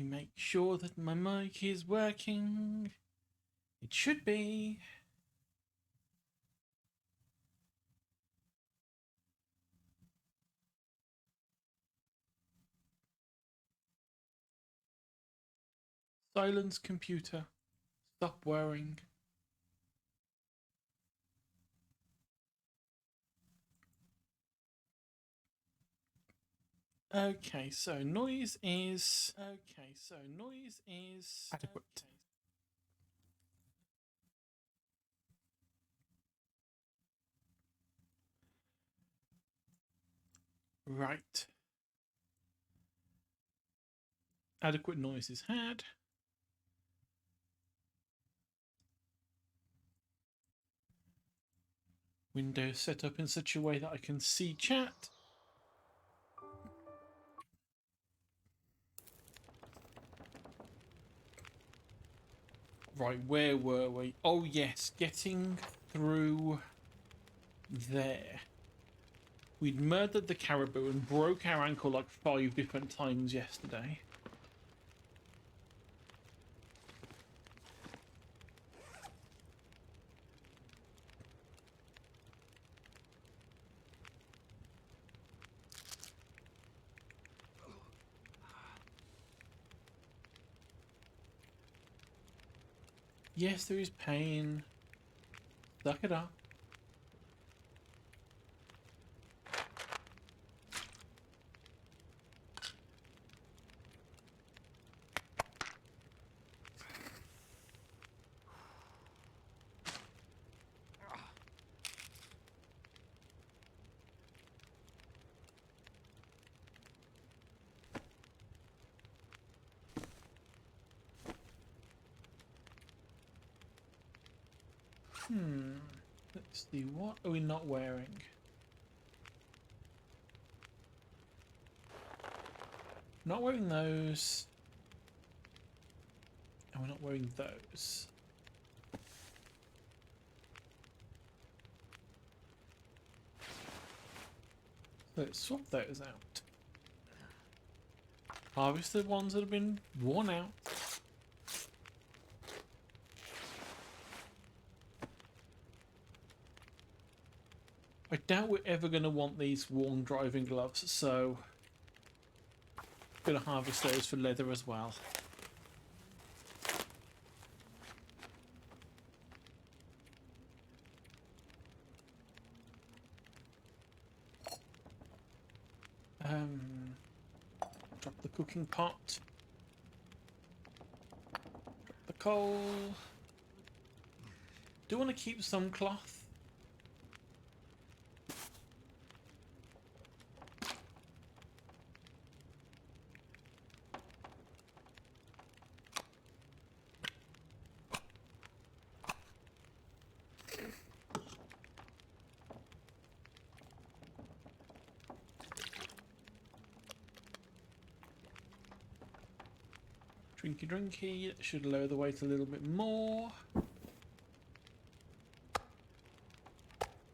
me make sure that my mic is working. It should be. Silence computer. Stop whirring. Okay, so noise is adequate. Okay. Right. Adequate noise is had. Windows set up in such a way that I can see chat. Right, where were we? Oh yes, getting through there. We'd murdered the caribou and broke our ankle like 5 different times yesterday. Yes, there is pain. Suck it up. Let's see, what are we not wearing? Not wearing those. And we're not wearing those. Let's swap those out. Harvest the ones that have been worn out. I doubt we're ever going to want these worn driving gloves, so I'm going to harvest those for leather as well. Drop the cooking pot. Drop the coal. Do want to keep some cloth? Drinky drinky, that should lower the weight a little bit more.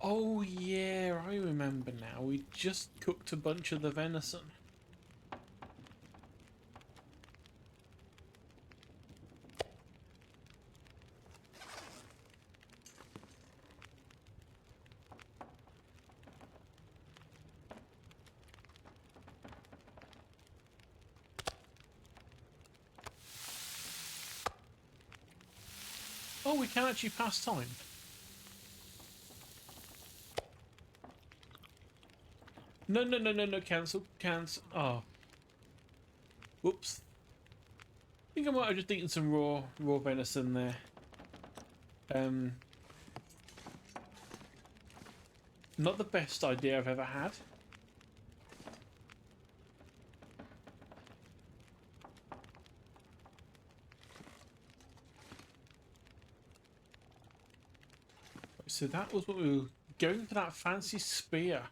Oh yeah, I remember now. We just cooked a bunch of the venison. Oh, we can actually pass time. No, no, no, no, no, cancel, cancel. Oh. Whoops. I think I might have just eaten some raw venison there. Not the best idea I've ever had. So that was what we were going for, that fancy spear.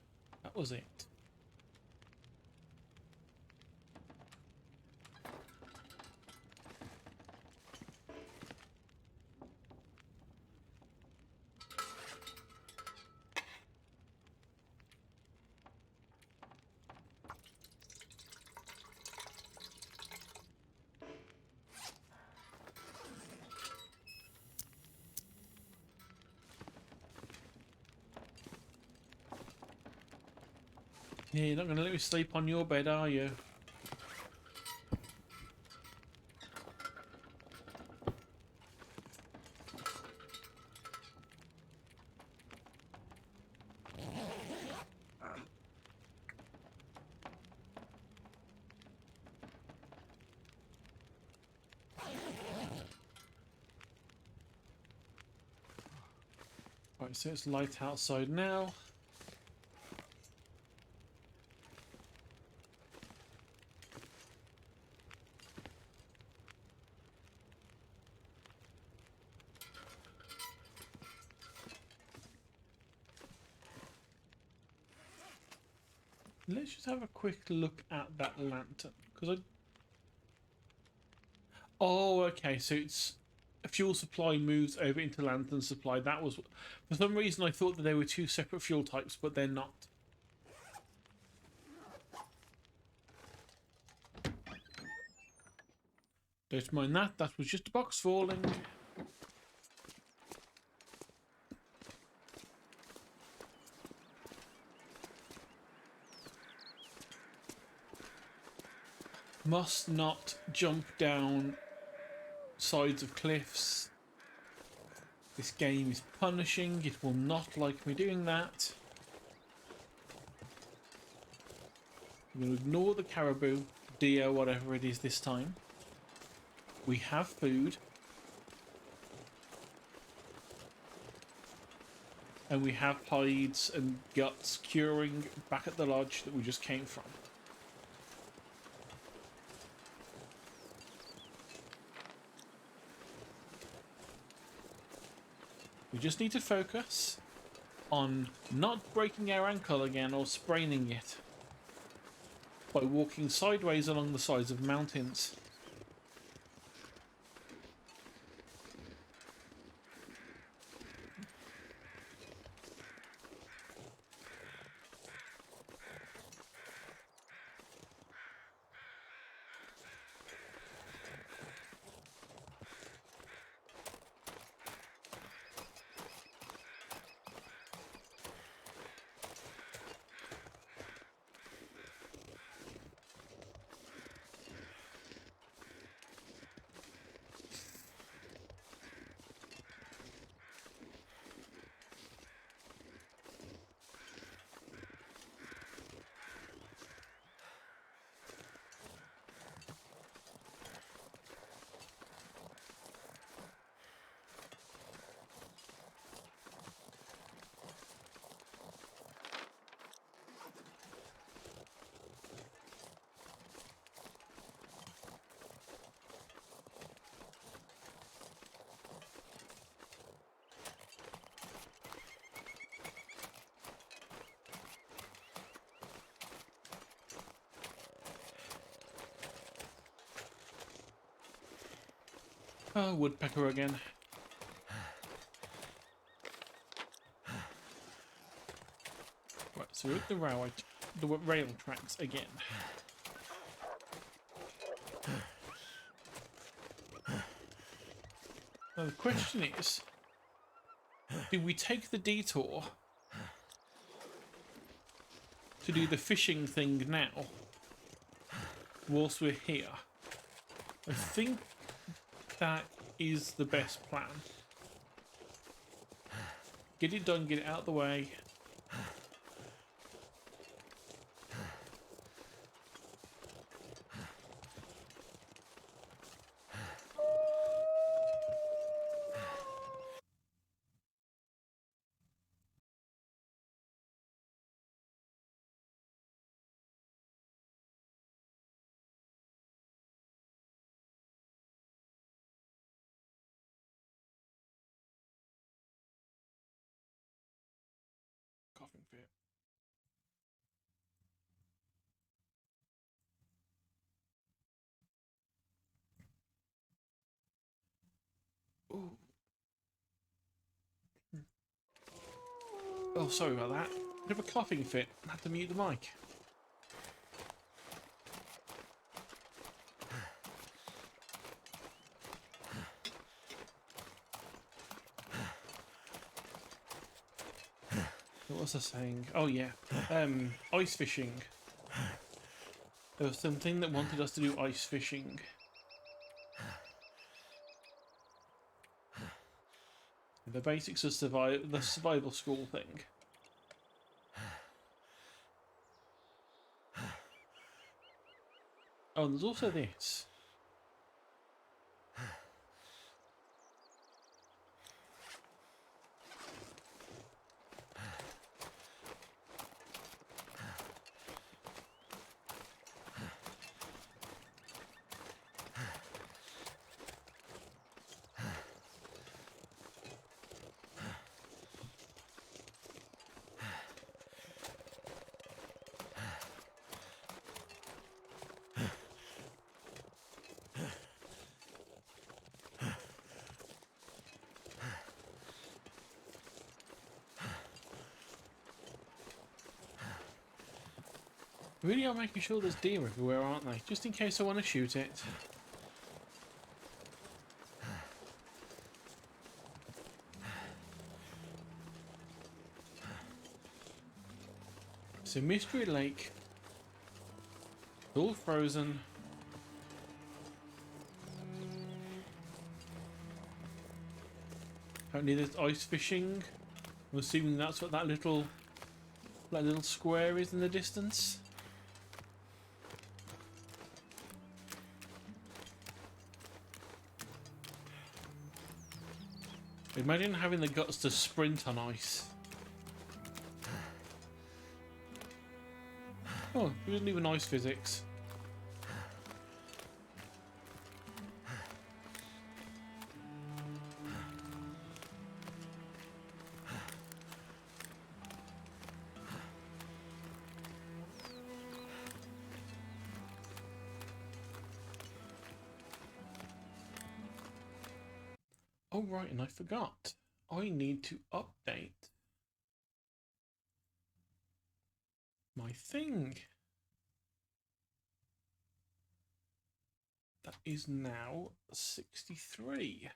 That was it. Yeah, you're not going to let me sleep on your bed, are you? Right, so it's light outside now. Let's just have a quick look at that lantern, because I... Oh, okay, so it's... A fuel supply moves over into lantern supply. That was... For some reason I thought that they were two separate fuel types, but they're not. Don't mind that, that was just a box falling. Must not jump down sides of cliffs. This game is punishing, it will not like me doing that. I'm going to ignore the caribou, deer, whatever it is this time. We have food. And we have hides and guts curing back at the lodge that we just came from. We just need to focus on not breaking our ankle again or spraining it by walking sideways along the sides of mountains. Oh, woodpecker again. Right, so we're at the rail tracks again. Now the question is, do we take the detour to do the fishing thing now, whilst we're here? I think that is the best plan. Get it done, get it out of the way. Coughing fit. Ooh. Oh, sorry about that. Bit of a coughing fit. I had to mute the mic. What was I saying? Oh yeah, ice fishing. There was something that wanted us to do ice fishing. The basics of the survival school thing. Oh, and there's also this. Really are making sure there's deer everywhere, aren't they? Just in case I want to shoot it. So Mystery Lake. It's all frozen. Apparently there's ice fishing. I'm assuming that's what that little square is in the distance. Imagine having the guts to sprint on ice. Oh, we didn't even ice physics. Oh right, and I forgot. I need to update my thing. That is now 63.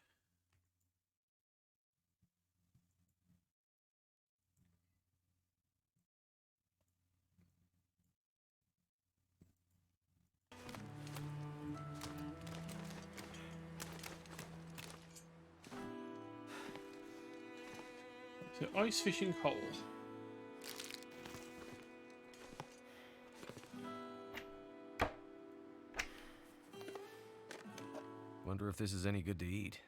So ice fishing hole. Wonder if this is any good to eat.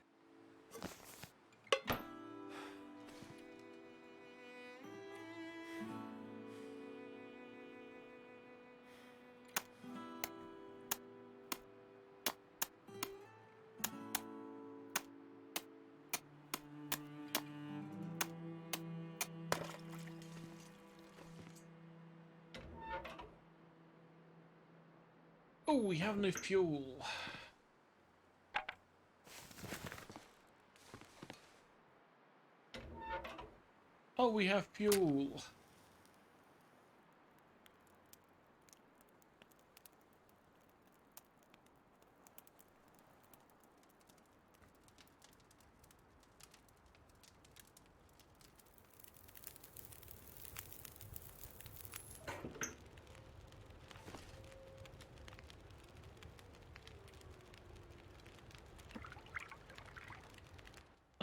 Oh, we have no fuel. Oh, we have fuel.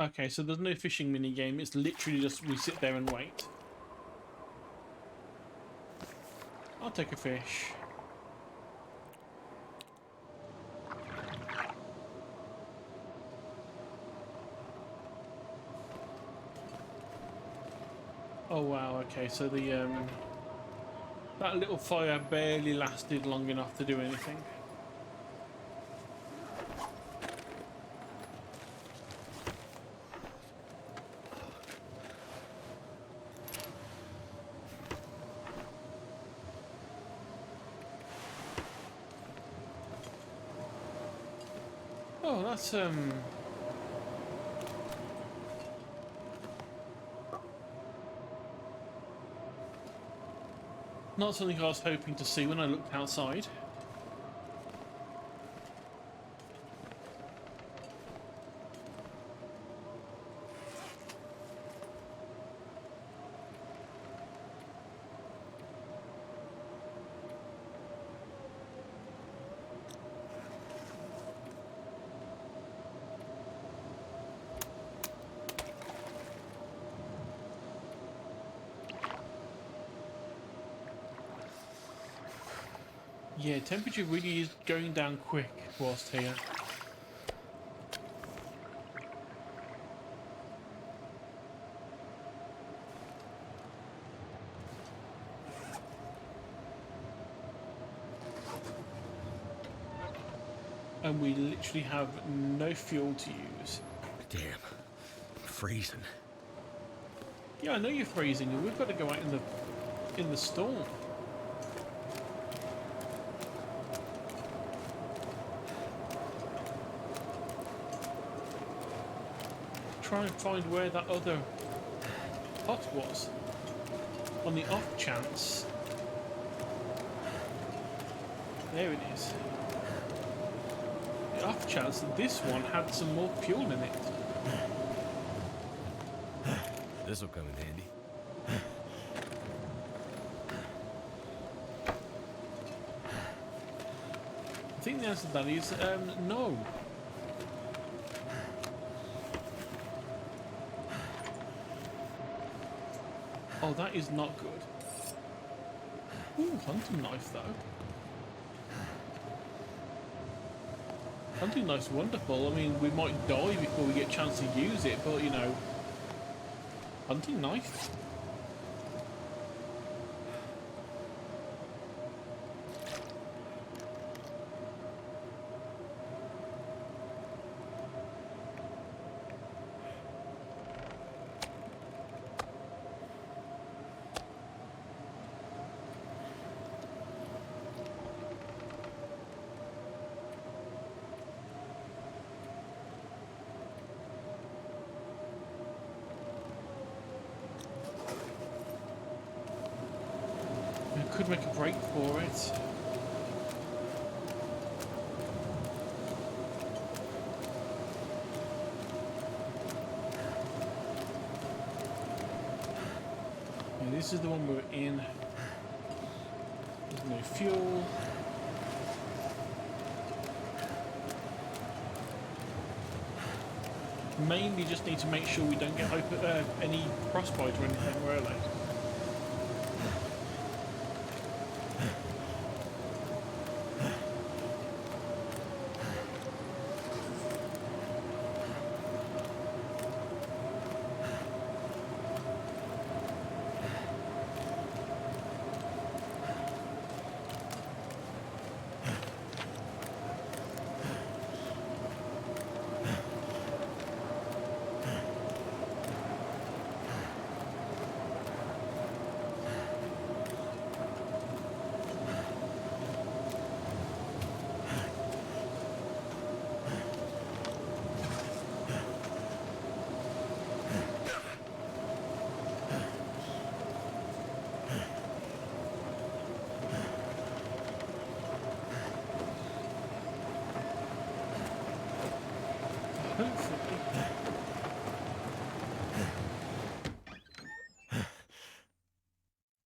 Okay, so there's no fishing mini game. It's literally just we sit there and wait. I'll take a fish. Oh wow, okay, so the that little fire barely lasted long enough to do anything. Oh, that's not something I was hoping to see when I looked outside. Yeah, temperature really is going down quick whilst here. And we literally have no fuel to use. Damn. I'm freezing. Yeah, I know you're freezing, and we've got to go out in the storm. Try and find where that other pot was. On the off chance. There it is. The off chance that this one had some more fuel in it. This'll come in handy. I think the answer to that is no. Oh, that is not good. Ooh, hunting knife though. Hunting knife's wonderful. I mean, we might die before we get a chance to use it, but you know, hunting knife. Could make a break for it. And this is the one we're in. There's no fuel. Mainly just need to make sure we don't get any frostbite or anything, really.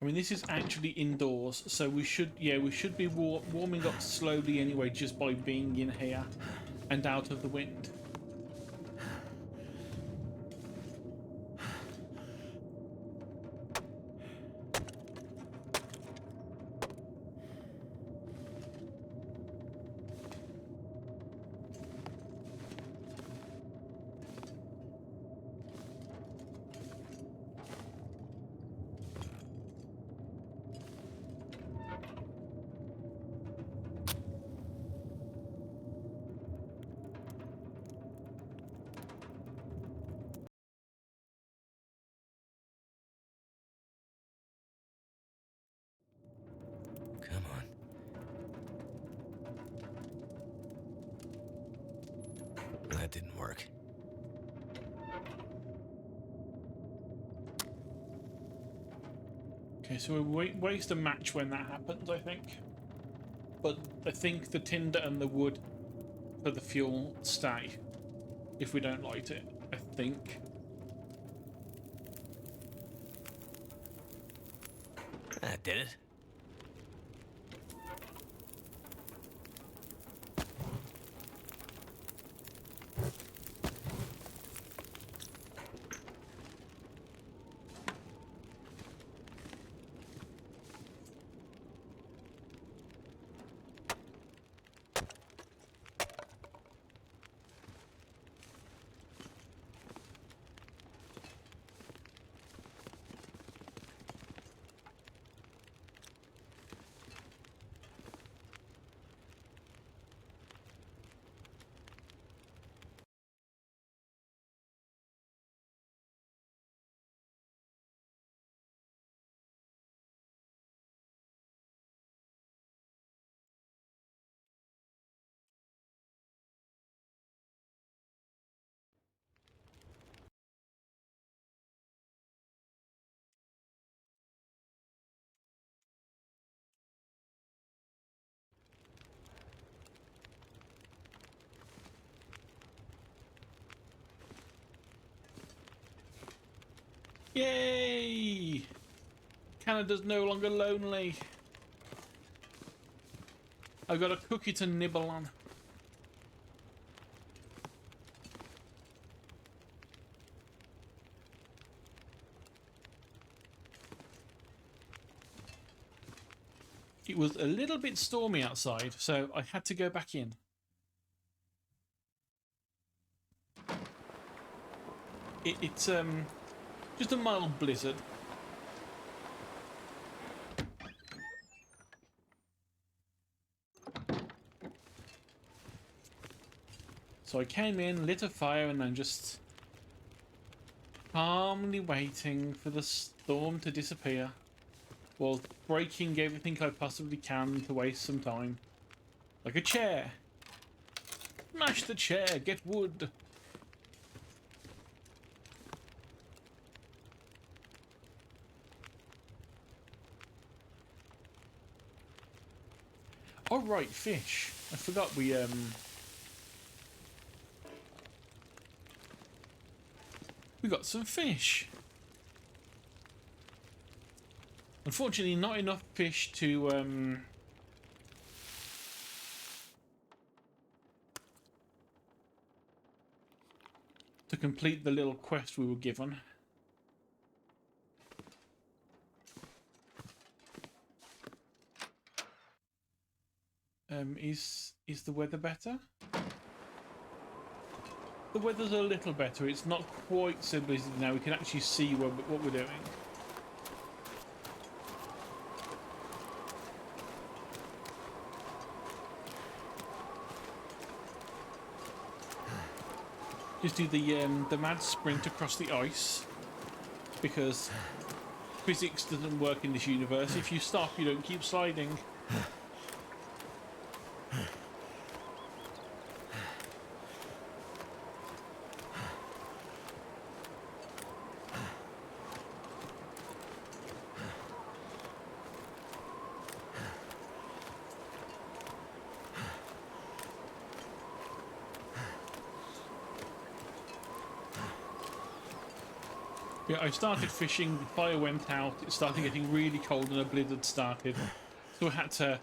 I mean, this is actually indoors, so we should be warming up slowly anyway, just by being in here and out of the wind. Come on. That didn't work. Okay, so we waste a match when that happens, I think. But I think the tinder and the wood for the fuel stay if we don't light it, I think. That did it. Yay! Canada's no longer lonely. I've got a cookie to nibble on. It was a little bit stormy outside, so I had to go back in. It's just a mild blizzard. So I came in, lit a fire, and I'm just calmly waiting for the storm to disappear, while breaking everything I possibly can to waste some time. Like a chair. Smash the chair, get wood. Oh right, fish. I forgot we got some fish. Unfortunately, not enough fish to complete the little quest we were given. Is the weather better? The weather's a little better. It's not quite so busy now. We can actually see what we're doing. Just do the mad sprint across the ice, because physics doesn't work in this universe. If you stop, you don't keep sliding. Yeah, I started fishing, the fire went out, it started getting really cold and a blizzard started. So I had to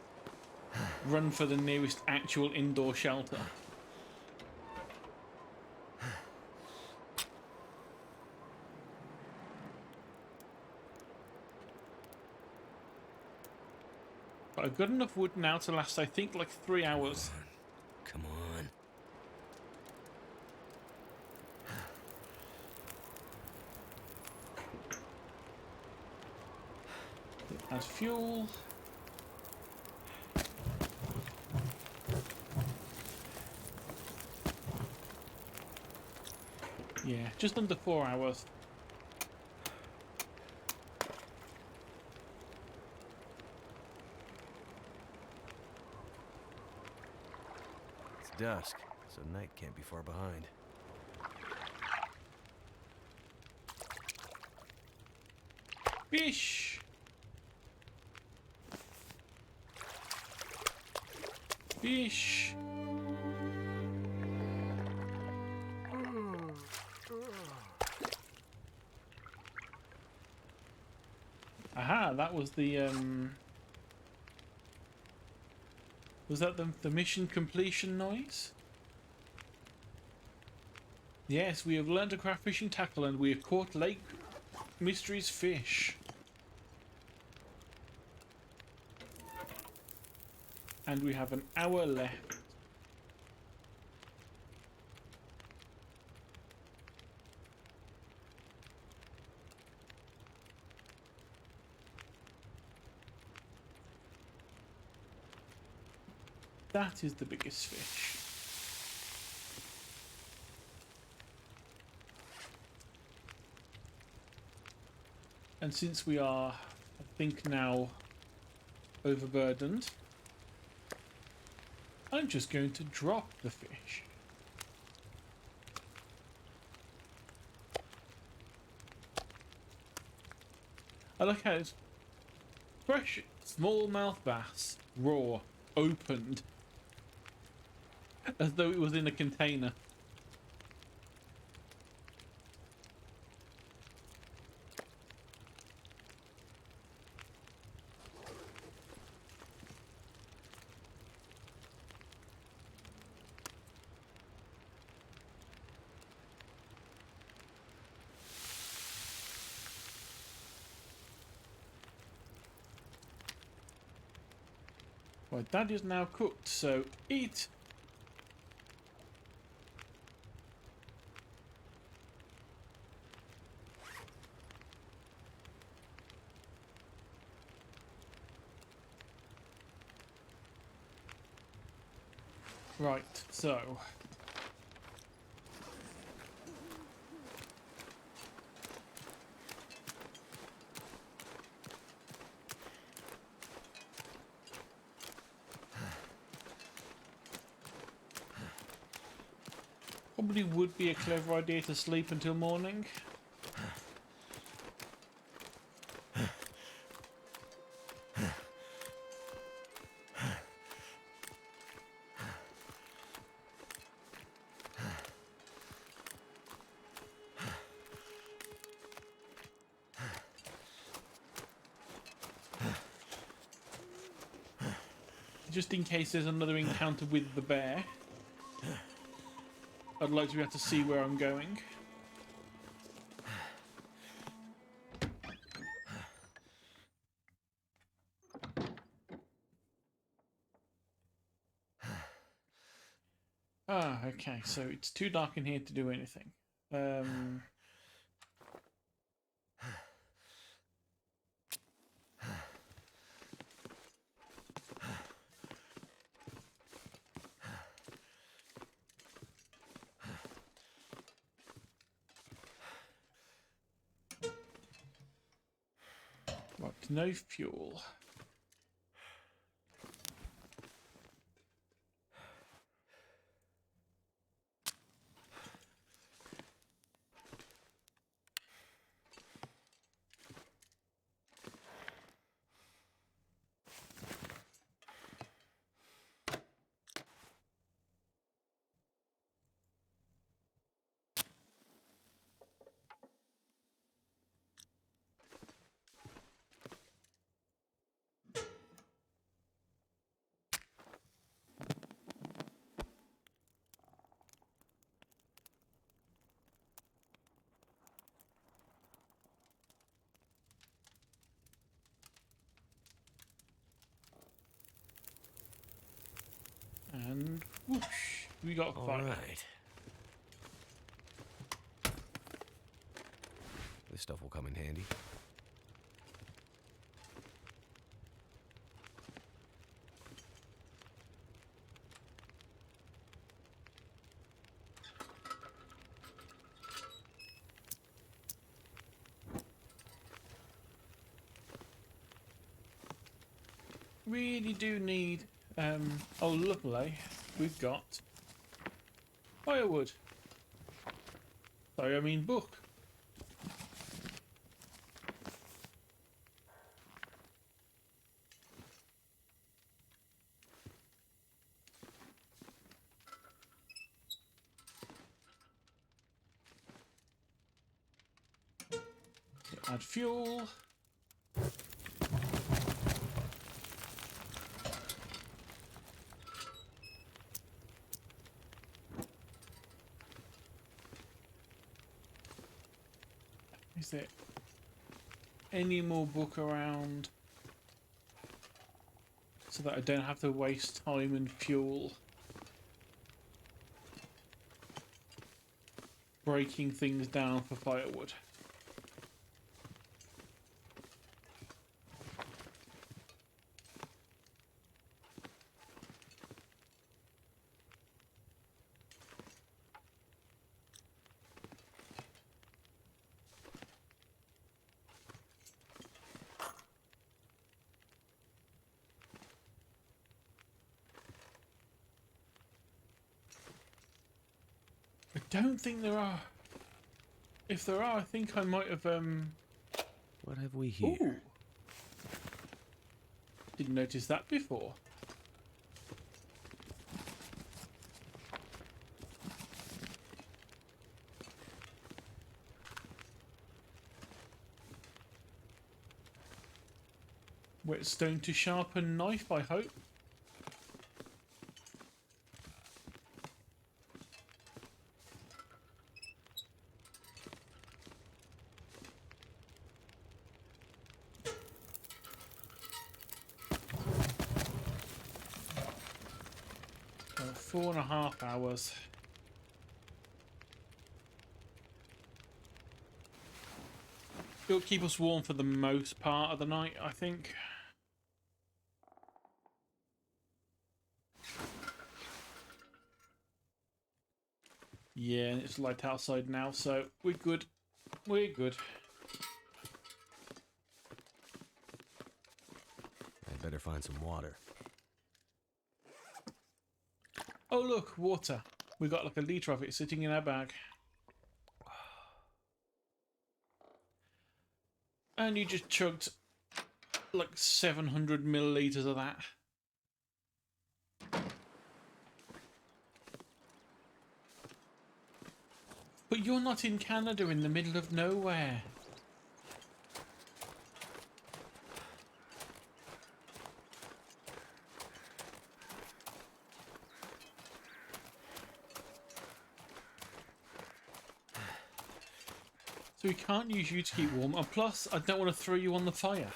run for the nearest actual indoor shelter. But I've got enough wood now to last, I think, like 3 hours. Come on. As fuel. Yeah, just under 4 hours. It's dusk, so night can't be far behind. Fish! Fish! Aha, that was the was that the mission completion noise? Yes, we have learned to craft fishing tackle and we have caught Lake Mystery's fish. And we have an hour left. That is the biggest fish. And since we are, I think now, overburdened, I'm just going to drop the fish. I like how it's fresh smallmouth bass, raw, opened, as though it was in a container. Right, that is now cooked, so eat. Right, so probably would be a clever idea to sleep until morning. Just in case there's another encounter with the bear. I'd like to be able to see where I'm going. Ah, okay, so it's too dark in here to do anything. Right, no fuel. And whoosh, we got a fire. All right. This stuff will come in handy. Really do need oh lovely, we've got firewood. Sorry, I mean book. Add fuel. Is there any more book around so that I don't have to waste time and fuel breaking things down for firewood? I don't think there are. If there are, I think I might have What have we here? Ooh. Didn't notice that before. Whetstone to sharpen knife, I hope. 4.5 hours. It'll keep us warm for the most part of the night, I think. Yeah, and it's light outside now, so we're good. We're good. I'd better find some water. Oh look, water. We got like a litre of it sitting in our bag. And you just chugged like 700 milliliters of that. But you're not in Canada in the middle of nowhere. So we can't use you to keep warm. And plus, I don't want to throw you on the fire.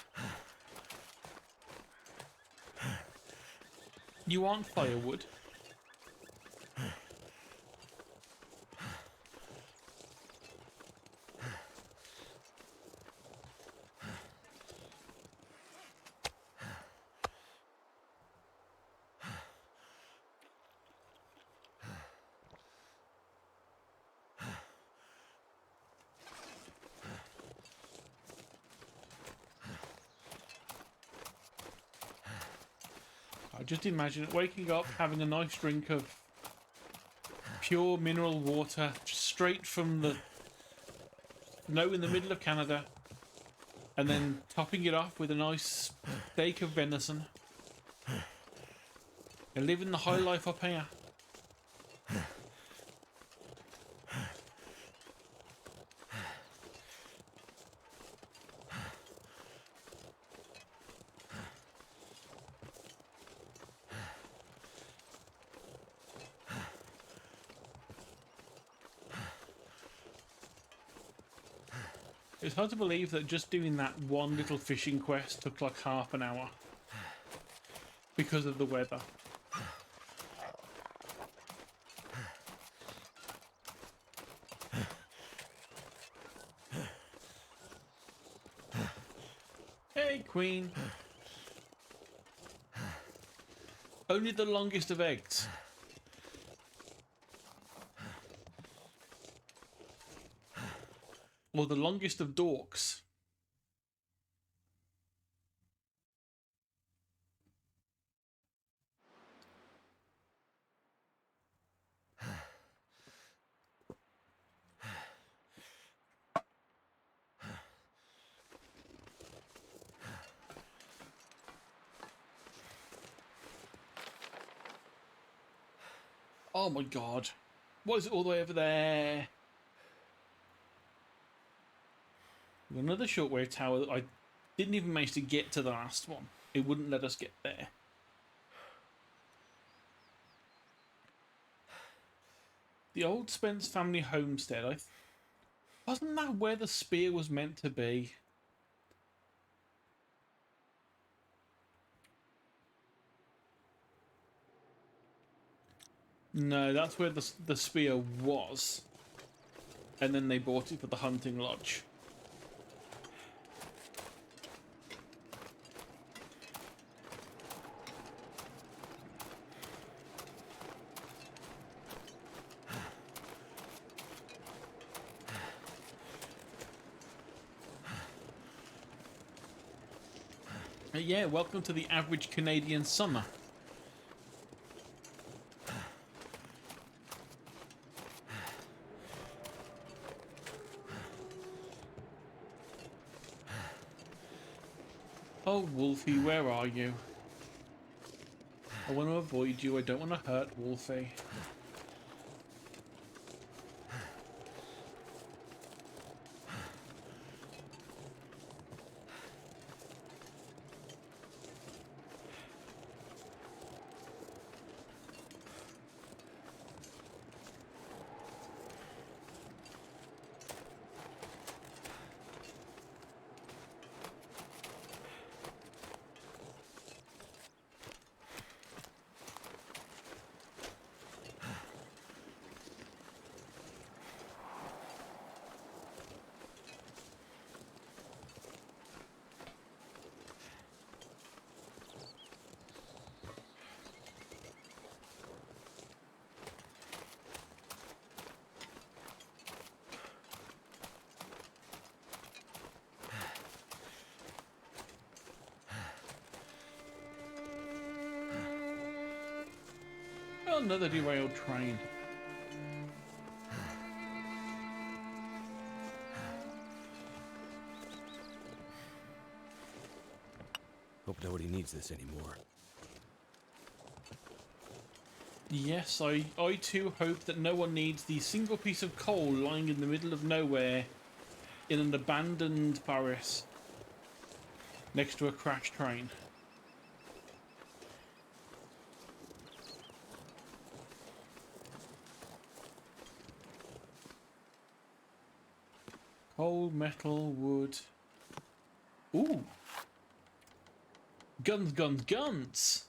You aren't firewood. I just imagine waking up, having a nice drink of pure mineral water, just straight from the snow in the middle of Canada, and then topping it off with a nice steak of venison, and living the high life up here. It's hard to believe that just doing that one little fishing quest took like half an hour because of the weather. Hey, Queen. Only the longest of eggs. Or the longest of dorks. Oh my god. What is it all the way over there? Another shortwave tower. I didn't even manage to get to the last one. It wouldn't let us get there. The old Spence family homestead. Wasn't that where the spear was meant to be? No, that's where the spear was. And then they bought it for the hunting lodge. Yeah, welcome to the average Canadian summer. Oh, Wolfie, where are you? I want to avoid you. I don't want to hurt Wolfie. another derailed train. Hope nobody needs this anymore. Yes, I too hope that no one needs the single piece of coal lying in the middle of nowhere in an abandoned forest next to a crashed train. Coal, metal, wood. Ooh. Guns, guns, guns!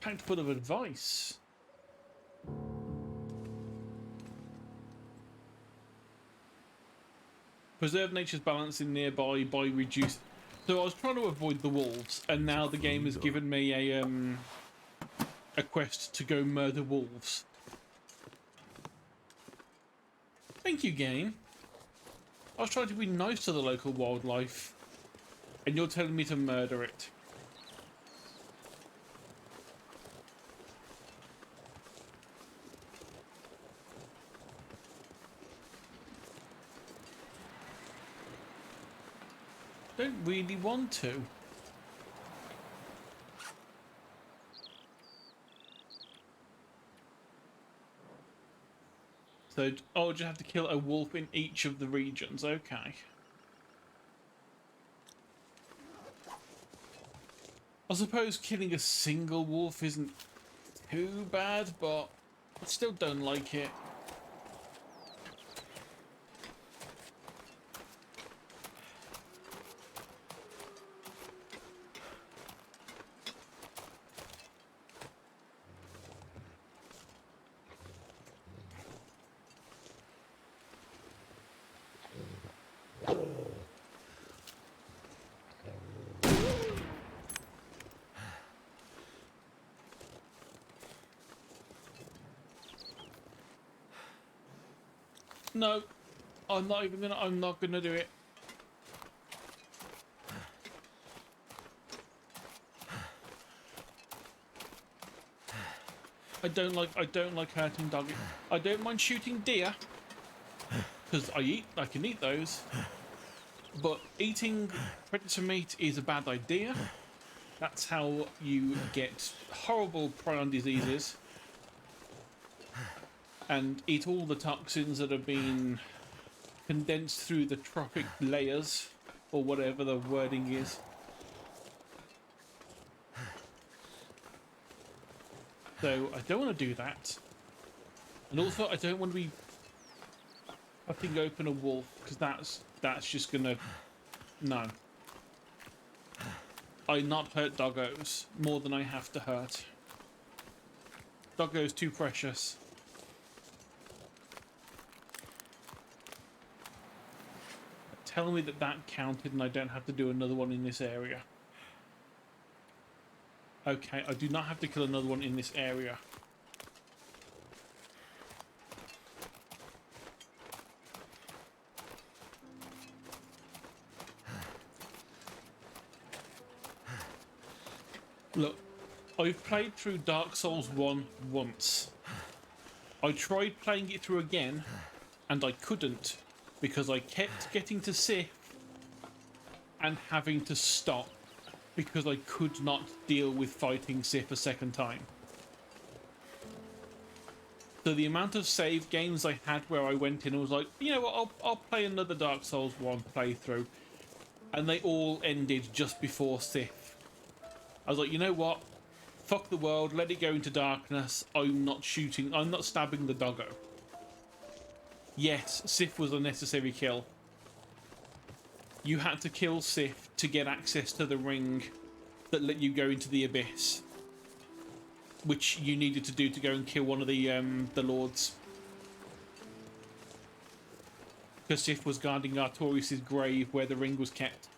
Packed full of advice. Preserve nature's balance in nearby by reduce. So I was trying to avoid the wolves, and now the game has given me a quest to go murder wolves. Thank you, game. I was trying to be nice to the local wildlife, and you're telling me to murder it. Don't really want to. So, oh, just have to kill a wolf in each of the regions. Okay. I suppose killing a single wolf isn't too bad, but I still don't like it. No, I'm not gonna do it. I don't like hurting doggy. I don't mind shooting deer, because I can eat those. But eating predator meat is a bad idea. That's how you get horrible prion diseases. And eat all the toxins that have been condensed through the tropic layers, or whatever the wording is. So I don't want to do that. And also I don't want to be cutting open a wolf, because that's just gonna... No. I not hurt doggos more than I have to hurt. Doggo's too precious. Tell me that counted and I don't have to do another one in this area. Okay, I do not have to kill another one in this area. Look, I've played through Dark Souls 1 once. I tried playing it through again, and I couldn't, because I kept getting to Thicc and having to stop because I could not deal with fighting Thicc a second time. So the amount of save games I had where I went in and was like, you know what, I'll play another Dark Souls 1 playthrough, and they all ended just before Thicc. I was like, you know what, fuck the world, let it go into darkness. I'm not stabbing the doggo. Yes, Thicc was a necessary kill. You had to kill Thicc to get access to the ring that let you go into the abyss, which you needed to do to go and kill one of the lords. Because Thicc was guarding Artorias' grave where the ring was kept.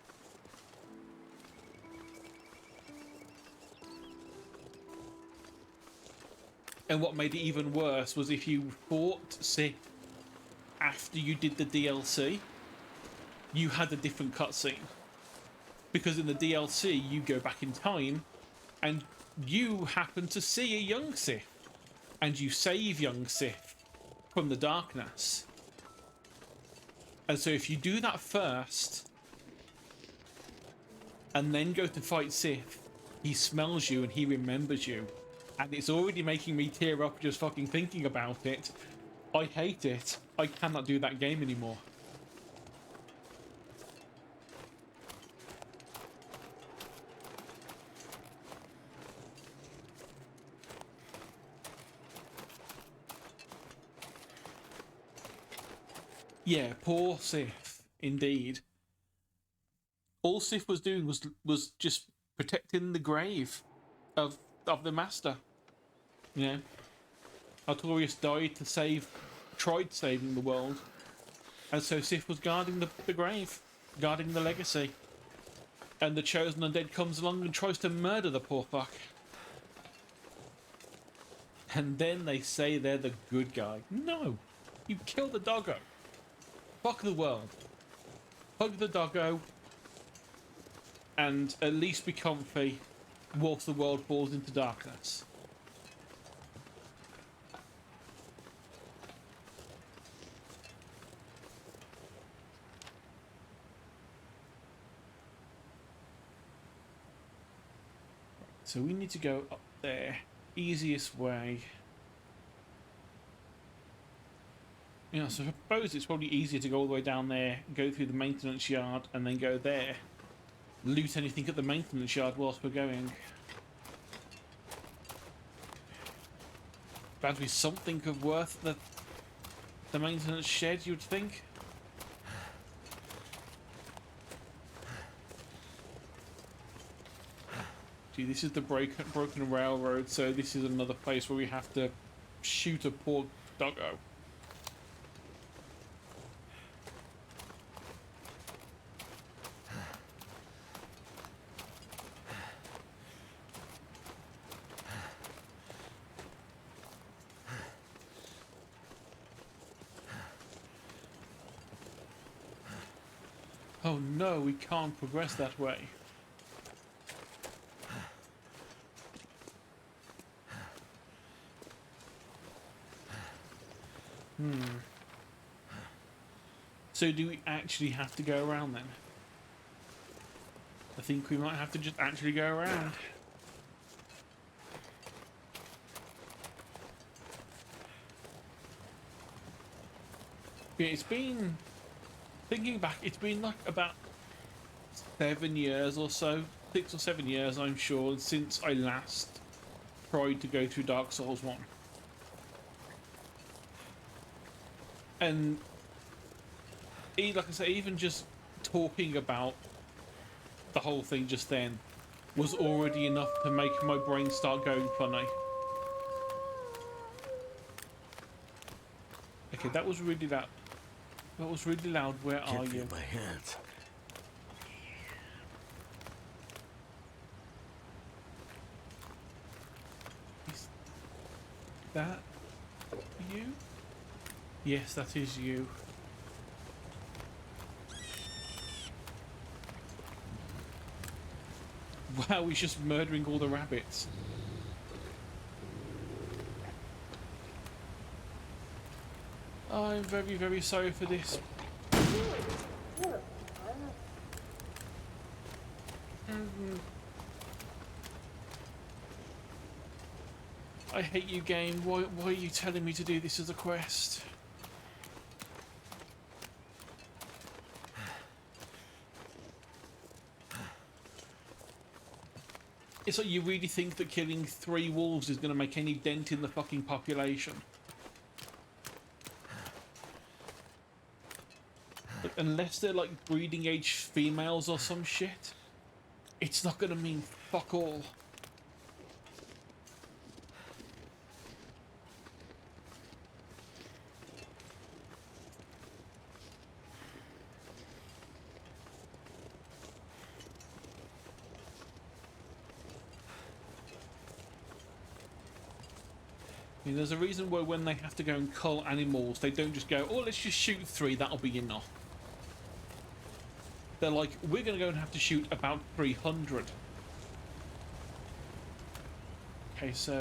And what made it even worse was if you fought Thicc after you did the DLC, you had a different cutscene. Because in the DLC, you go back in time and you happen to see a young Sith, and you save young Sith from the darkness. And so if you do that first, and then go to fight Sith, he smells you and he remembers you. And it's already making me tear up just fucking thinking about it. I hate it. I cannot do that game anymore. Yeah, poor Sith, indeed. All Sith was doing was just protecting the grave of the Master. You know, Artorias tried saving the world, and so Sith was guarding the grave, guarding the legacy. And the chosen undead comes along and tries to murder the poor fuck. And then they say they're the good guy. No, you kill the doggo. Fuck the world. Hug the doggo, and at least be comfy whilst the world falls into darkness. So we need to go up there. Easiest way. You know, so I suppose it's probably easier to go all the way down there, go through the maintenance yard, and then go there. Loot anything at the maintenance yard whilst we're going. Bound to be something of worth the maintenance shed, you would think. Gee, this is the broken railroad, so this is another place where we have to shoot a poor doggo. Oh no, we can't progress that way. So do we actually have to go around then? I think we might have to just actually go around. Yeah, it's been... Thinking back, it's been like about 7 years or so. 6 or 7 years, I'm sure, since I last tried to go through Dark Souls 1. And like I say, even just talking about the whole thing just then was already enough to make my brain start going funny. Okay, that was really loud. That was really loud. Where are you? My hands. Is that you? Yes, that is you. Wow, he's just murdering all the rabbits. I'm very, very sorry for this. I hate you, game. Why are you telling me to do this as a quest? It's like you really think that killing 3 wolves is going to make any dent in the fucking population. Like, unless they're like breeding age females or some shit, it's not going to mean fuck all. I mean, there's a reason why when they have to go and cull animals, they don't just go, oh, let's just shoot 3, that'll be enough. They're like, we're going to go and have to shoot about 300. Okay, so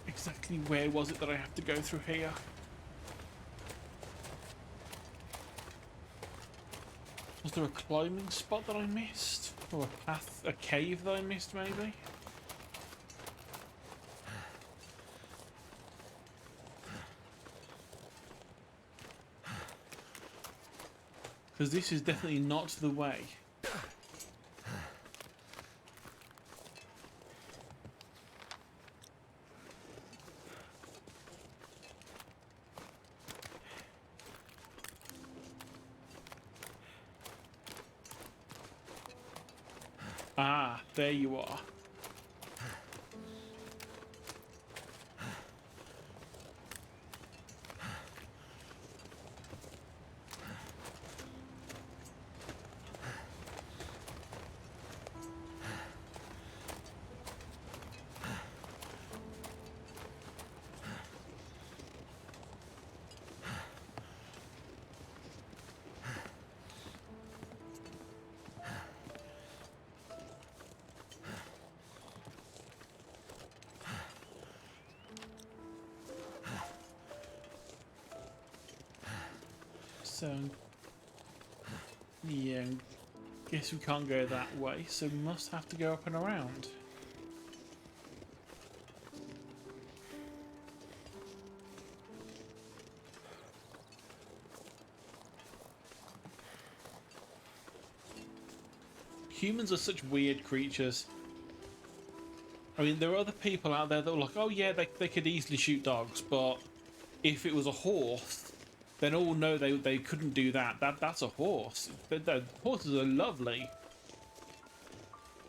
exactly where was it that I have to go through here? Was there a climbing spot that I missed? Or a path, a cave that I missed maybe? Because this is definitely not the way. Ah, there you are. So, yeah, guess we can't go that way, so we must have to go up and around. Humans are such weird creatures. I mean, there are other people out there that are like, oh yeah, they could easily shoot dogs, but if it was a horse, then oh no, they couldn't do that. That's a horse. The horses are lovely.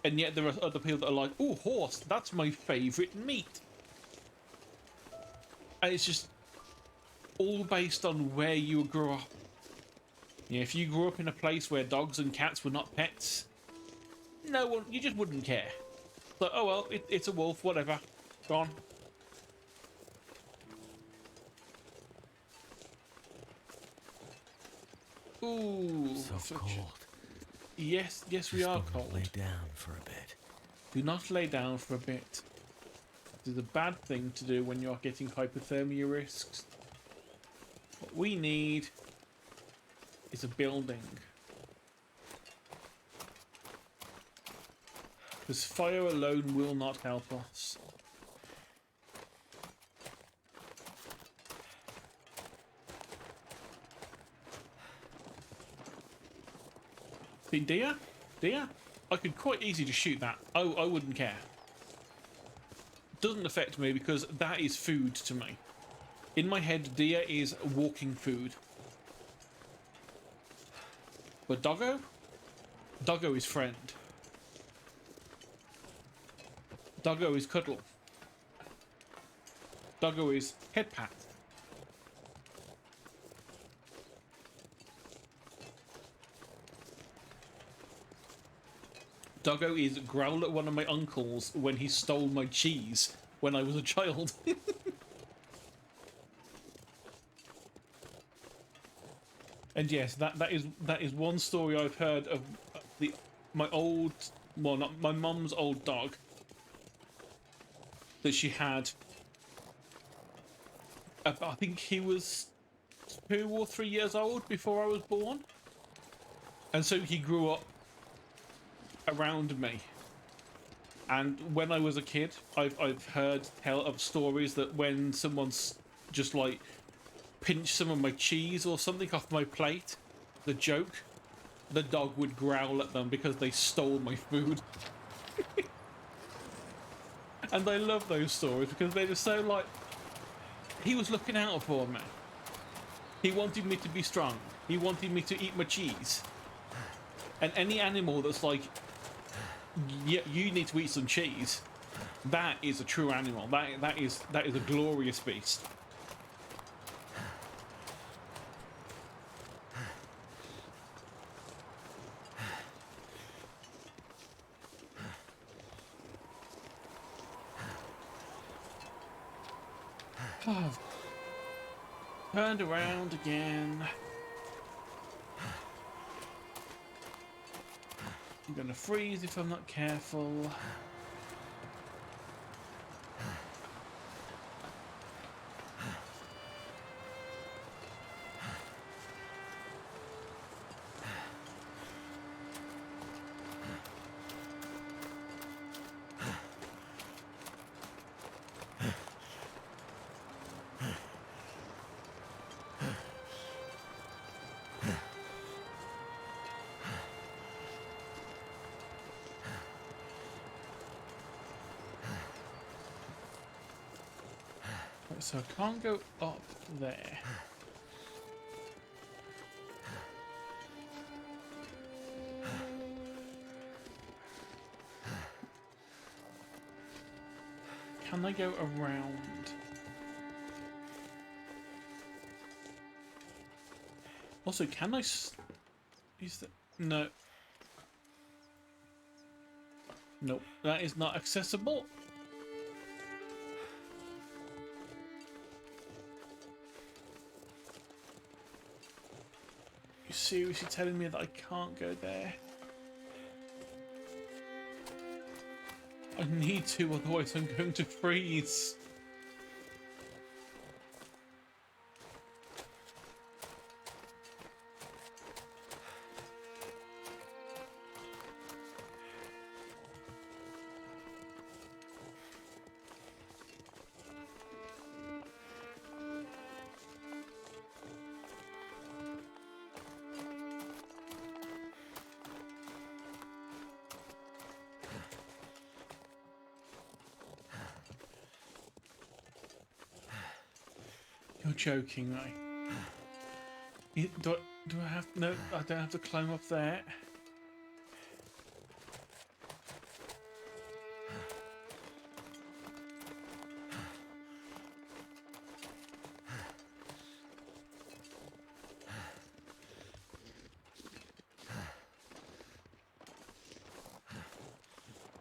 And yet there are other people that are like, oh, horse, that's my favourite meat. And it's just all based on where you grew up. Yeah, if you grew up in a place where dogs and cats were not pets, no one, you just wouldn't care. But oh well, it's a wolf, whatever. Gone. Ooh, So cold. Yes, we are cold. Lay down for a bit. Do not lay down for a bit. It is a bad thing to do when you're getting hypothermia risks. What we need is a building. Because fire alone will not help us. See, deer? I could quite easily just shoot that. Oh, I wouldn't care. Doesn't affect me because that is food to me. In my head, deer is walking food. But doggo? Doggo is friend. Doggo is cuddle. Doggo is head pat. Doggo is growl at one of my uncles when he stole my cheese when I was a child. And yes, that is one story I've heard of my old, well, not my mum's old dog that she had. I think he was 2 or 3 years old before I was born, and so he grew up around me. And when I was a kid, I've heard tell of stories that when someone's just like pinched some of my cheese or something off my plate, the dog would growl at them because they stole my food. And I love those stories because they're just so like, he was looking out for me. He wanted me to be strong. He wanted me to eat my cheese. And any animal that's like, yeah, you need to eat some cheese, that is a true animal. That is a glorious beast. Oh, turned around again. gonna freeze if I'm not careful. Right, so I can't go up there. Can I go around? Also, can I is that no? Nope, that is not accessible. You seriously telling me that I can't go there? I need to, otherwise I'm going to freeze. You're joking, right? Do I have... No, I don't have to climb up there.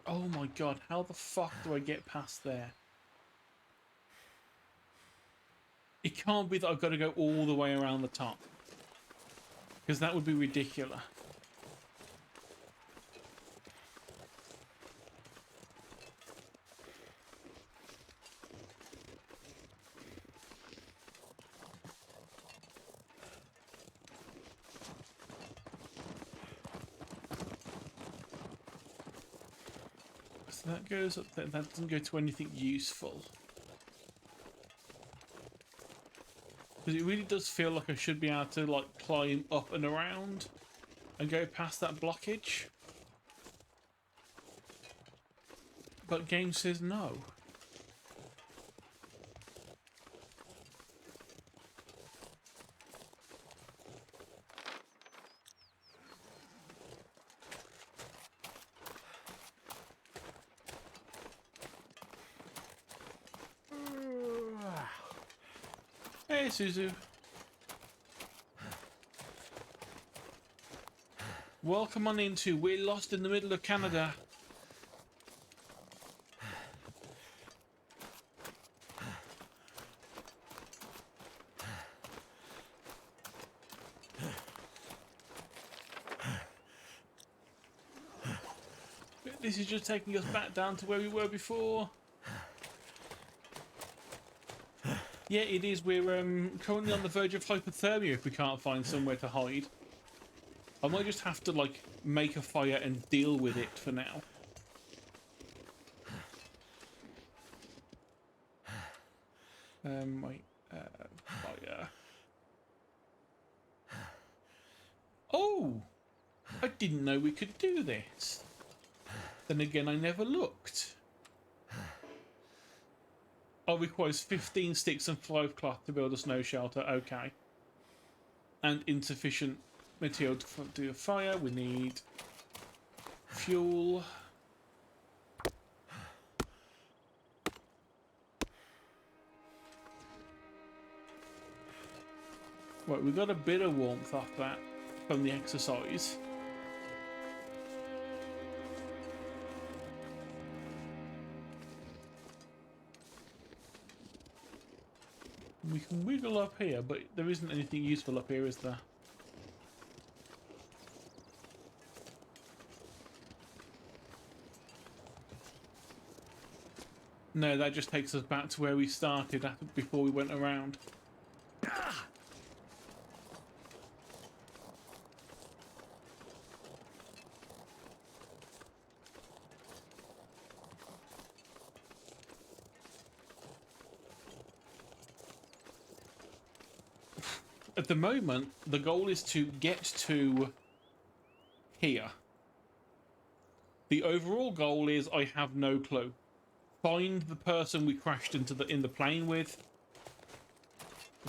Oh my god, how the fuck do I get past there? It can't be that I've got to go all the way around the top. Because that would be ridiculous. So that goes up there. That doesn't go to anything useful. Because it really does feel like I should be able to like climb up and around and go past that blockage. But game says no. Hey, Suzu. Welcome on into We're Lost in the Middle of Canada. This is just taking us back down to where we were before. Yeah, it is. We're currently on the verge of hypothermia if we can't find somewhere to hide. I might just have to, like, make a fire and deal with it for now. Wait, fire. Oh! I didn't know we could do this. Then again, I never looked. Oh, requires 15 sticks and 5 cloth to build a snow shelter. Okay. And insufficient material to do a fire. We need fuel. Right, we got a bit of warmth off that from the exercise. We can wiggle up here, but there isn't anything useful up here, is there? No, that just takes us back to where we started before we went around. At the moment, the goal is to get to here. The overall goal is I have no clue. Find the person we crashed into in the plane with.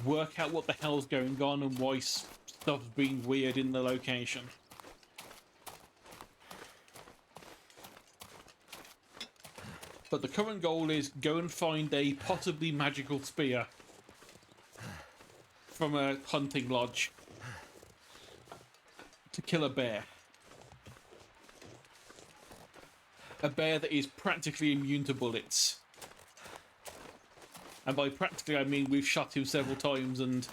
Work out what the hell's going on and why stuff's being weird in the location. But the current goal is go and find a possibly magical spear from a hunting lodge to kill a bear. A bear that is practically immune to bullets. And by practically, I mean we've shot him several times and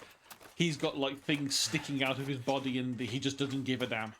he's got like things sticking out of his body and he just doesn't give a damn.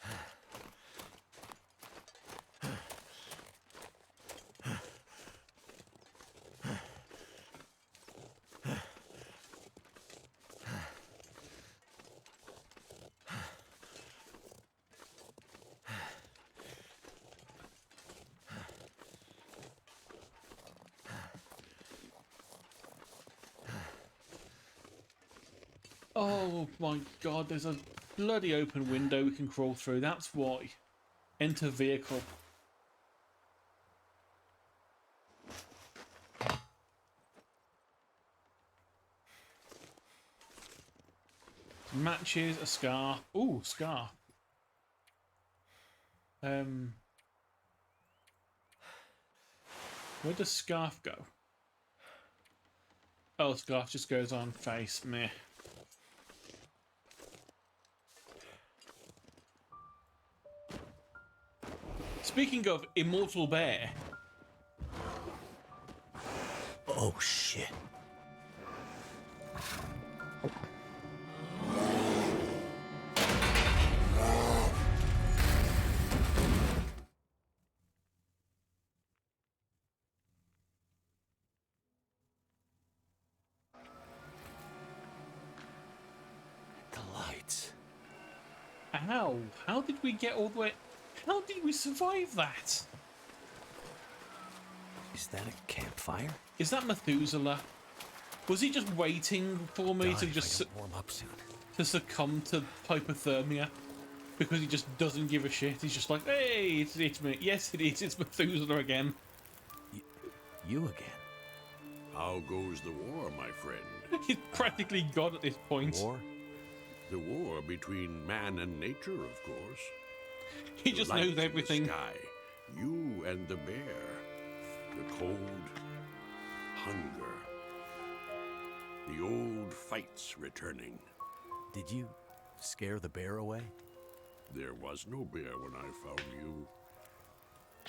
Oh my god, there's a bloody open window we can crawl through, that's why. Enter vehicle. Matches, a scarf. Ooh, scarf. Where does scarf go? Oh, scarf just goes on face, meh. Speaking of immortal bear. Oh, shit. The lights. Ow, how did we get all the way... How did we survive that? Is that a campfire? Is that Methuselah? Was he just waiting for me to just warm up soon. to succumb to hypothermia? Because he just doesn't give a shit. He's just like, hey, it's me. Yes, it is. It's Methuselah again. You again? How goes the war, my friend? He's practically God at this point. War? The war between man and nature, of course. He just The light knows in the everything. sky, you and the bear, the cold, hunger, the old fights returning. Did you scare the bear away? There was no bear when I found you.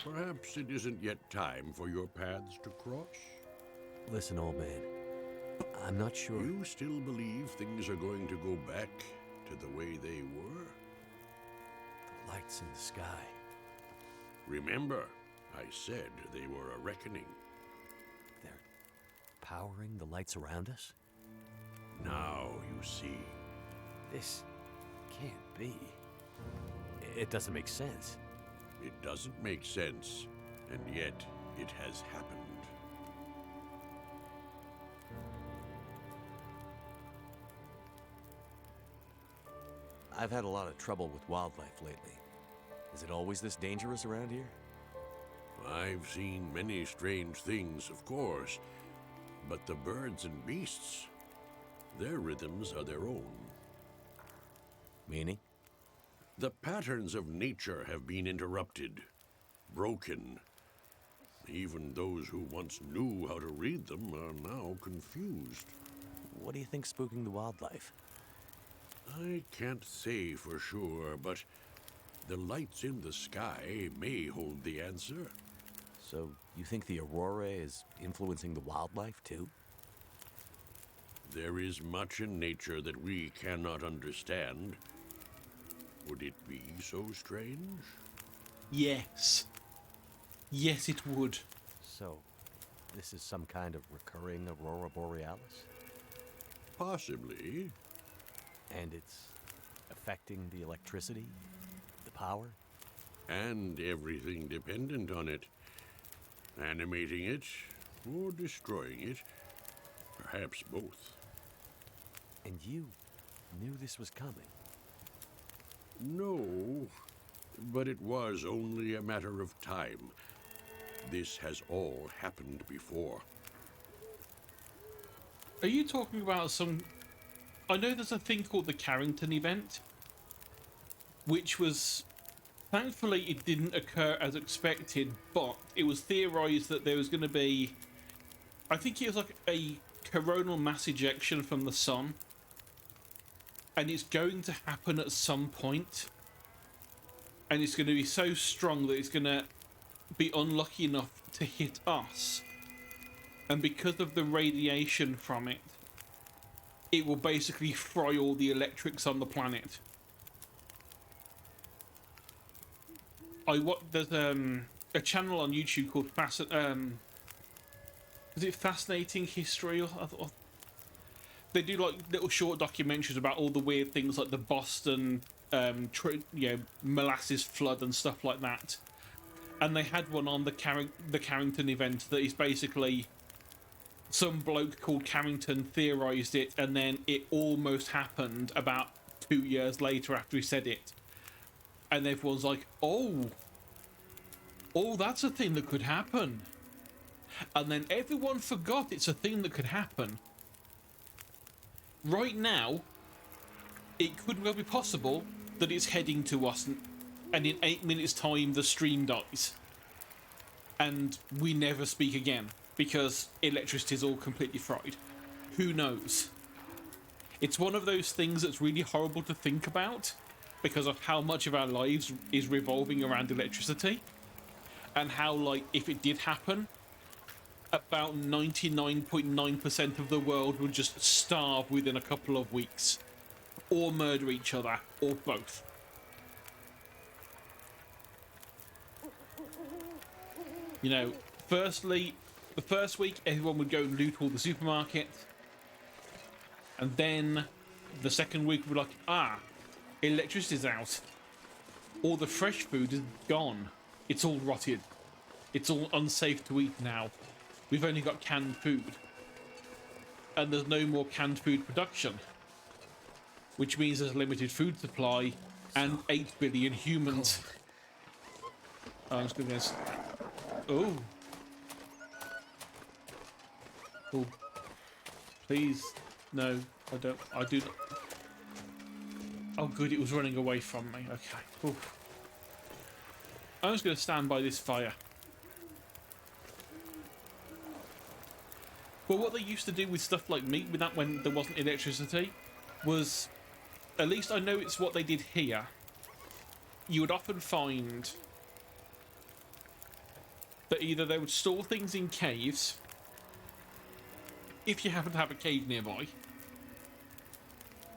Perhaps it isn't yet time for your paths to cross. Listen, old man. I'm not sure. You still believe things are going to go back to the way they were? The lights in the sky. Remember, I said they were a reckoning. They're powering the lights around us? Now you see. This can't be. It doesn't make sense. It doesn't make sense, and yet it has happened. I've had a lot of trouble with wildlife lately. Is it always this dangerous around here? I've seen many strange things, of course, but the birds and beasts, their rhythms are their own. Meaning? The patterns of nature have been interrupted, broken. Even those who once knew how to read them are now confused. What do you think's spooking the wildlife? I can't say for sure, but the lights in the sky may hold the answer. So, you think the aurora is influencing the wildlife, too? There is much in nature that we cannot understand. Would it be so strange? Yes. Yes, it would. So, this is some kind of recurring aurora borealis? Possibly. And it's affecting the electricity, the power? And everything dependent on it. Animating it or destroying it. Perhaps both. And you knew this was coming? No, but it was only a matter of time. This has all happened before. Are you talking about some... I know there's a thing called the Carrington event, which was... Thankfully, it didn't occur as expected, but it was theorized that there was going to be... I think it was like a coronal mass ejection from the sun. And it's going to happen at some point. And it's going to be so strong that it's going to be unlucky enough to hit us. And because of the radiation from it, it will basically fry all the electrics on the planet. There's a channel on YouTube called is it Fascinating History or they do like little short documentaries about all the weird things like the Boston molasses flood and stuff like that. And they had one on the Carrington event that is basically some bloke called Carrington theorized it, and then it almost happened about 2 years later after he said it. And everyone's like, oh, that's a thing that could happen. And then everyone forgot it's a thing that could happen. Right now, it could well be possible that it's heading to us, and in 8 minutes' time, the stream dies. And we never speak again, because electricity is all completely fried. Who knows? It's one of those things that's really horrible to think about, because of how much of our lives is revolving around electricity. And how, like, if it did happen, about 99.9% of the world would just starve within a couple of weeks. Or murder each other, or both. You know, firstly, the first week, everyone would go and loot all the supermarkets. And then the second week, we're like, electricity's out. All the fresh food is gone. It's all rotted. It's all unsafe to eat now. We've only got canned food. And there's no more canned food production. Which means there's a limited food supply and 8 billion humans. Oh, I'm just gonna guess. Oh. Oh. Please. No, I don't. I do not. Oh, good, it was running away from me. Okay. Oof. I'm just going to stand by this fire. Well, what they used to do with stuff like meat, with that when there wasn't electricity, was, at least I know it's what they did here. You would often find that either they would store things in caves, if you happen to have a cave nearby,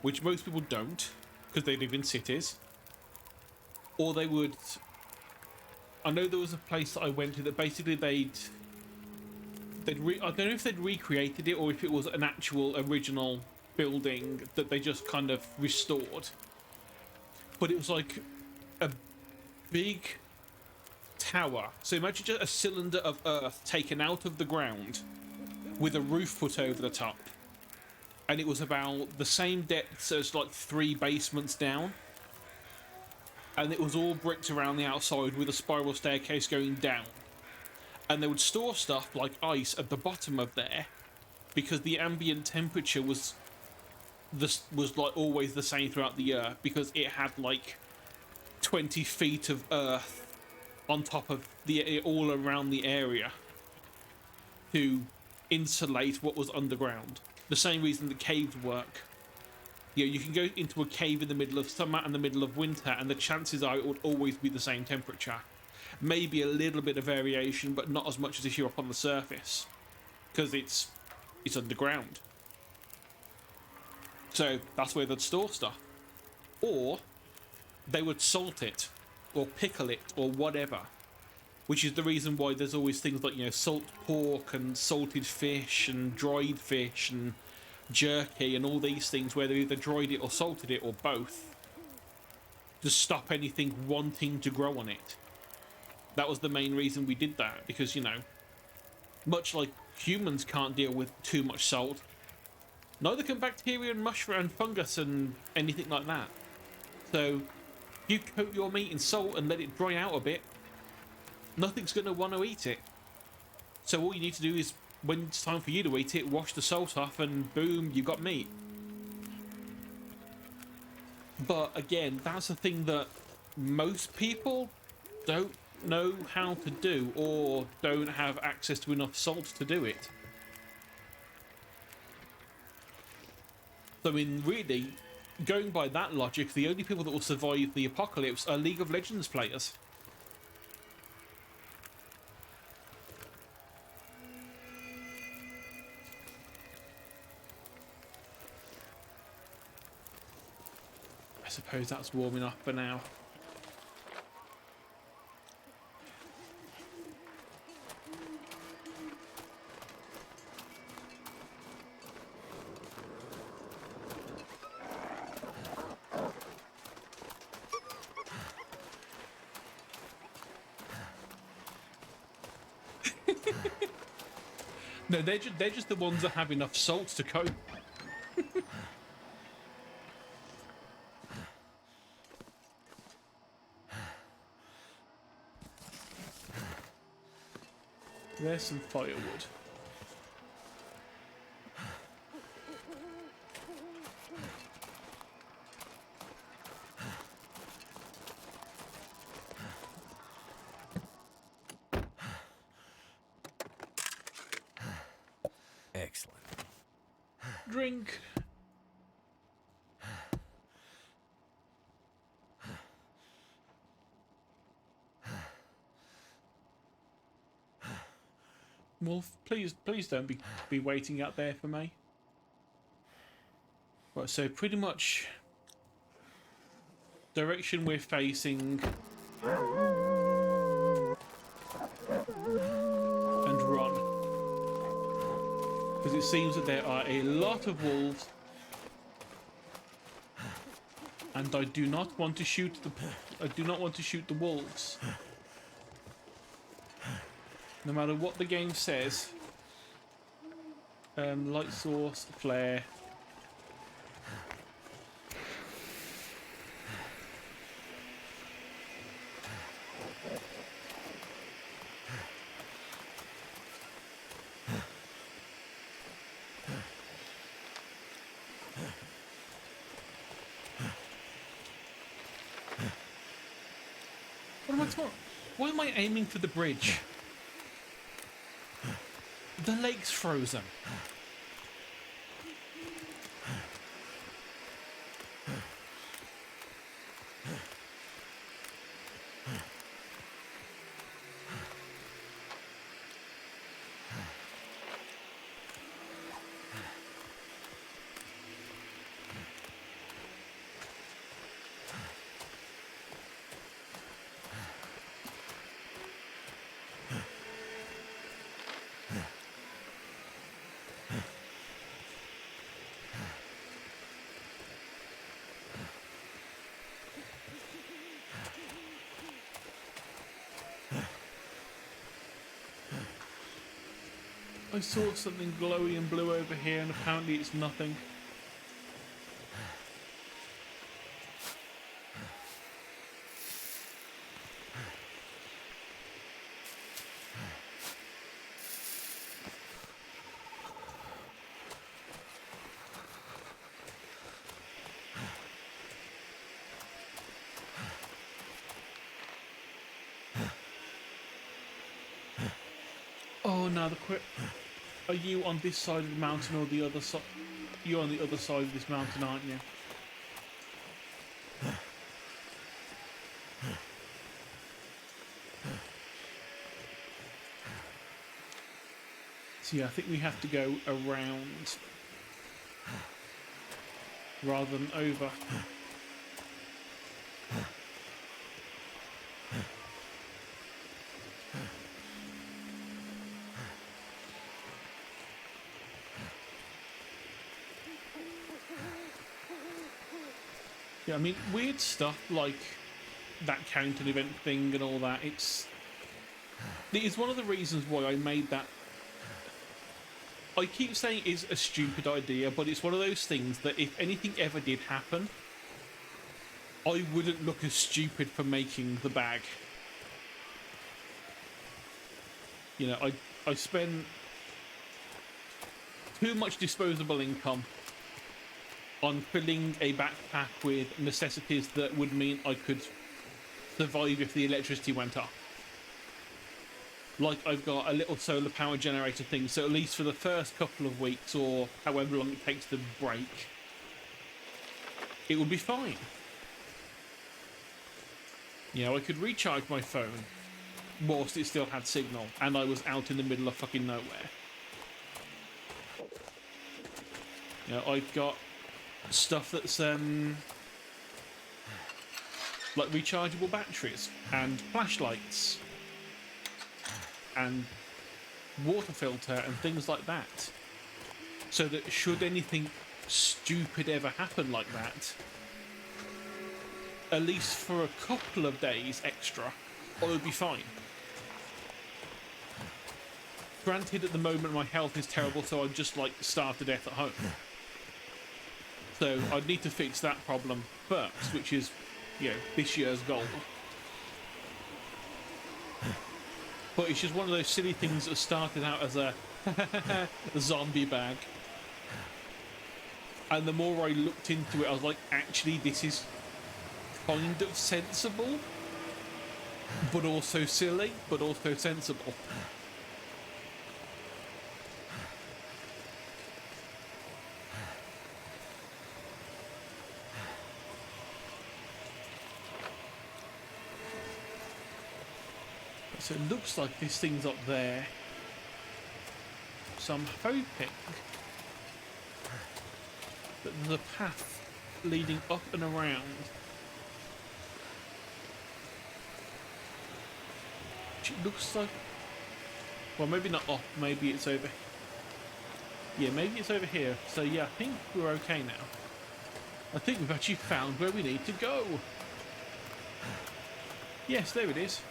which most people don't, because they live in cities, or they would... I know there was a place that I went to that basically I don't know if they'd recreated it or if it was an actual original building that they just kind of restored. But it was like a big tower. So imagine just a cylinder of earth taken out of the ground with a roof put over the top. And it was about the same depth as like 3 basements down. And it was all bricked around the outside with a spiral staircase going down. And they would store stuff like ice at the bottom of there because the ambient temperature was like always the same throughout the year, because it had like 20 feet of earth on top of all around the area to insulate what was underground. The same reason the caves work. You know, you can go into a cave in the middle of summer and the middle of winter, and the chances are it would always be the same temperature. Maybe a little bit of variation, but not as much as if you're up on the surface, because it's underground. So that's where they'd store stuff. Or they would salt it, or pickle it, or whatever. which is the reason why there's always things like, you know, salt pork and salted fish and dried fish and jerky and all these things where they either dried it or salted it or both to stop anything wanting to grow on it. That was the main reason we did that, because, you know, much like humans can't deal with too much salt, neither can bacteria and mushroom and fungus and anything like that. So you coat your meat in salt and let it dry out a bit, nothing's going to want to eat it. So all you need to do is, when it's time for you to eat it, wash the salt off and boom, you've got meat. But again, that's a thing that most people don't know how to do, or don't have access to enough salt to do it. So I mean, really, going by that logic, the only people that will survive the apocalypse are League of Legends players. I suppose that's warm enough for now. No, they're just the ones that have enough salt to cope. There's some firewood. Excellent. Drink. Wolf, please don't be waiting out there for me. Right, so pretty much direction we're facing and run, because it seems that there are a lot of wolves and I do not want to shoot the wolves. No matter what the game says. Light source, flare. Why am I aiming for the bridge? The lake's frozen. I saw something glowy and blue over here, and apparently it's nothing. Oh no, are you on this side of the mountain or the other side? You're on the other side of this mountain, aren't you? So yeah, I think we have to go around rather than over. Yeah, I mean, weird stuff like that counter event thing and all that. It is one of the reasons why I made that. I keep saying it's a stupid idea, but it's one of those things that if anything ever did happen, I wouldn't look as stupid for making the bag. You know, I spent too much disposable income on filling a backpack with necessities that would mean I could survive if the electricity went off. Like, I've got a little solar power generator thing, so at least for the first couple of weeks, or however long it takes to break, it would be fine. You know, I could recharge my phone whilst it still had signal, and I was out in the middle of fucking nowhere. You know, I've got stuff that's, like rechargeable batteries, and flashlights, and water filter, and things like that. So that should anything stupid ever happen like that, at least for a couple of days extra, I would be fine. Granted, at the moment my health is terrible, so I'm just like starved to death at home. So I'd need to fix that problem first, which is, you know, this year's goal. But it's just one of those silly things that started out as a zombie bag. And the more I looked into it, I was like, actually, this is kind of sensible, but also silly, but also sensible. So it looks like this thing's up there. So I'm hoping that there's a path leading up and around. Which it looks like... Well, maybe not up, maybe it's over... Yeah, maybe it's over here. So yeah, I think we're okay now. I think we've actually found where we need to go. Yes, there it is.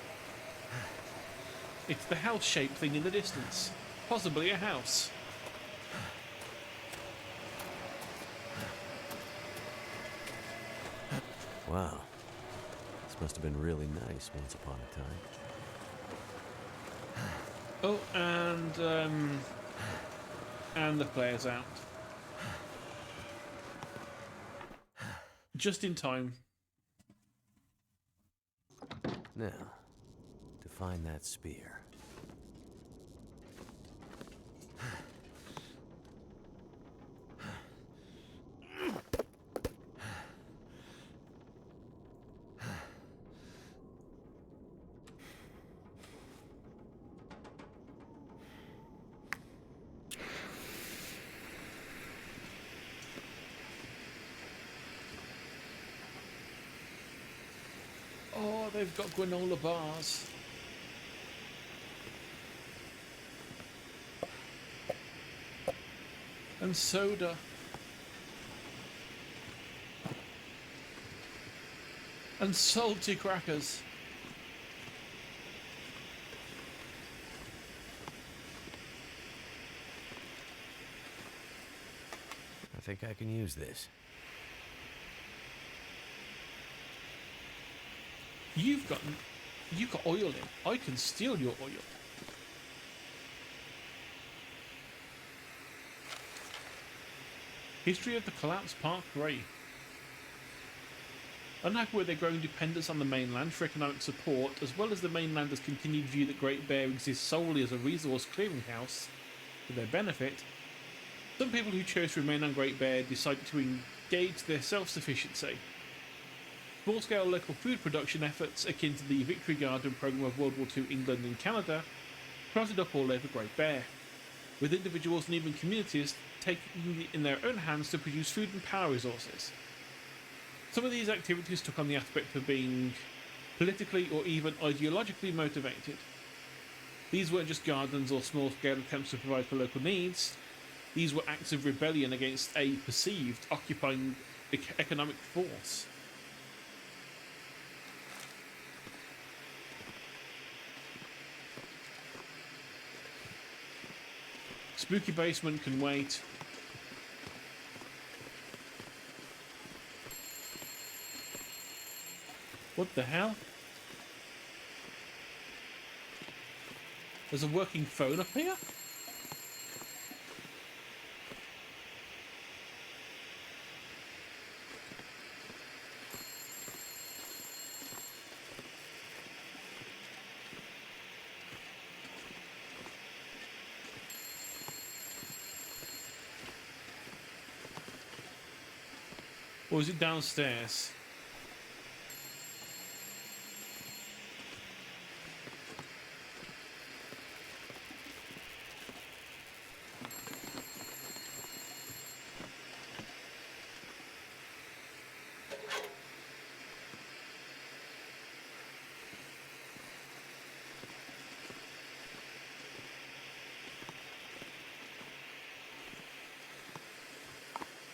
It's the house-shaped thing in the distance. Possibly a house. Wow. This must have been really nice once upon a time. Oh, and the flare's out. Just in time. Now, to find that spear. Oh, they've got granola bars. And soda. And salty crackers. I think I can use this. You've got oil in. I can steal your oil. History of the Collapse Part 3. Unhappy with their growing dependence on the mainland for economic support, as well as the mainlanders' continued view that Great Bear exists solely as a resource clearinghouse for their benefit, some people who chose to remain on Great Bear decided to engage their self-sufficiency. Small-scale local food production efforts, akin to the Victory Garden program of World War II England and Canada, sprouted up all over Great Bear, with individuals and even communities taking it in their own hands to produce food and power resources. Some of these activities took on the aspect of being politically or even ideologically motivated. These weren't just gardens or small-scale attempts to provide for local needs. These were acts of rebellion against a perceived occupying economic force. Spooky basement can wait. What the hell? There's a working phone up here? Or is it downstairs?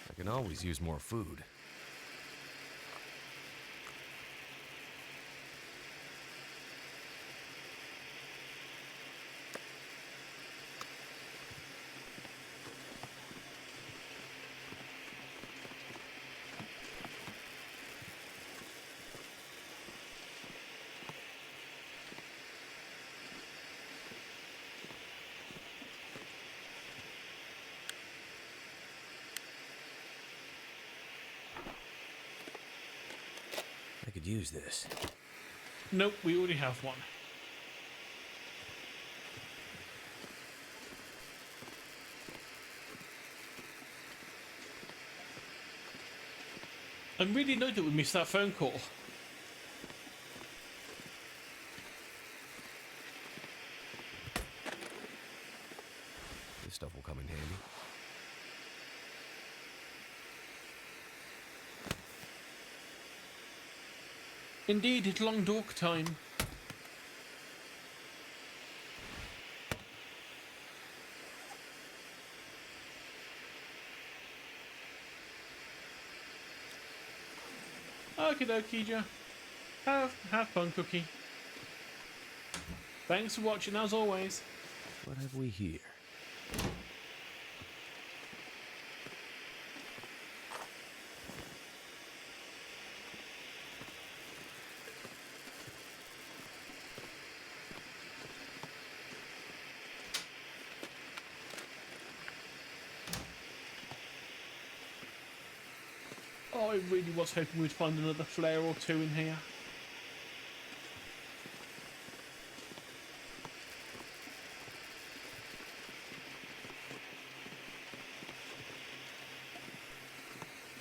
I can always use more food. I could use this. Nope, we already have one. I'm really annoyed that we missed that phone call. This stuff will come in handy. Indeed, it's long dork time. Okie dokie, Joe. Have fun, Cookie. Thanks for watching, as always. What have we here? Oh, I really was hoping we'd find another flare or two in here.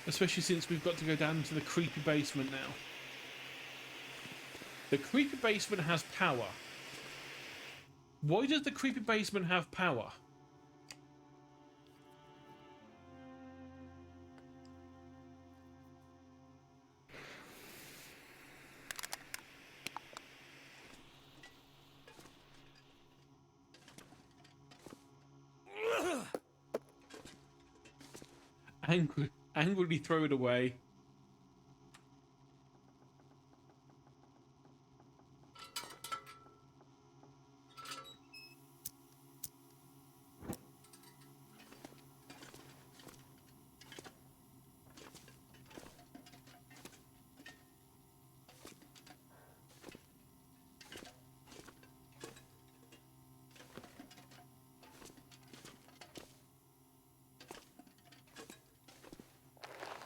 Especially since we've got to go down to the creepy basement now. The creepy basement has power. Why does the creepy basement have power? Angrily throw it away.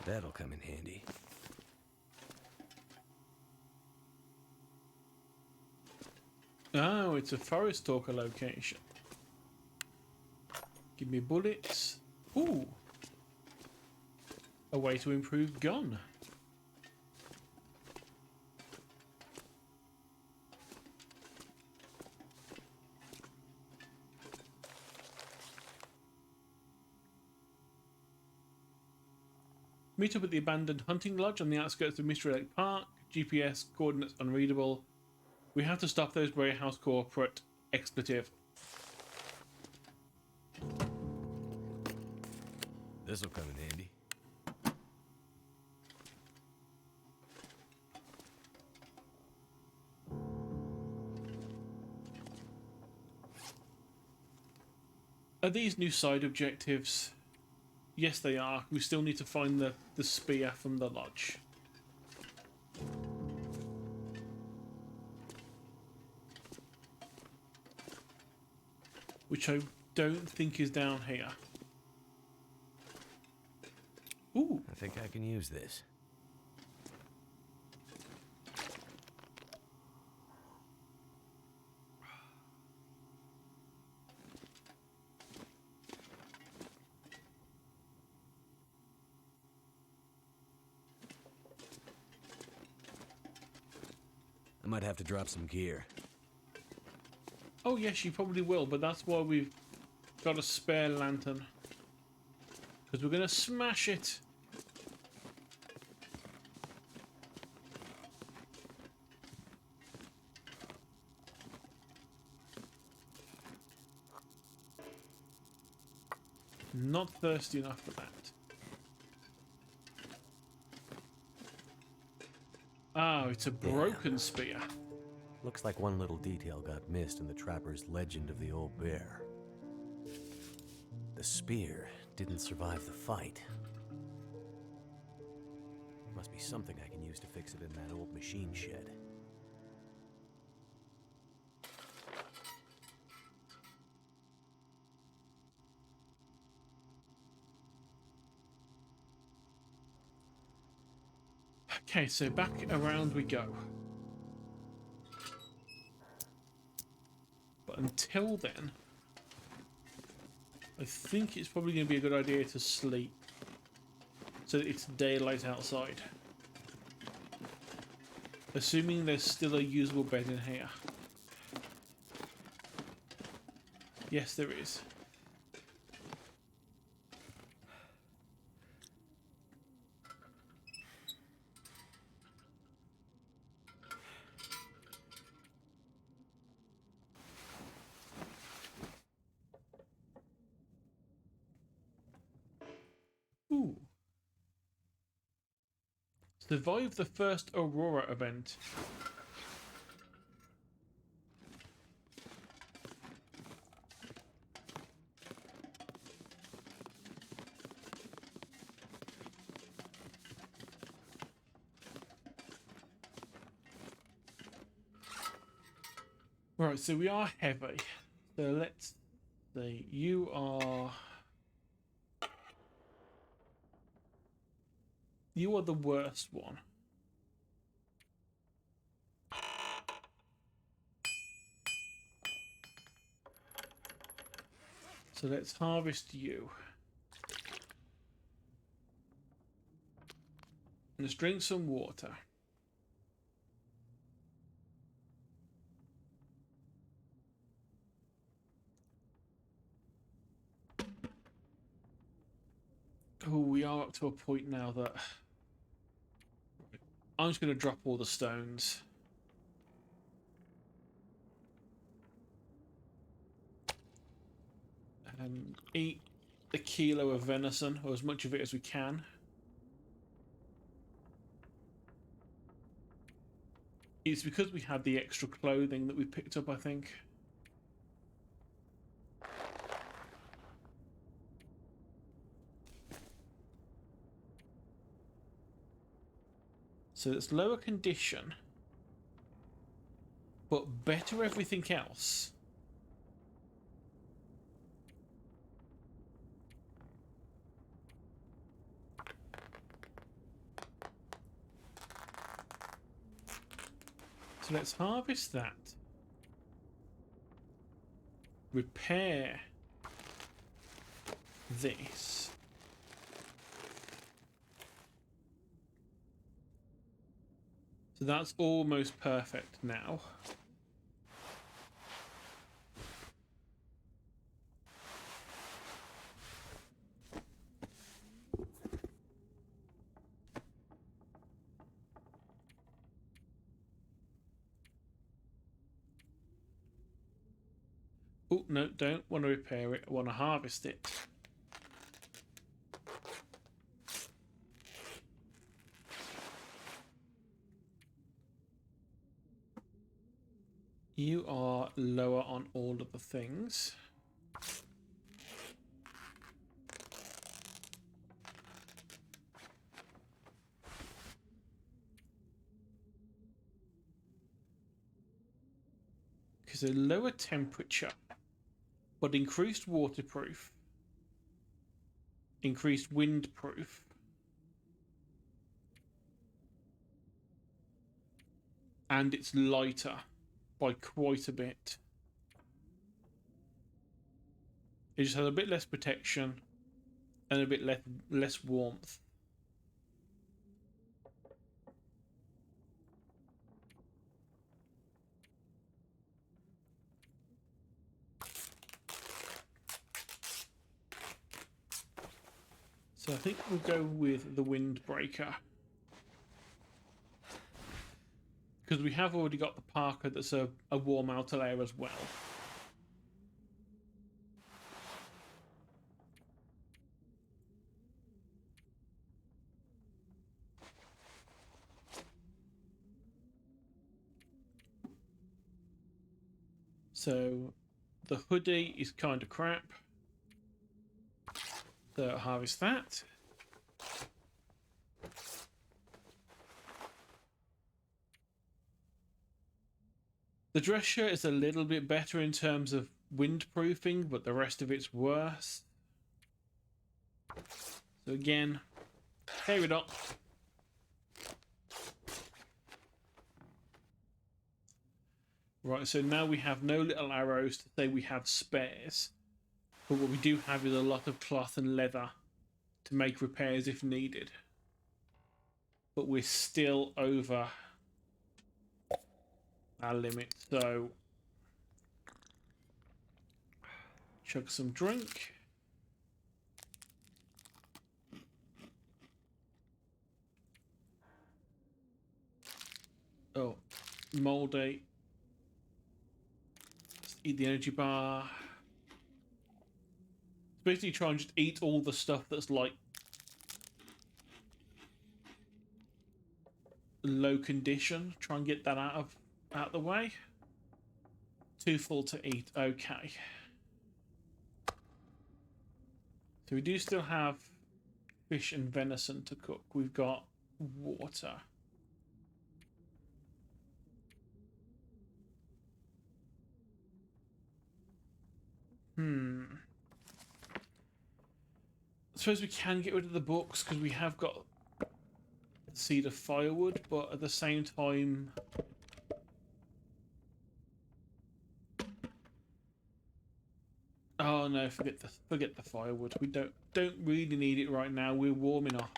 That'll come in handy. Oh, it's a forest talker location. Give me bullets. Ooh. A way to improve gun. Meet up at the abandoned hunting lodge on the outskirts of Mystery Lake Park. GPS coordinates unreadable. We have to stop those warehouse corporate expletive. This'll come in handy. Are these new side objectives? Yes, they are. We still need to find the spear from the lodge. Which I don't think is down here. Ooh. I think I can use this. I might have to drop some gear. Oh yes, you probably will, but that's why we've got a spare lantern. Because we're going to smash it. Not thirsty enough for that. Oh, it's a broken spear. Looks like one little detail got missed in the trapper's legend of the old bear. The spear didn't survive the fight. Must be something I can use to fix it in that old machine shed. Okay, so back around we go. But until then, I think it's probably going to be a good idea to sleep. So that it's daylight outside. Assuming there's still a usable bed in here. Yes, there is. Ooh. Survive the first Aurora event. Right, so we are heavy. So let's see. You are the worst one. So let's harvest you. Let's drink some water. Oh, we are up to a point now that I'm just going to drop all the stones. And eat a kilo of venison, or as much of it as we can. It's because we had the extra clothing that we picked up, I think. So it's lower condition, but better everything else. So let's harvest that. Repair this. So that's almost perfect now. Oh, no, don't want to repair it. I want to harvest it. You are lower on all of the things. so lower temperature, but increased waterproof, increased windproof. And it's lighter by quite a bit. It just has a bit less protection and a bit less warmth. So I think we'll go with the windbreaker. Because we have already got the parka that's a warm outer layer as well. So the hoodie is kind of crap. So I'll harvest that. The dress shirt is a little bit better in terms of windproofing, but the rest of it's worse. So again, tear it up. Right, so now we have no little arrows to say we have spares. But what we do have is a lot of cloth and leather to make repairs if needed. But we're still over our limit, so chug some drink. Oh, moldy. Just eat the energy bar. Basically try and just eat all the stuff that's like low condition. Try and get that out of the way. Too full to eat. Okay. So we do still have fish and venison to cook. We've got water. I suppose we can get rid of the books because we have got cedar firewood, but at the same time, oh no, forget the firewood. We don't really need it right now. We're warm enough.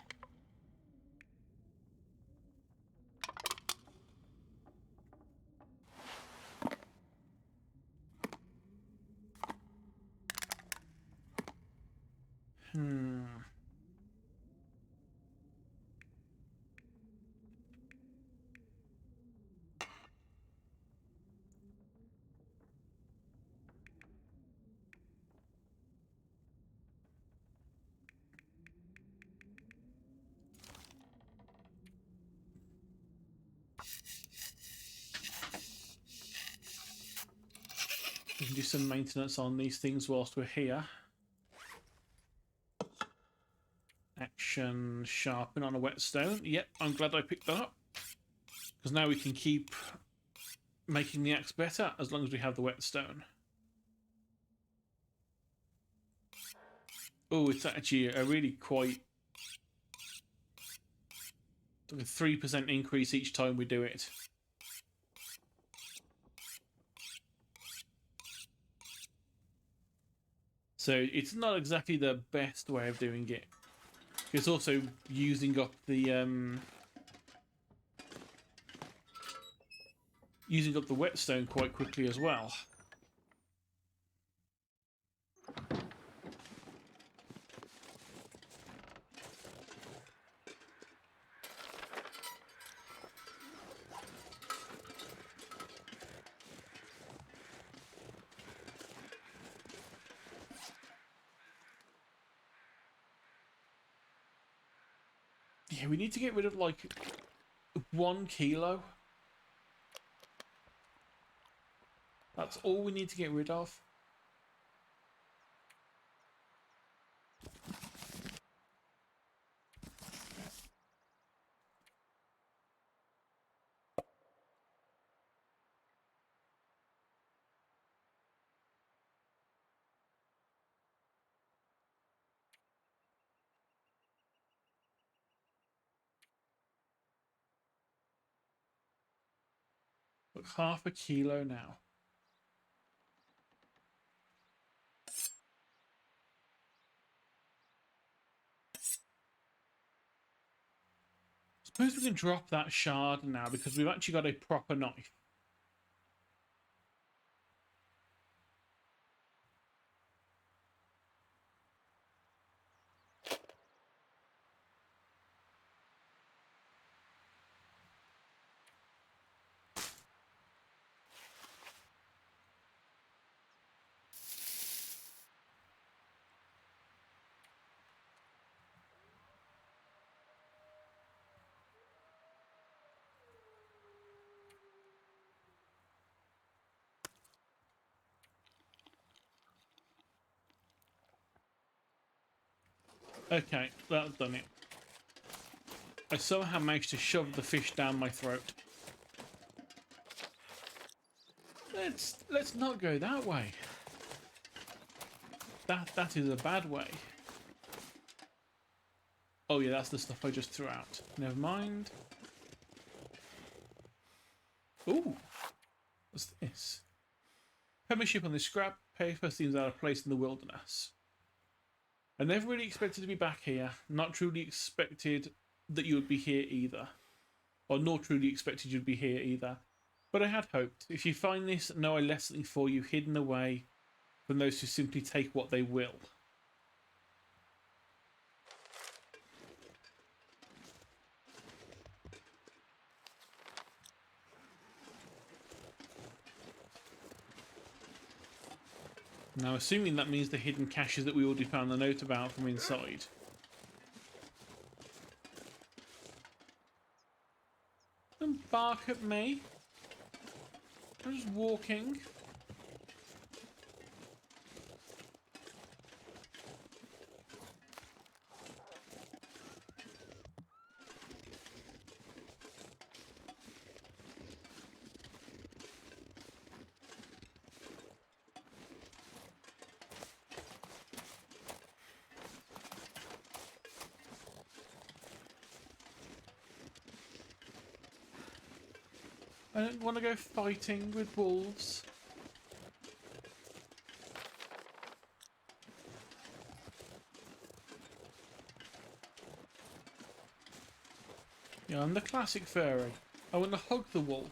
We can do some maintenance on these things whilst we're here. Action sharpen on a whetstone. Yep, I'm glad I picked that up. Because now we can keep making the axe better as long as we have the whetstone. Oh, it's actually a really quite... a 3% increase each time we do it. So it's not exactly the best way of doing it. It's also using up the whetstone quite quickly as well. Yeah, we need to get rid of like 1 kilo. That's all we need to get rid of. Look, half a kilo now. Suppose we can drop that shard now because we've actually got a proper knife. Okay, that's done it. I somehow managed to shove the fish down my throat. Let's not go that way. That is a bad way. Oh yeah, that's the stuff I just threw out. Never mind. Ooh, what's this? Penmanship on this scrap paper seems out of place in the wilderness. I never really expected to be back here. Not truly expected that you would be here either. Or nor truly expected you'd be here either. But I had hoped. If you find this, know I left something for you hidden away from those who simply take what they will. Now, assuming that means the hidden caches that we already found the note about from inside. Don't bark at me. I'm just walking. I don't want to go fighting with wolves. Yeah, I'm the classic furry. I want to hug the wolf.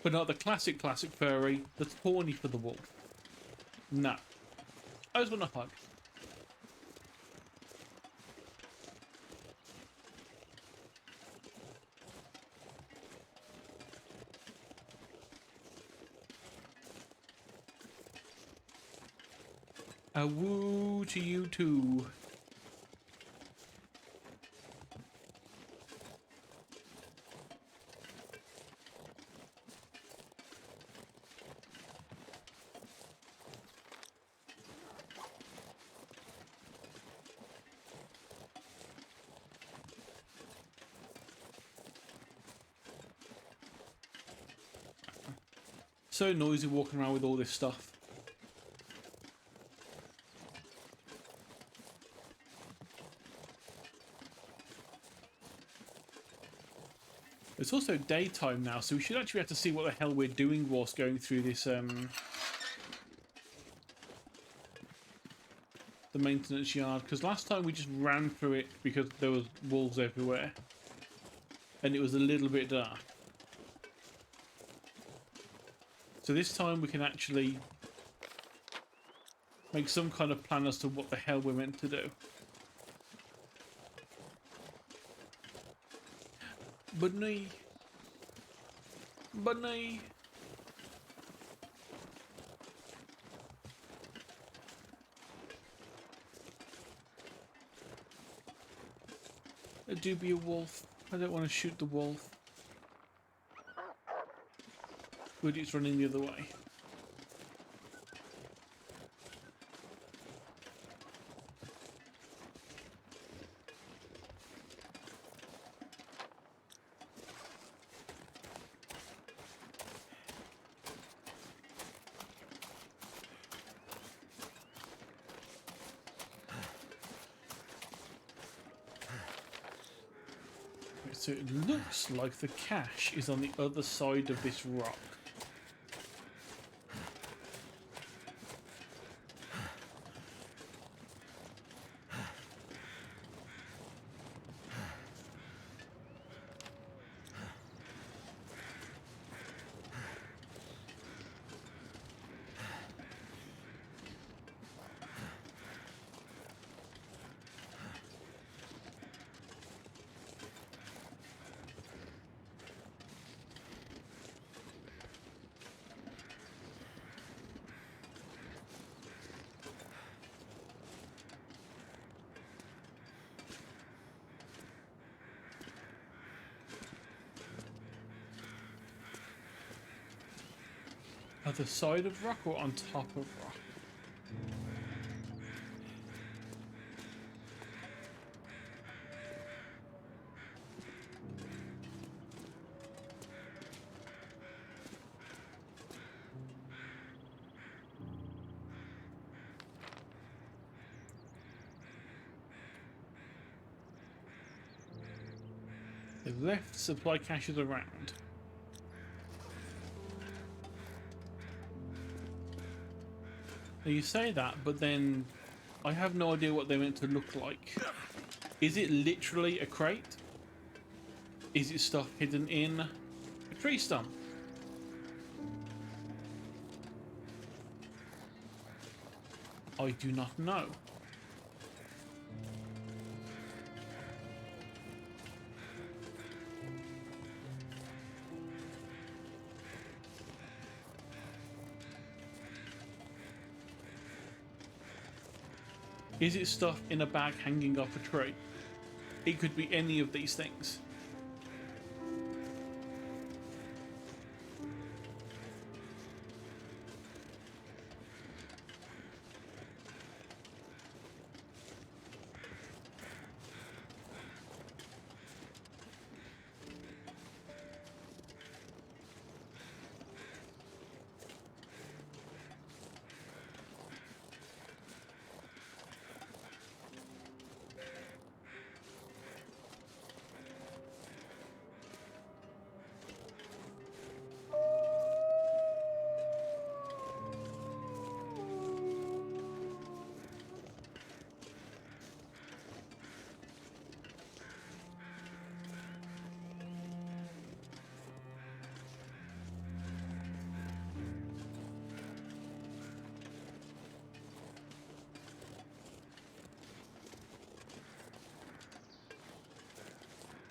But not the classic furry that's horny for the wolf. No. I just want to hug. A woo to you too. So noisy walking around with all this stuff. It's also daytime now, so we should actually have to see what the hell we're doing whilst going through this, the maintenance yard. Because last time we just ran through it because there was wolves everywhere. And it was a little bit dark. So this time we can actually make some kind of plan as to what the hell we're meant to do. Bunny. Bunny. There do be a wolf. I don't want to shoot the wolf. Good, it's running the other way. Right, so it looks like the cache is on the other side of this rock. Other side of rock or on top of rock? They've left supply caches around. Now you say that, but then I have no idea what they're meant to look like. Is it literally a crate? Is it stuff hidden in a tree stump? I do not know. Is it stuff in a bag hanging off a tree? It could be any of these things.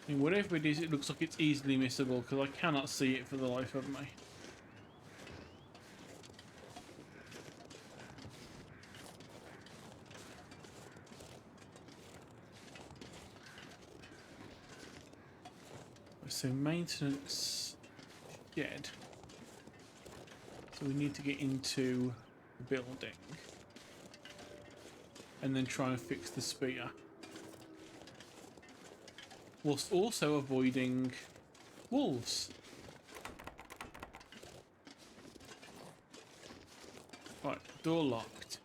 I mean, whatever it is, it looks like it's easily missable because I cannot see it for the life of me. So maintenance shed. So we need to get into the building and then try and fix the spear, whilst also avoiding wolves. Right, door locked.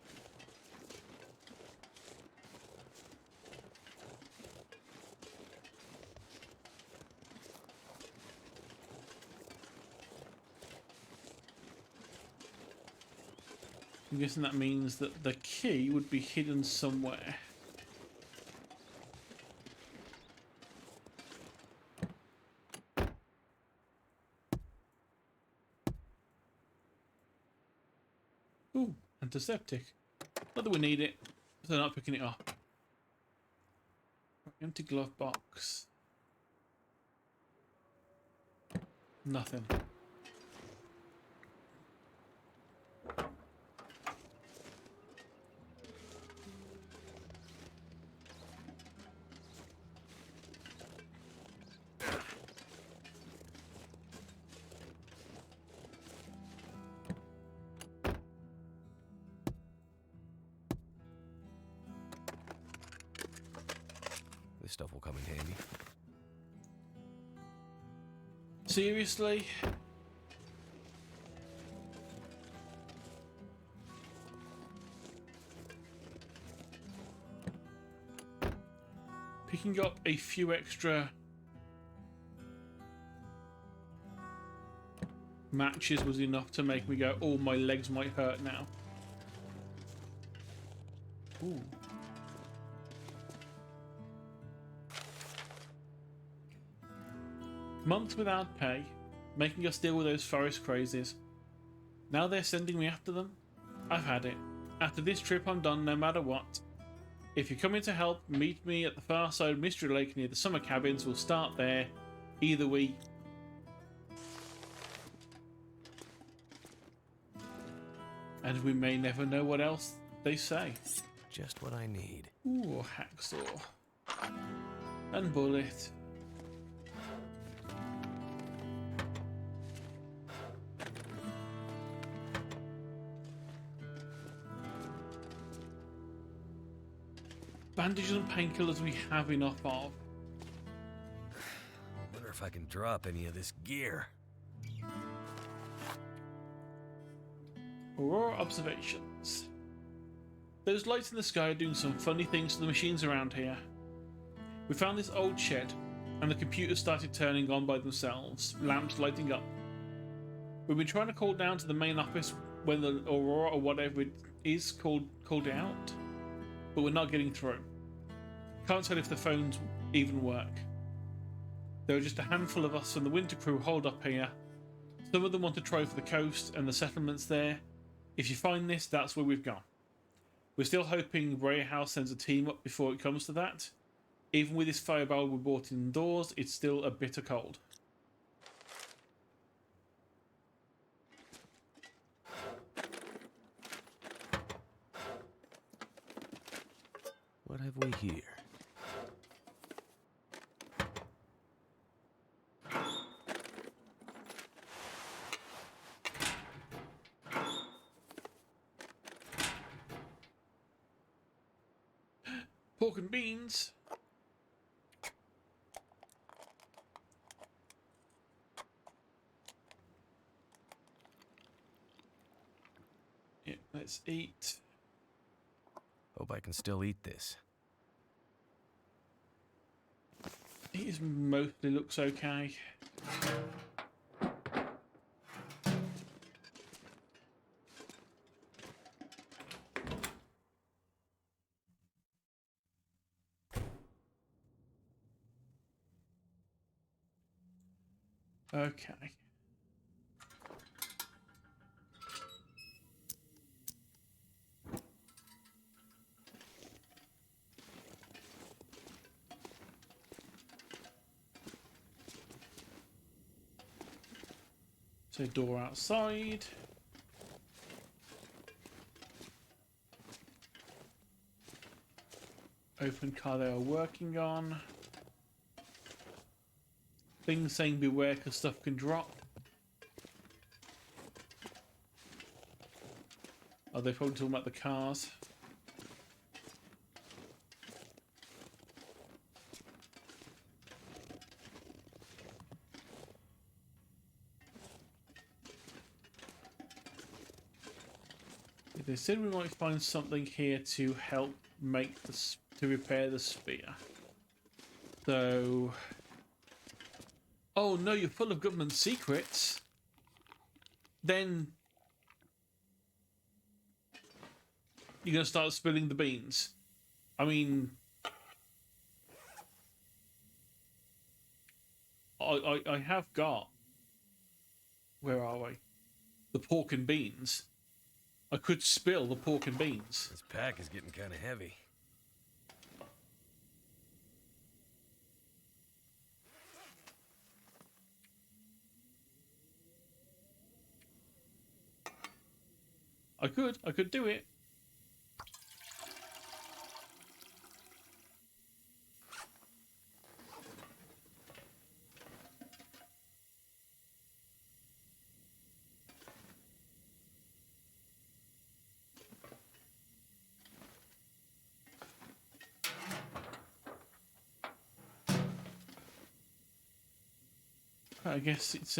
I'm guessing that means that the key would be hidden somewhere. Ooh, antiseptic. Not that we need it, so they're not picking it up. Empty glove box. Nothing. This stuff will come in handy. Seriously? Picking up a few extra matches was enough to make me go, oh, my legs might hurt now. Ooh. Months without pay, making us deal with those forest crazies. Now they're sending me after them? I've had it. After this trip, I'm done no matter what. If you're coming to help, meet me at the far side of Mystery Lake near the summer cabins. We'll start there. Either way. And we may never know what else they say. Just what I need. Ooh, hacksaw. And bullet. Bandages and painkillers we have enough of. Wonder if I can drop any of this gear. Aurora observations. Those lights in the sky are doing some funny things to the machines around here. We found this old shed, and the computers started turning on by themselves, lamps lighting up. We've been trying to call down to the main office when the Aurora or whatever it is called out, but we're not getting through. Can't tell if the phones even work. There are just a handful of us from the winter crew holed up here. Some of them want to try for the coast and the settlements there. If you find this, that's where we've gone. We're still hoping Bray House sends a team up before it comes to that. Even with this fireball we bought indoors, it's still a bitter cold. What have we here? Pork and beans. Yeah, let's eat. Hope I can still eat this. It mostly looks okay. Okay. So door outside. Open car they are working on. Things saying beware because stuff can drop. Are they probably talking about the cars? They said we might find something here to help make to repair the spear. So, oh no, you're full of government secrets. Then you're gonna start spilling the beans. I mean, I have got. Where are we? The pork and beans. I could spill the pork and beans. This pack is getting kind of heavy. I could do it. I guess it's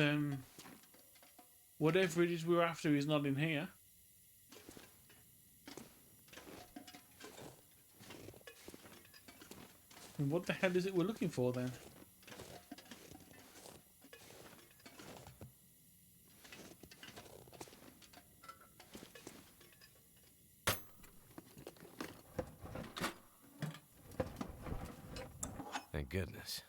whatever it is we're after is not in here. And what the hell is it we're looking for then? Thank goodness.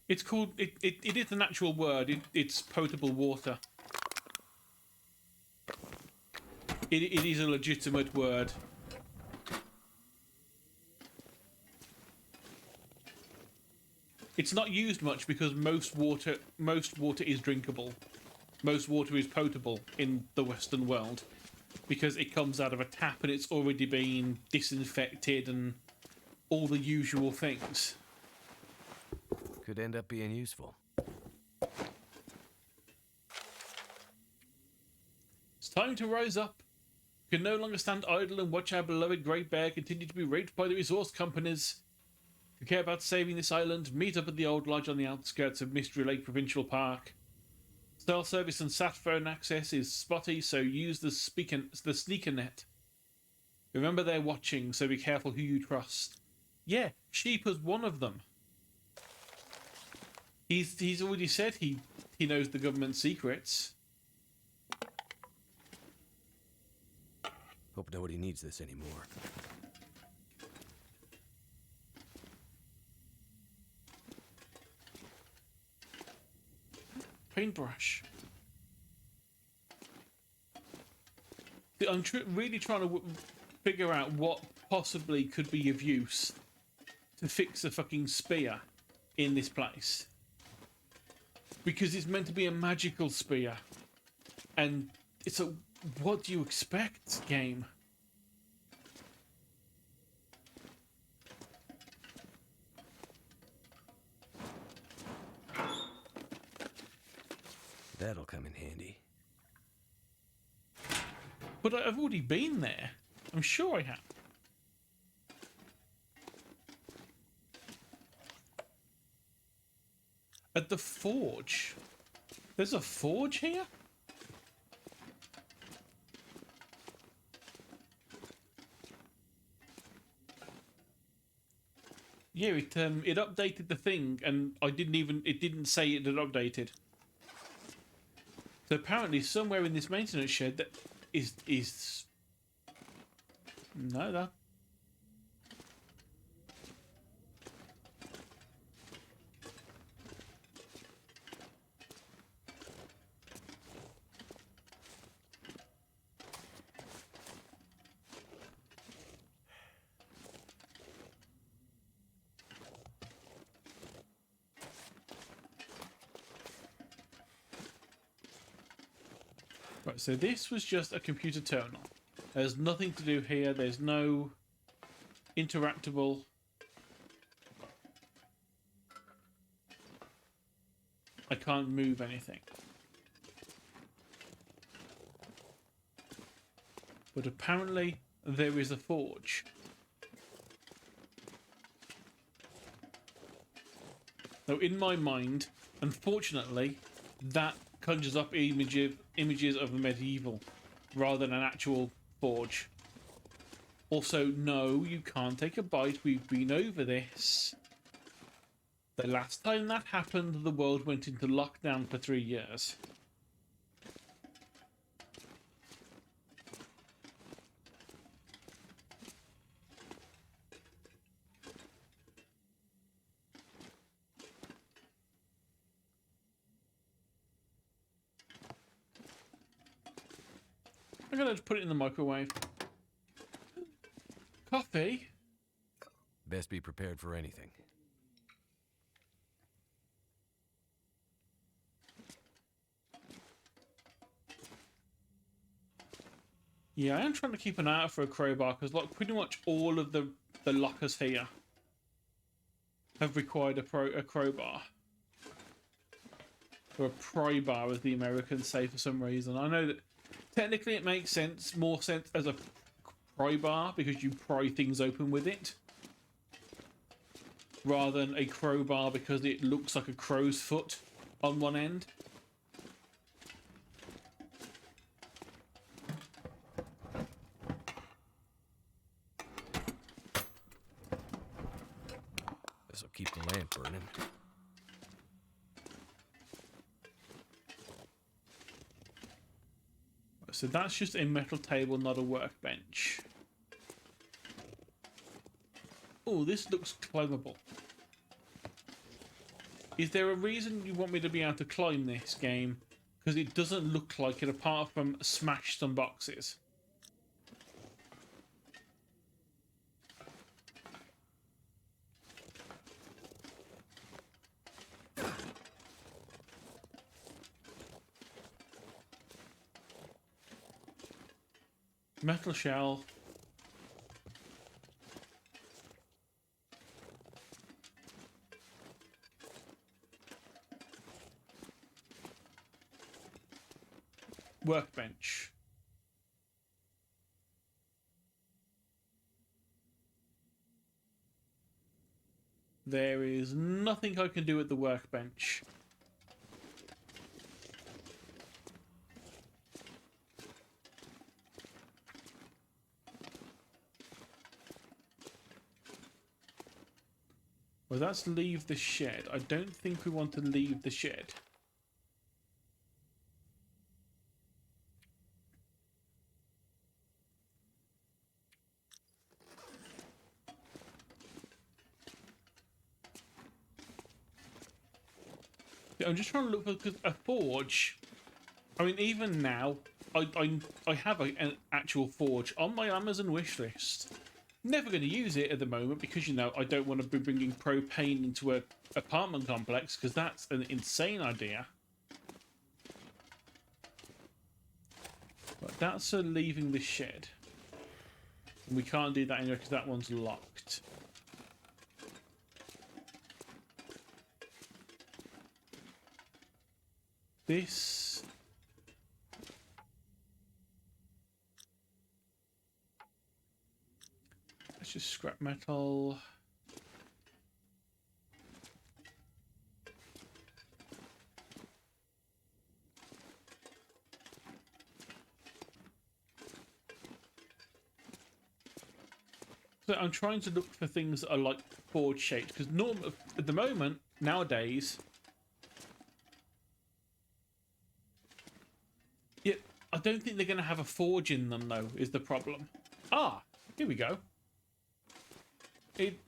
It's called, it is an actual word. It's potable water. It is a legitimate word. It's not used much because most water is drinkable. Most water is potable in the Western world because it comes out of a tap and it's already been disinfected and all the usual things. Could end up being useful. It's time to rise up. We can no longer stand idle and watch our beloved Great Bear continue to be raped by the resource companies. If you care about saving this island, meet up at the old lodge on the outskirts of Mystery Lake Provincial Park. Cell service and sat phone access is spotty, so use the sneaker net. Remember they're watching, so be careful who you trust. Yeah, Sheep is one of them. He's already said he knows the government secrets. Hope nobody needs this anymore. Paintbrush. I'm really trying to figure out what possibly could be of use to fix a fucking spear in this place. Because it's meant to be a magical spear. And it's a what do you expect game. That'll come in handy. But I've already been there. I'm sure I have. At the forge. There's a forge here? Yeah, it updated the thing, and it didn't say it had updated. So apparently somewhere in this maintenance shed that is no, that right, so this was just a computer terminal. There's nothing to do here. There's no interactable. I can't move anything. But apparently there is a forge. Now in my mind, unfortunately, that conjures up images of the medieval rather than an actual forge. Also, no, you can't take a bite. We've been over this. The last time that happened, the world went into lockdown for 3 years. I'm gonna put it in the microwave. Coffee? Best be prepared for anything. Yeah, I am trying to keep an eye out for a crowbar because, like, pretty much all of the lockers here have required a crowbar. Or a pry bar, as the Americans say for some reason. I know that technically it makes more sense as a pry bar because you pry things open with it, rather than a crowbar because it looks like a crow's foot on one end. This'll keep the lamp burning. So that's just a metal table, not a workbench. Oh, this looks climbable. Is there a reason you want me to be able to climb this game? Because it doesn't look like it, apart from smash some boxes. Metal shell. Workbench. There is nothing I can do at the workbench. Well, that's leave the shed. I don't think we want to leave the shed. I'm just trying to look for a forge. I mean, even now, I have an actual forge on my Amazon wish list. Never going to use it at the moment because, you know, I don't want to be bringing propane into a apartment complex because that's an insane idea. But that's leaving the shed. And we can't do that anyway because that one's locked. This... Let's just scrap metal. So I'm trying to look for things that are like forge shaped because at the moment, nowadays, yeah, I don't think they're going to have a forge in them though, is the problem. Ah, here we go.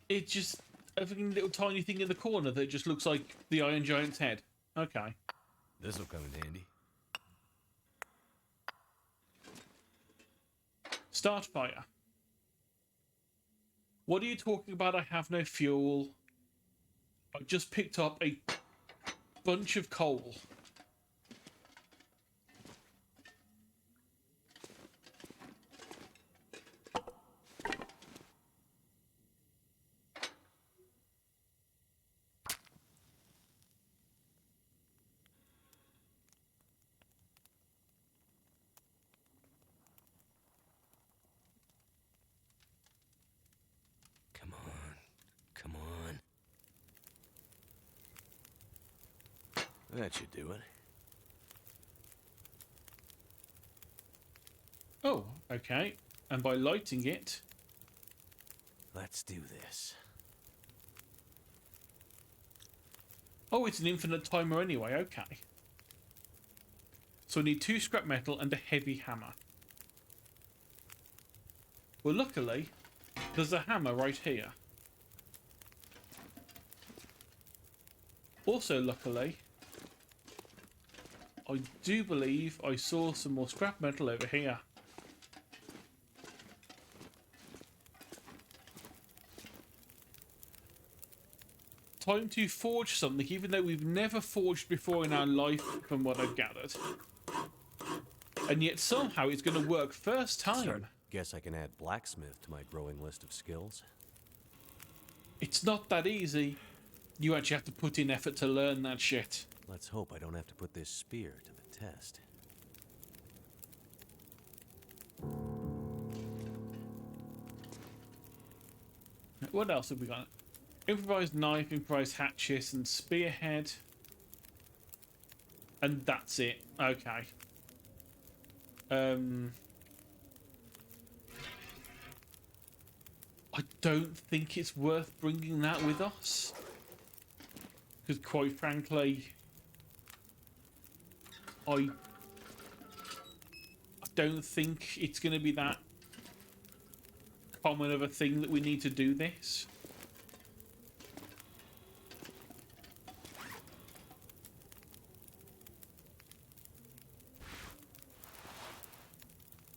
It just a fucking little tiny thing in the corner that just looks like the Iron Giant's head. Okay. This'll come in handy. Start fire. What are you talking about? I have no fuel. I just picked up a bunch of coal. Come on. That should do it. Oh, okay. And by lighting it... Let's do this. Oh, it's an infinite timer anyway, okay. So I need 2 scrap metal and a heavy hammer. Well, luckily, there's a hammer right here. Also, luckily, I do believe I saw some more scrap metal over here. Time to forge something, even though we've never forged before in our life, from what I've gathered. And yet somehow it's going to work first time. Guess I can add blacksmith to my growing list of skills. It's not that easy. You actually have to put in effort to learn that shit. Let's hope I don't have to put this spear to the test. What else have we got? Improvised knife, improvised hatchet, and spearhead. And that's it. Okay. I don't think it's worth bringing that with us. Because quite frankly, I don't think it's going to be that common of a thing that we need to do this.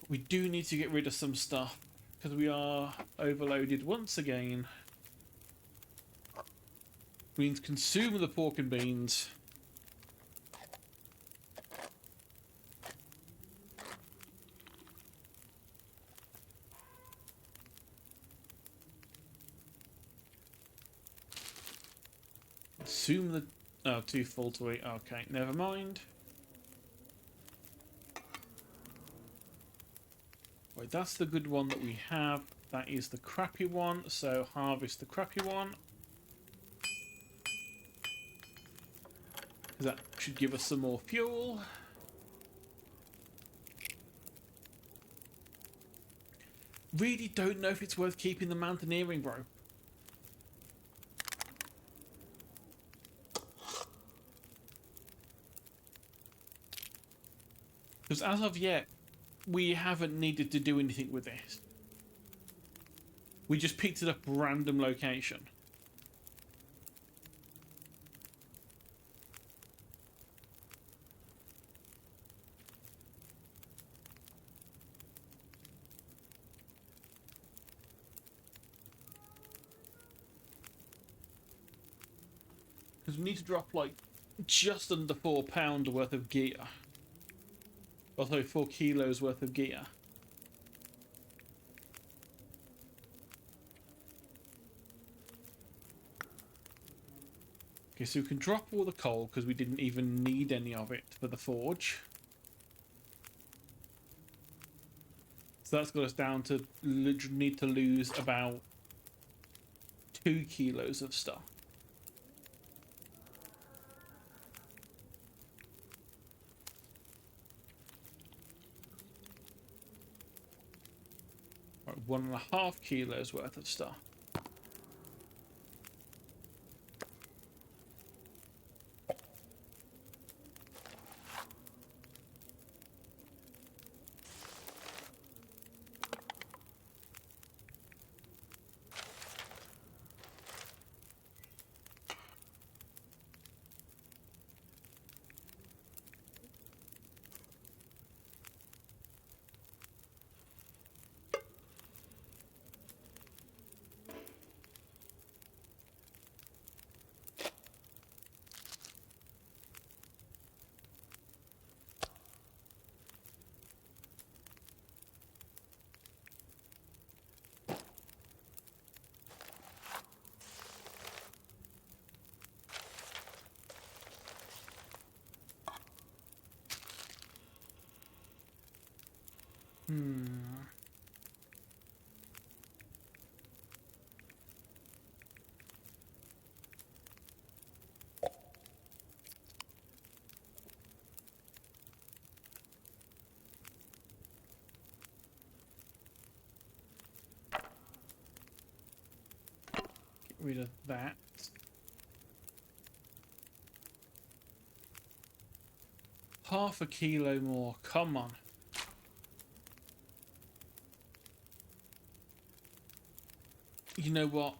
We do need to get rid of some stuff because we are overloaded once again. We need to consume the pork and beans. Consume the... Oh, too full to eat. Okay, never mind. Right, that's the good one that we have. That is the crappy one, so harvest the crappy one. That should give us some more fuel. Really don't know if it's worth keeping the mountaineering rope. Because as of yet, we haven't needed to do anything with this. We just picked it up random location. Because we need to drop like just under £4 worth of gear. Also 4 kilos worth of gear. Okay, so we can drop all the coal because we didn't even need any of it for the forge. So that's got us down to literally need to lose about 2 kilos of stuff. Right, 1.5 kilos worth of stuff. Get rid of that. Half a kilo more, come on. You know what?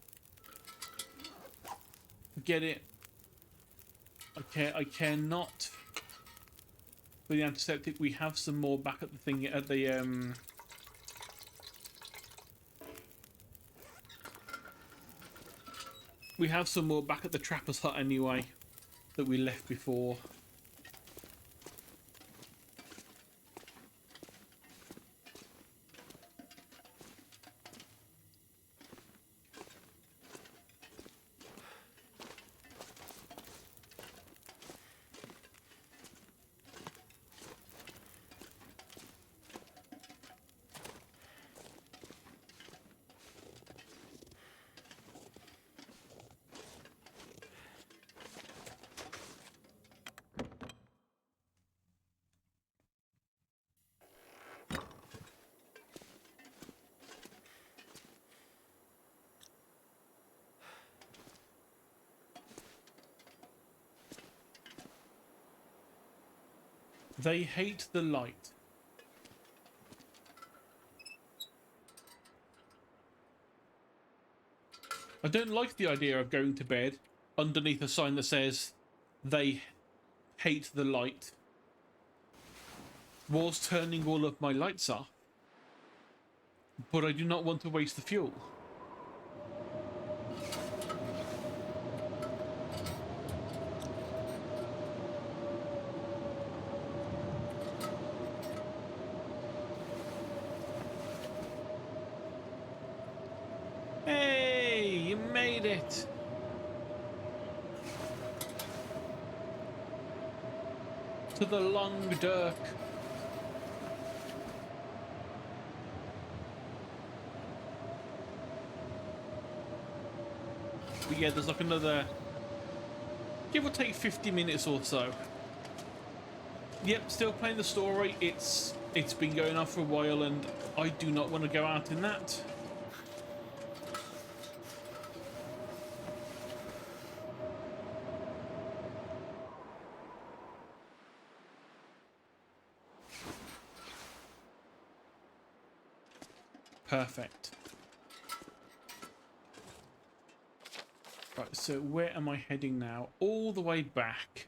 Get it. I care not. For the antiseptic, we have some more back at the thing at the we have some more back at the trapper's hut anyway that we left before. They hate the light. I don't like the idea of going to bed underneath a sign that says they hate the light whilst turning all of my lights off, but I do not want to waste the fuel. Hey, you made it! To the long dirk. But yeah, there's like another, give or take 50 minutes or so. Yep, still playing the story. It's been going on for a while, and I do not want to go out in that. Perfect. Right, so where am I heading now? All the way back.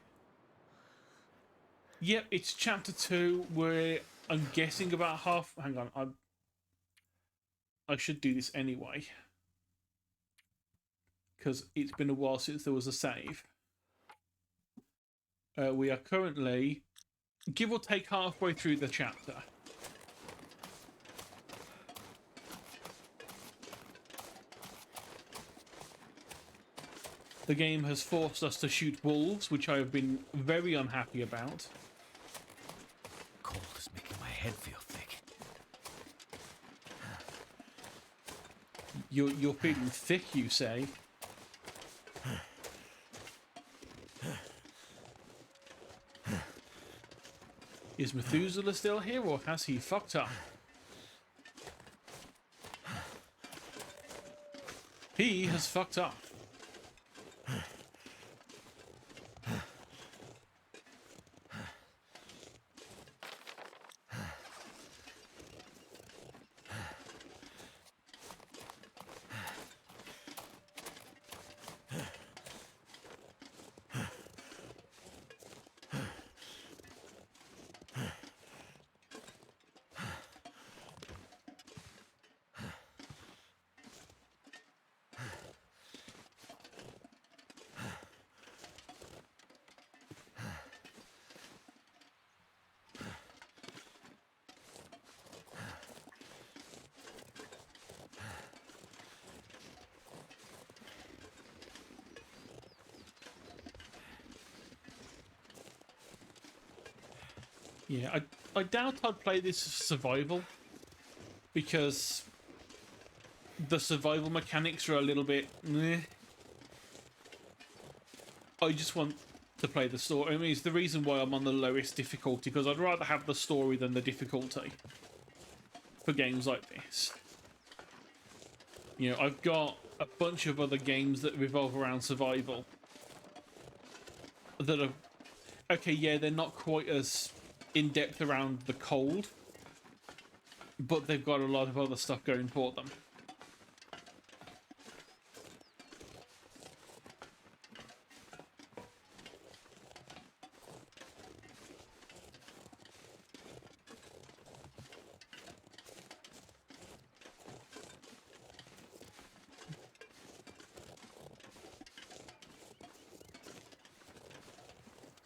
Yep, it's chapter 2, where I'm guessing about half... Hang on, I should do this anyway, because it's been a while since there was a save. We are currently, give or take, halfway through the chapter. The game has forced us to shoot wolves, which I have been very unhappy about. Cold is making my head feel thick. You're feeling thick, you say? Is Methuselah still here, or has he fucked up? He has fucked up. Yeah, I doubt I'd play this survival, because the survival mechanics are a little bit meh. I just want to play the story. I mean, it's the reason why I'm on the lowest difficulty, because I'd rather have the story than the difficulty for games like this. You know, I've got a bunch of other games that revolve around survival that are... Okay, yeah, they're not quite as in-depth around the cold, but they've got a lot of other stuff going for them.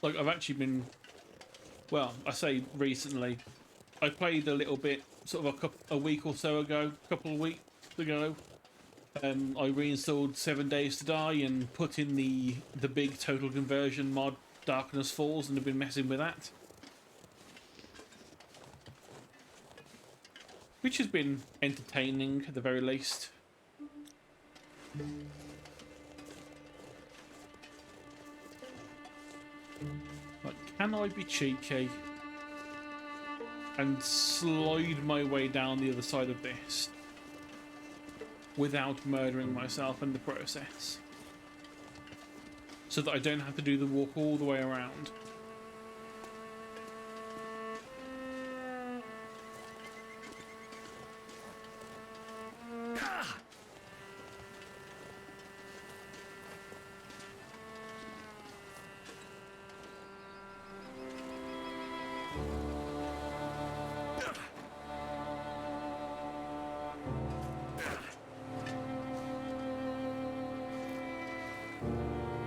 Like, I've actually been... Well, I say recently. I played a little bit, sort of a week or so ago, a couple of weeks ago. I reinstalled 7 Days to Die and put in the big total conversion mod, Darkness Falls, and have been messing with that. Which has been entertaining, at the very least. Like, can I be cheeky and slide my way down the other side of this without murdering myself in the process, so that I don't have to do the walk all the way around?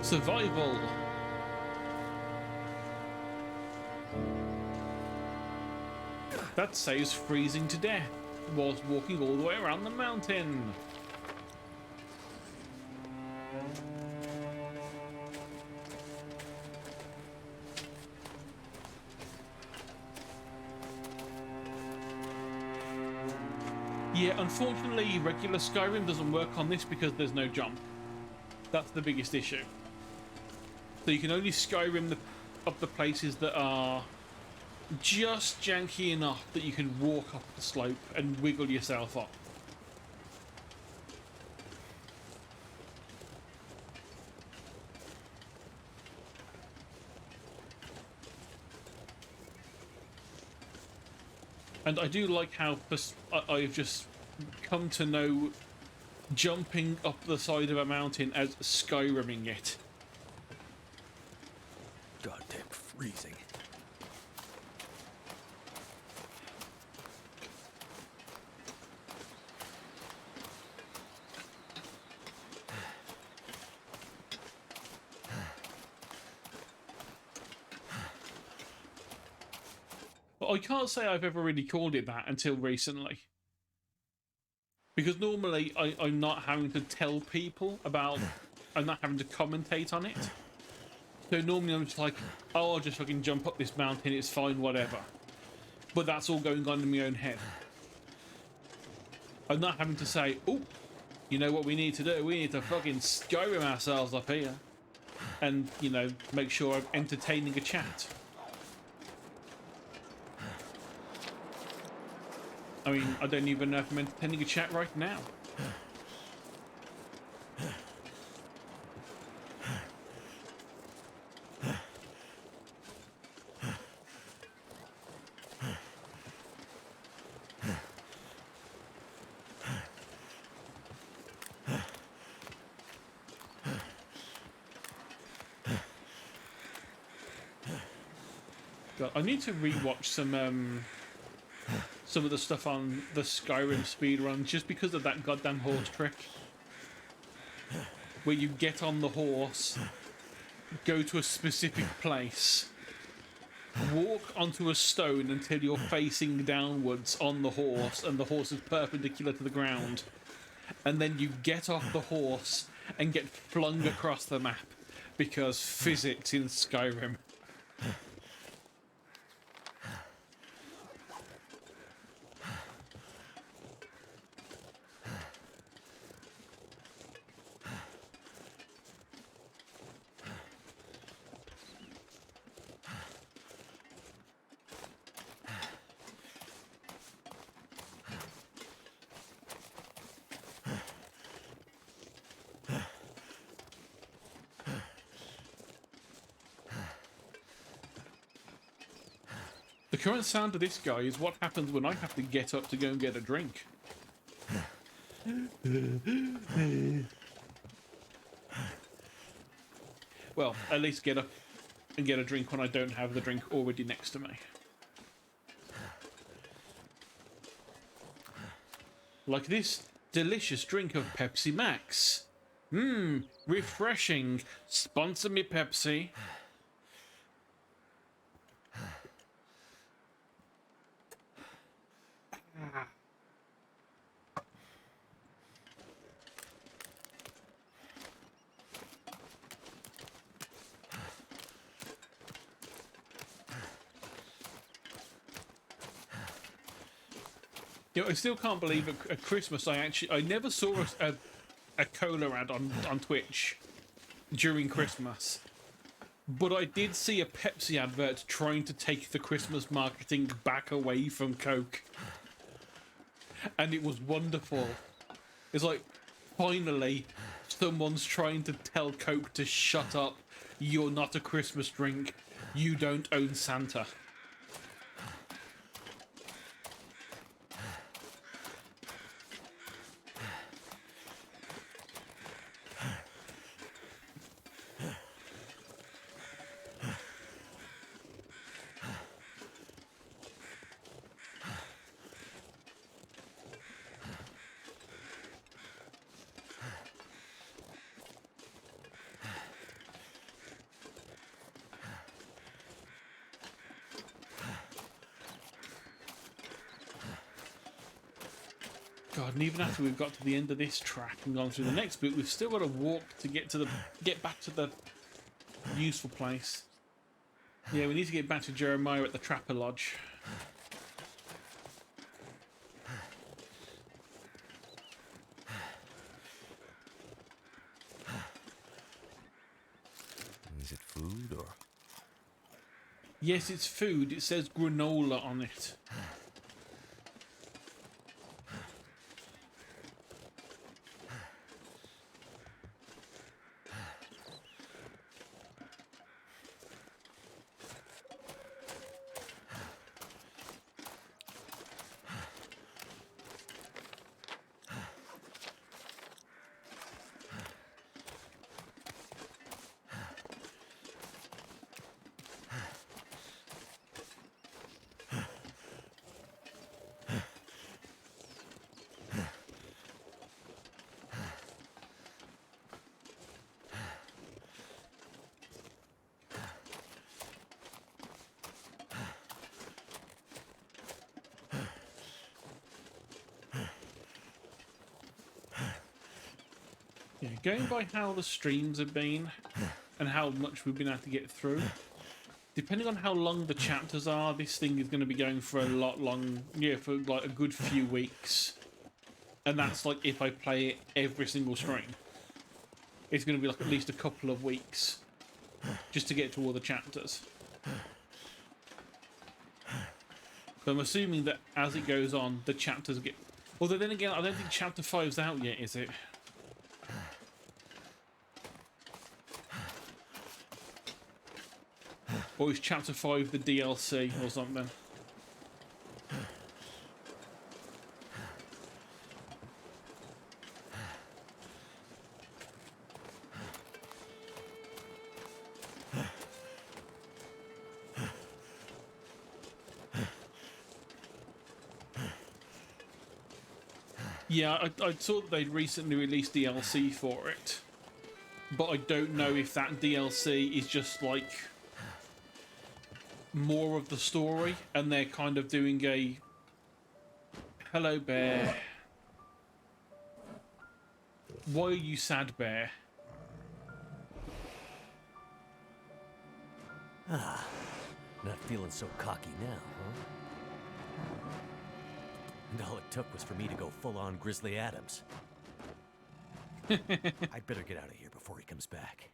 Survival. That saves freezing to death whilst walking all the way around the mountain. Yeah, unfortunately, regular Skyrim doesn't work on this because there's no jump. That's the biggest issue. So you can only Skyrim up the places that are just janky enough that you can walk up the slope and wiggle yourself up. And I do like how I've just come to know jumping up the side of a mountain as Skyrimming it. Goddamn freezing. But I can't say I've ever really called it that until recently. Because normally I'm not having to tell people about, I'm not having to commentate on it. So normally I'm just like, oh, I'll just fucking jump up this mountain, it's fine, whatever. But that's all going on in my own head. I'm not having to say, oh, you know what we need to do? We need to fucking Skyrim ourselves up here. And, you know, make sure I'm entertaining a chat. I mean, I don't even know if I'm entertaining a chat right now. God, I need to rewatch some of the stuff on the Skyrim speedrun just because of that goddamn horse trick. Where you get on the horse, go to a specific place, walk onto a stone until you're facing downwards on the horse and the horse is perpendicular to the ground, and then you get off the horse and get flung across the map because physics in Skyrim. The current sound of this guy is what happens when I have to get up to go and get a drink. Well, at least get up and get a drink when I don't have the drink already next to me. Like this delicious drink of Pepsi Max. Mmm, refreshing. Sponsor me, Pepsi. You know, I still can't believe at Christmas I never saw a cola ad on Twitch during Christmas, but I did see a Pepsi advert trying to take the Christmas marketing back away from Coke, and it was wonderful. It's like, finally, someone's trying to tell Coke to shut up. You're not a Christmas drink. You don't own Santa. God, and even after we've got to the end of this track and gone through the next bit, we've still got to walk to get back to the useful place. Yeah, we need to get back to Jeremiah at the Trapper Lodge. Is it food or? Yes, it's food. It says granola on it. Yeah, going by how the streams have been and how much we've been able to get through, depending on how long the chapters are, this thing is going to be going for a lot long, yeah, for like a good few weeks. And that's like if I play it every single stream. It's going to be like at least a couple of weeks just to get to all the chapters. So I'm assuming that as it goes on, the chapters get... Although then again, I don't think chapter 5's out yet, is it? Or is chapter 5 the DLC or something? Yeah, I saw that they'd recently released DLC for it. But I don't know if that DLC is just like more of the story and they're kind of doing a hello bear, why are you sad, bear? Not feeling so cocky now, huh? And all it took was for me to go full-on Grizzly Adams. I'd better get out of here before he comes back.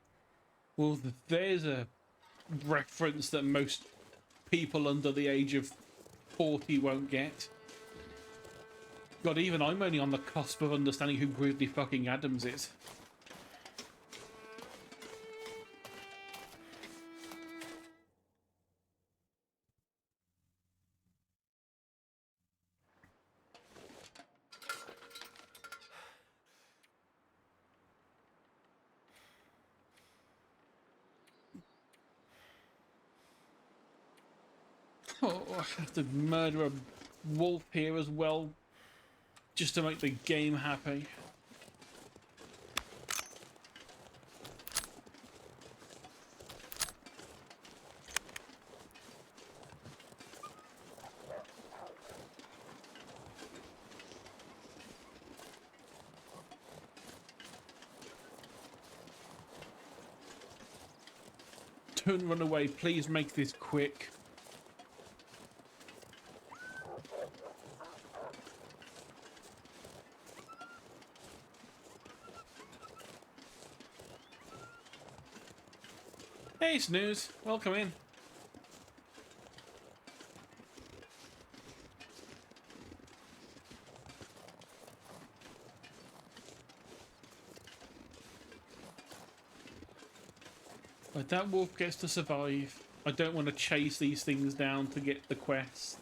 Well, there's a reference that most people under the age of 40 won't get. God, even I'm only on the cusp of understanding who Grizzly fucking Adams is. Oh, I have to murder a wolf here as well, just to make the game happy. Don't run away, please make this quick. Hey Snooze, welcome in. But that wolf gets to survive. I don't want to chase these things down to get the quest.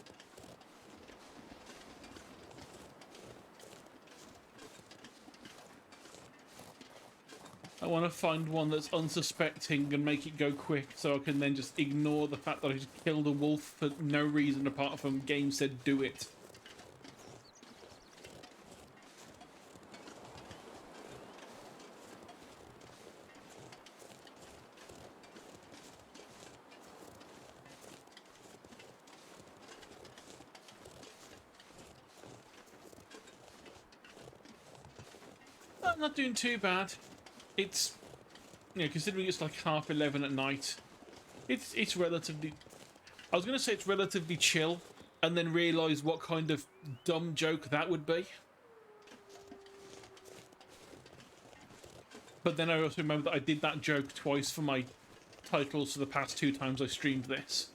I want to find one that's unsuspecting and make it go quick so I can then just ignore the fact that I just killed a wolf for no reason apart from game said do it. not doing too bad. It's, you know, considering it's like 11:30 at night, it's relatively. I was gonna say it's relatively chill, and then realise what kind of dumb joke that would be. But then I also remember that I did that joke twice for my titles for the past 2 times I streamed this.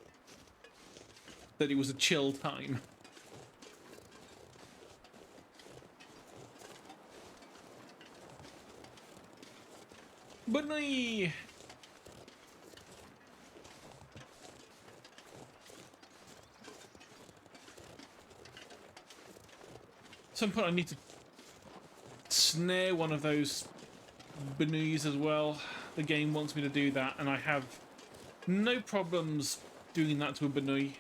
That it was a chill time. But no. At some point I need to snare one of those Benus as well. The game wants me to do that, and I have no problems doing that to a Benu.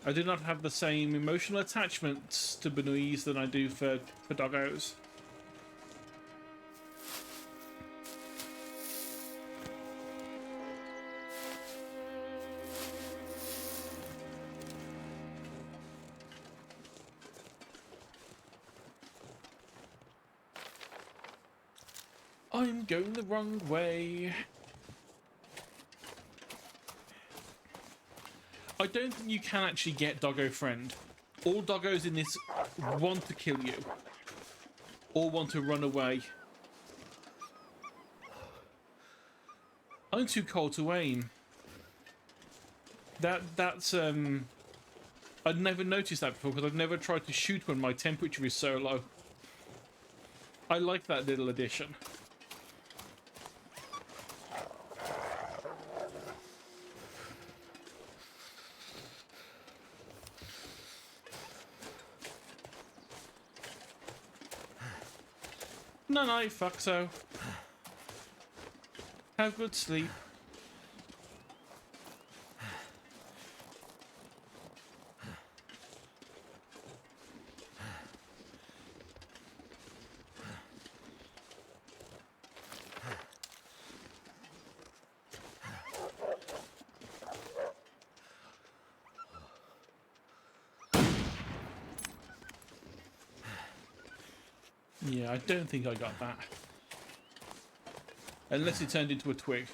I do not have the same emotional attachments to Benus than I do for doggos. I'm going the wrong way. I don't think you can actually get Doggo Friend. All doggos in this want to kill you. Or want to run away. I'm too cold to aim. That's I'd never noticed that before because I've never tried to shoot when my temperature is so low. I like that little addition. No, fuck so. Have good sleep. Yeah, I don't think I got that. Unless it turned into a twig.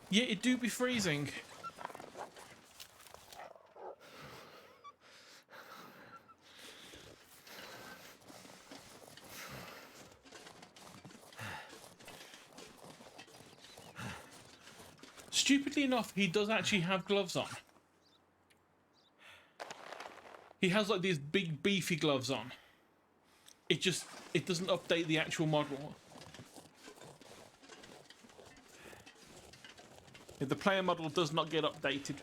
Yeah, it do be freezing. Stupidly enough, he does actually have gloves on. He has like these big beefy gloves on. It doesn't update the actual model. The player model does not get updated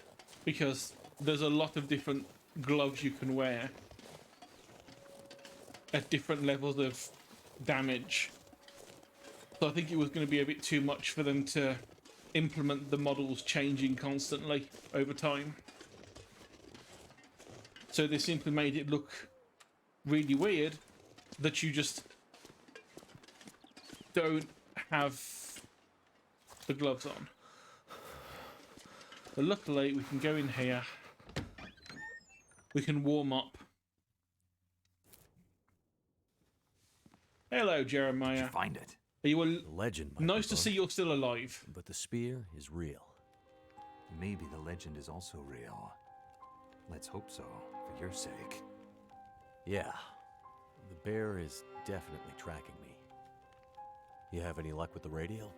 because there's a lot of different gloves you can wear at different levels of damage. So I think it was going to be a bit too much for them to implement the models changing constantly over time. So they simply made it look really weird that you just don't have the gloves on. But luckily we can go in here. We can warm up. Hello, Jeremiah. Did you find it? Are you The legend might nice be to see bunk, you're still alive. but the spear is real. Maybe the legend is also real. Let's hope so, for your sake. Yeah, the bear is definitely tracking me. You have any luck with the radio?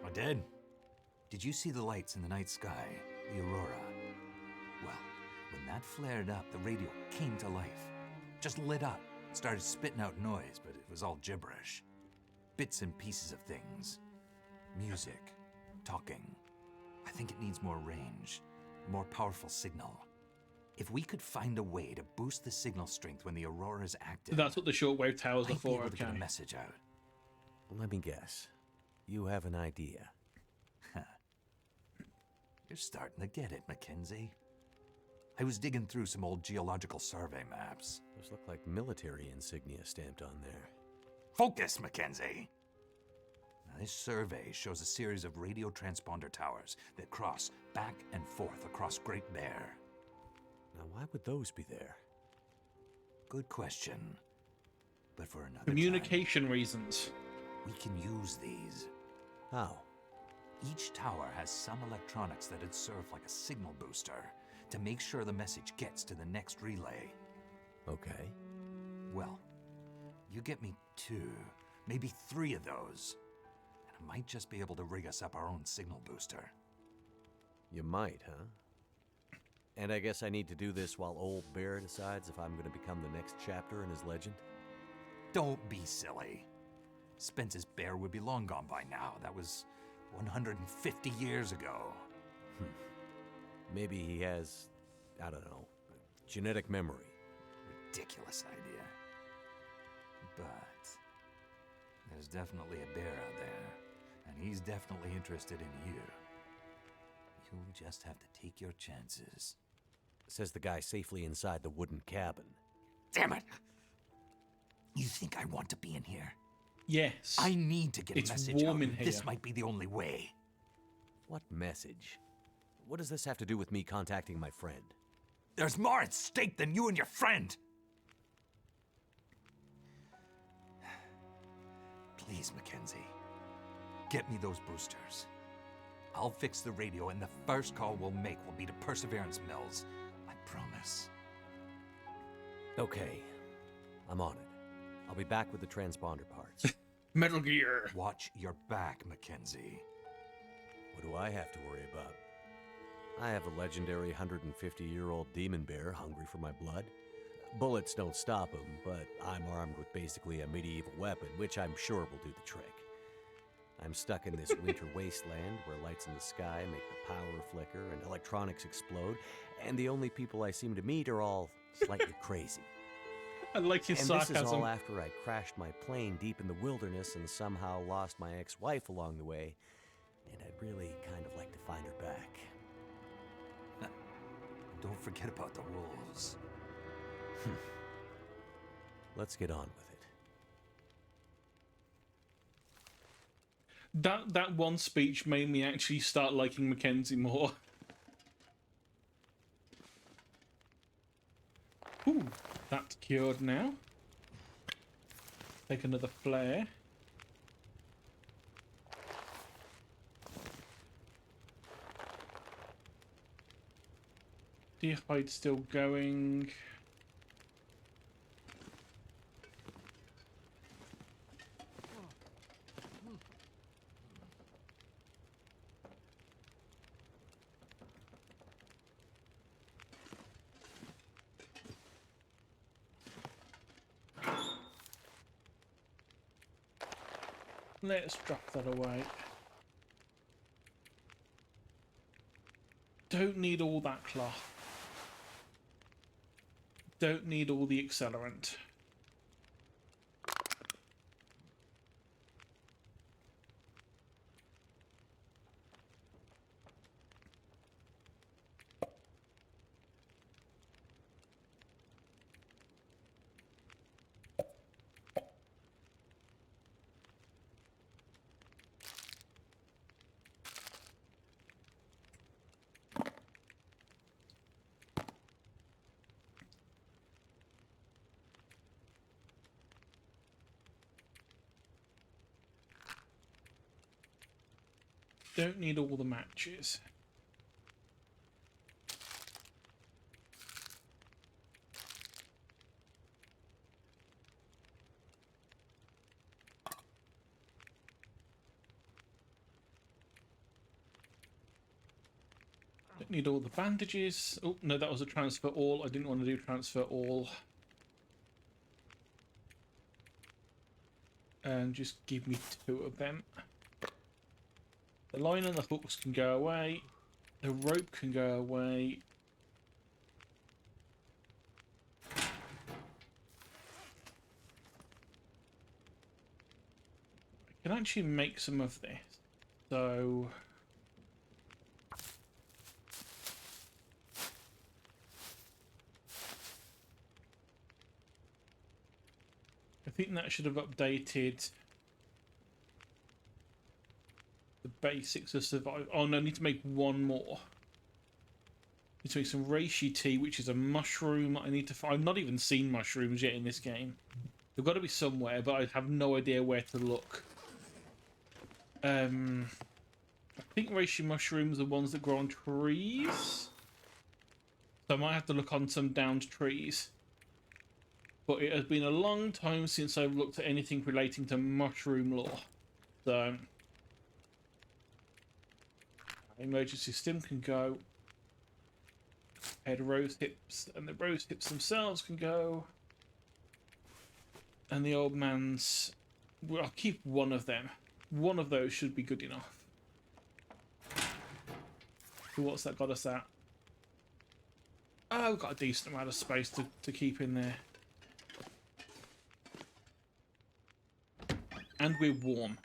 I did. Did you see the lights in the night sky? The aurora? Well, when that flared up, the radio came to life. Just lit up. Started spitting out noise, but it was all gibberish. Bits and pieces of things. Music. Talking. I think it needs more range. A more powerful signal. If we could find a way to boost the signal strength when the aurora is active... That's what the shortwave towers are might be for, able to get a okay. message out. Let me guess. You have an idea. You're starting to get it, Mackenzie. I was digging through some old geological survey maps. Those look like military insignia stamped on there. Focus, Mackenzie! Now, this survey shows a series of radio transponder towers that cross back and forth across Great Bear. Now, why would those be there? Good question. But for another Communication reasons. time, we can use these. How? Each tower has some electronics that'd serve like a signal booster to make sure the message gets to the next relay. Okay. Well, you get me 2, maybe 3 of those, and I might just be able to rig us up our own signal booster. You might, huh? And I guess I need to do this while Old Bear decides if I'm going to become the next chapter in his legend? Don't be silly. Spence's bear would be long gone by now. That was 150 years ago. Maybe he has, I don't know, genetic memory. Ridiculous idea. But there's definitely a bear out there, and he's definitely interested in you. You'll just have to take your chances. Says the guy safely inside the wooden cabin. Damn it! You think I want to be in here? Yes. I need to get It's a message warm out, in and this here. might be the only way. What message? What does this have to do with me contacting my friend? There's more at stake than you and your friend! Please, Mackenzie. Get me those boosters. I'll fix the radio, and the first call we'll make will be to Perseverance Mills. I promise. Okay, I'm on it. I'll be back with the transponder parts. Metal Gear. Watch your back, Mackenzie. What do I have to worry about? I have a legendary 150-year-old demon bear hungry for my blood. Bullets don't stop him, but I'm armed with basically a medieval weapon, which I'm sure will do the trick. I'm stuck in this winter wasteland where lights in the sky make the power flicker and electronics explode, and the only people I seem to meet are all slightly crazy. I like his And sarcasm. this is all after I crashed my plane deep in the wilderness and somehow lost my ex-wife along the way, and I'd really kind of like to find her back. Don't forget about the wolves. Let's get on with it. That one speech made me actually start liking Mackenzie more. Ooh, that's cured now. Take another flare. Dehyde still going. Let's drop that away. Don't need all that cloth. Don't need all the accelerant. Don't need all the matches. Don't need all the bandages. Oh, no, that was a transfer all. I didn't want to do transfer all. And just give me 2 of them. The line and the hooks can go away. The rope can go away. I can actually make some of this. So I think that should have updated the basics of survival. Oh no, I need to make 1 more. Need to make some reishi tea, which is a mushroom I need to find. I've not even seen mushrooms yet in this game. They've got to be somewhere, but I have no idea where to look. I think reishi mushrooms are ones that grow on trees. So I might have to look on some downed trees. But it has been a long time since I've looked at anything relating to mushroom lore. So... emergency stim can go. Head rose hips, and the rose hips themselves can go. And the old man's... well, I'll keep one of them. One of those should be good enough. So what's that got us at? Oh, we've got a decent amount of space to keep in there. And we're warm.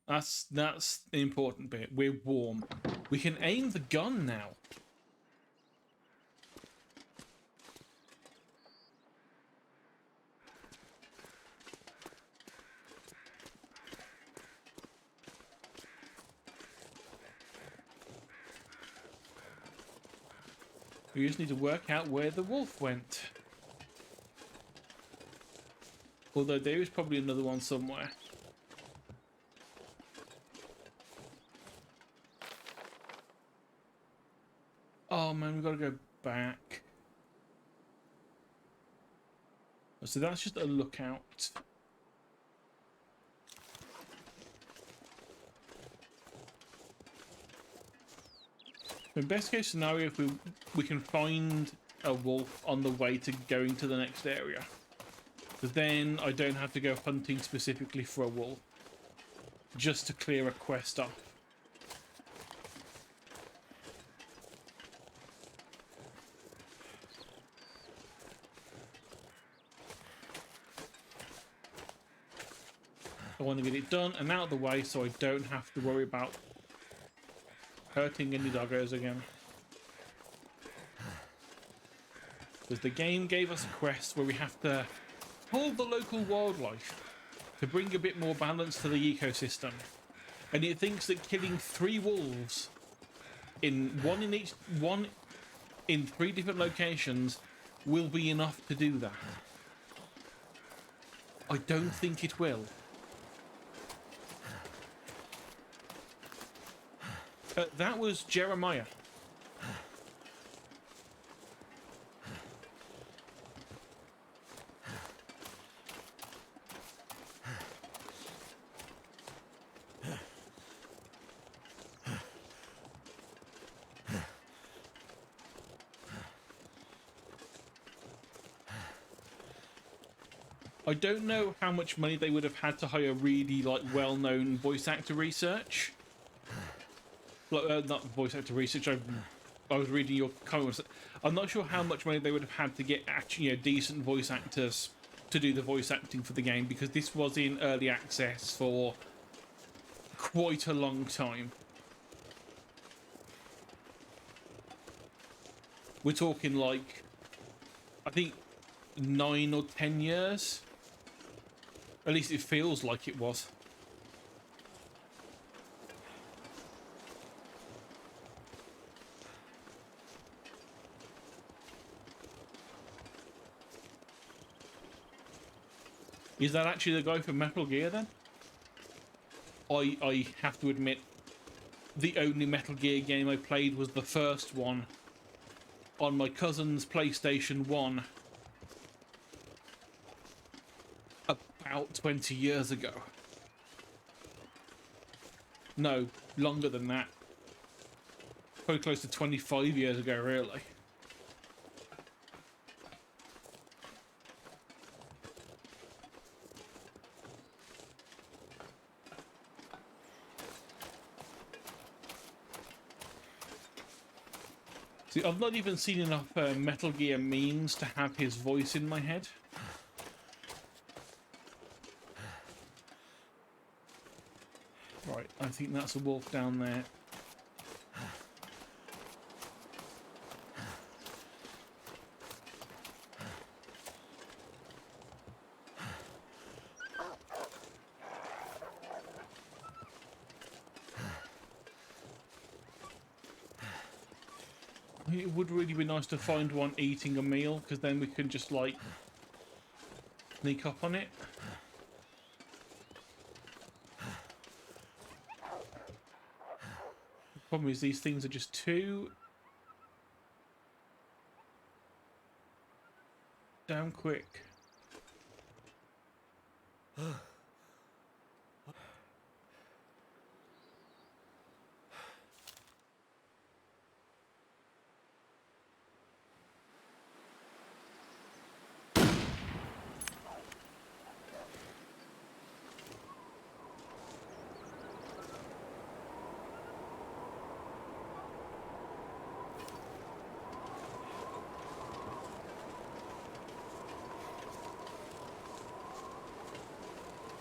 That's the important bit. We're warm. We can aim the gun now. We just need to work out where the wolf went. Although there is probably another one somewhere. Oh man, we've got to go back. So that's just a lookout. In best case scenario, if we can find a wolf on the way to going to the next area. But then I don't have to go hunting specifically for a wolf. Just to clear a quest off. I want to get it done and out of the way so I don't have to worry about hurting any doggos again. Because the game gave us a quest where we have to pull the local wildlife to bring a bit more balance to the ecosystem. And it thinks that killing 3 wolves one in 3 different locations will be enough to do that. I don't think it will. That was Jeremiah. I don't know how much money they would have had to hire really well-known voice actor research. Not voice actor research. I was reading your comments. I'm not sure how much money they would have had to get actually decent voice actors to do the voice acting for the game, because this was in early access for quite a long time. We're talking I think 9 or 10 years. At least it feels like it was. Is that actually the guy from Metal Gear then? I have to admit, the only Metal Gear game I played was the first one on my cousin's PlayStation 1 about 20 years ago. No, longer than that. Probably close to 25 years ago, really. See, I've not even seen enough Metal Gear memes to have his voice in my head. Right, I think that's a wolf down there. It would really be nice to find one eating a meal, because then we can just, like, sneak up on it. The problem is these things are just too damn quick.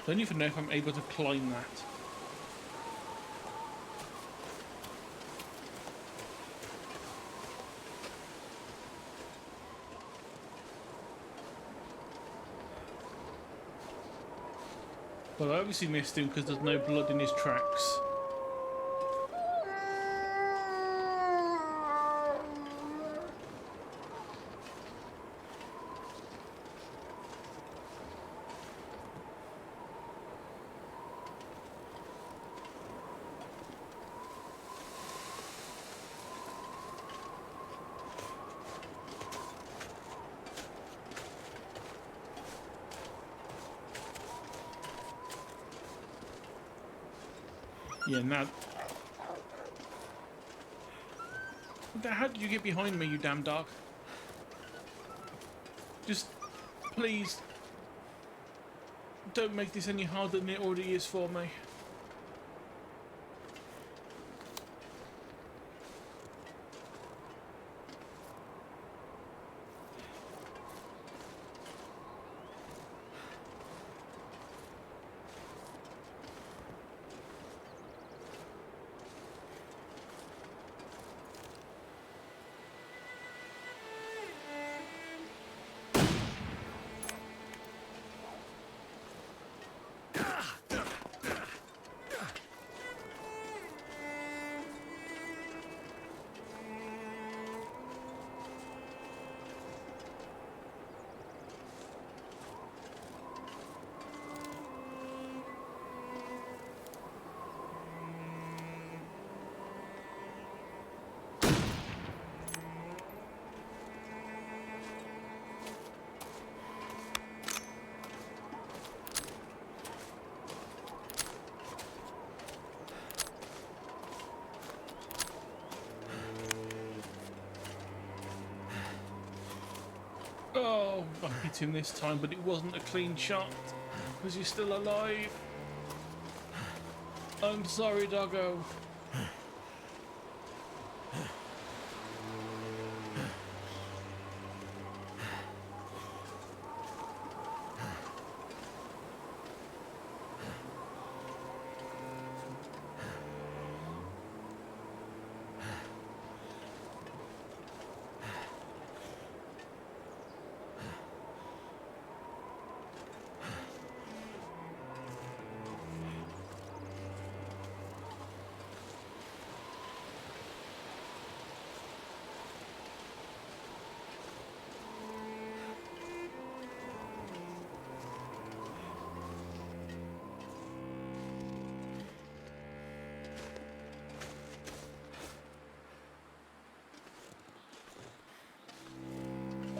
I don't even know if I'm able to climb that. Well, I obviously missed him because there's no blood in his tracks. Yeah, now... How did you get behind me, you damn dog? Just... please... don't make this any harder than it already is for me. Oh, I hit him this time, but it wasn't a clean shot. Was he still alive? I'm sorry, doggo.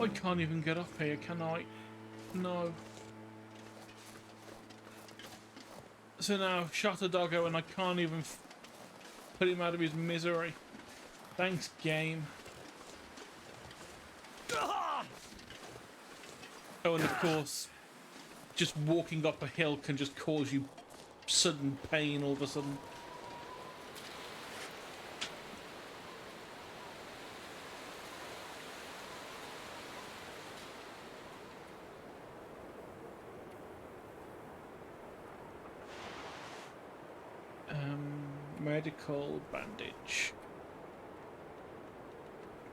I can't even get up here, can I? No. So now I've shot a doggo and I can't even put him out of his misery. Thanks, game. Oh, and of course, just walking up a hill can just cause you sudden pain all of a sudden. Medical bandage.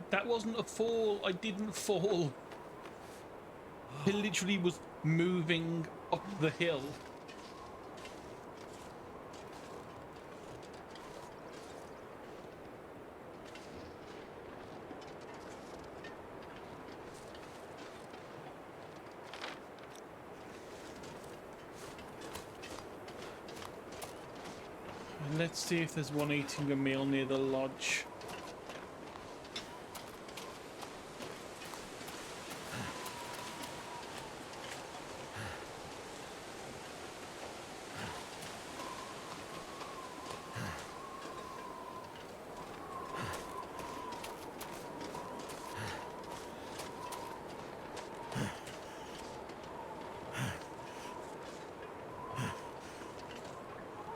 That wasn't a fall. I didn't fall. He literally was moving up the hill. let's see if there's one eating a meal near the lodge.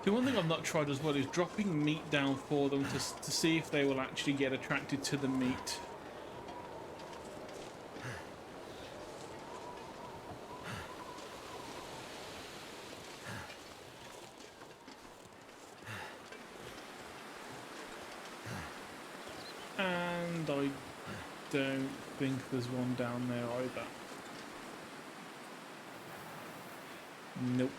The one thing I've not tried as well is dropping meat down for them to see if they will actually get attracted to the meat. And I don't think there's one down there either. Nope.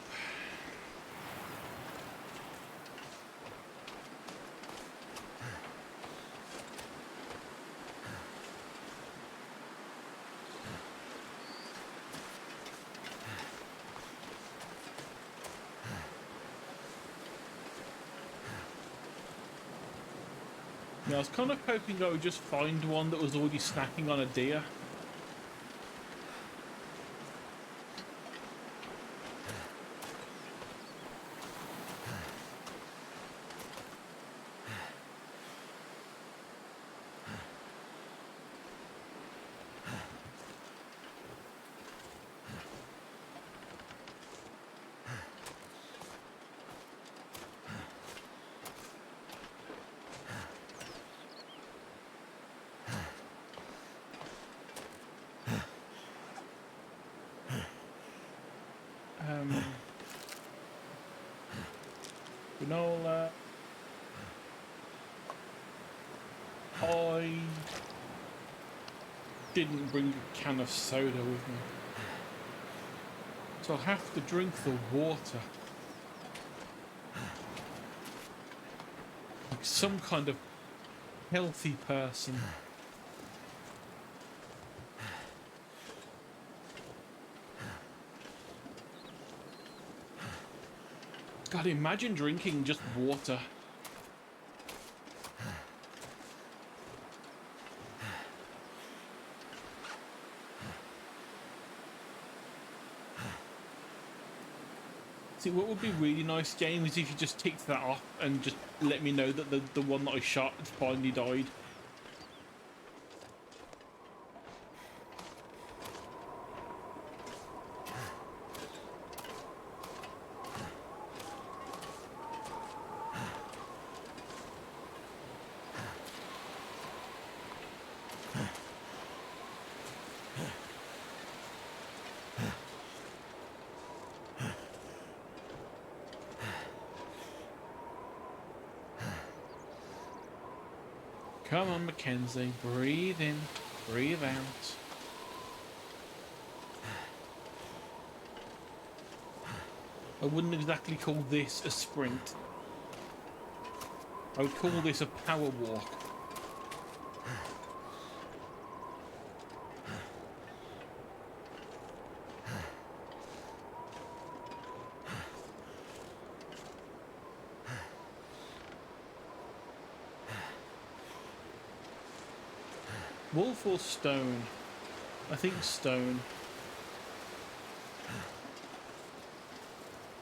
Yeah, I was kind of hoping I would just find one that was already snacking on a deer. Granola. I didn't bring a can of soda with me, so I'll have to drink the water. Like some kind of healthy person. God, imagine drinking just water. See, what would be really nice, game, is if you just ticked that off and just let me know that the one that I shot has finally died. Come on, Mackenzie. Breathe in, breathe out. I wouldn't exactly call this a sprint. I would call this a power walk. Wolf or stone? I think stone.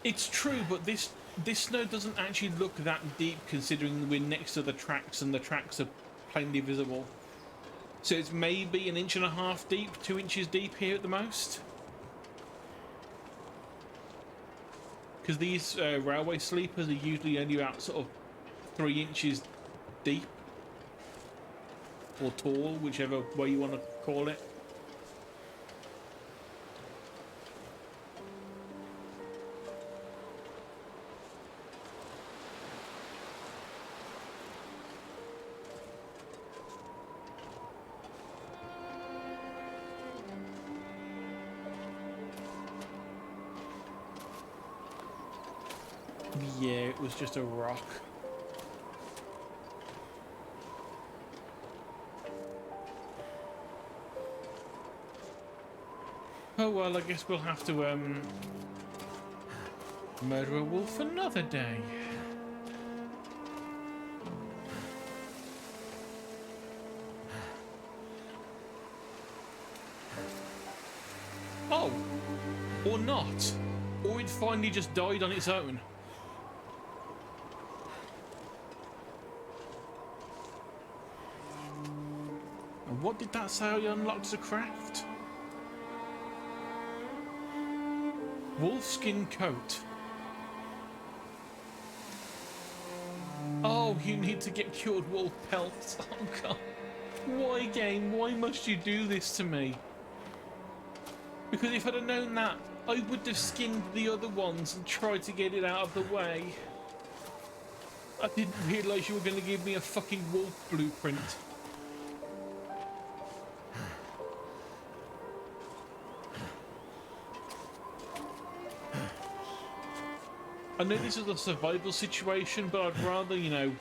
It's true, but this snow doesn't actually look that deep considering we're next to the tracks and the tracks are plainly visible. So it's maybe 1.5 inches deep, 2 inches deep here at the most. Because these railway sleepers are usually only about sort of 3 inches deep. Or tall, whichever way you want to call it. Yeah, it was just a rock. Oh well, I guess we'll have to murder a wolf another day. Oh, or not. Or it finally just died on its own. And what did that say I unlocked as a craft? Wolfskin coat. Oh, you need to get cured wolf pelts. Oh god. Why, game? Why must you do this to me? Because if I'd have known that, I would have skinned the other ones and tried to get it out of the way. I didn't realise you were going to give me a fucking wolf blueprint. I know this is a survival situation, but I'd rather, you know,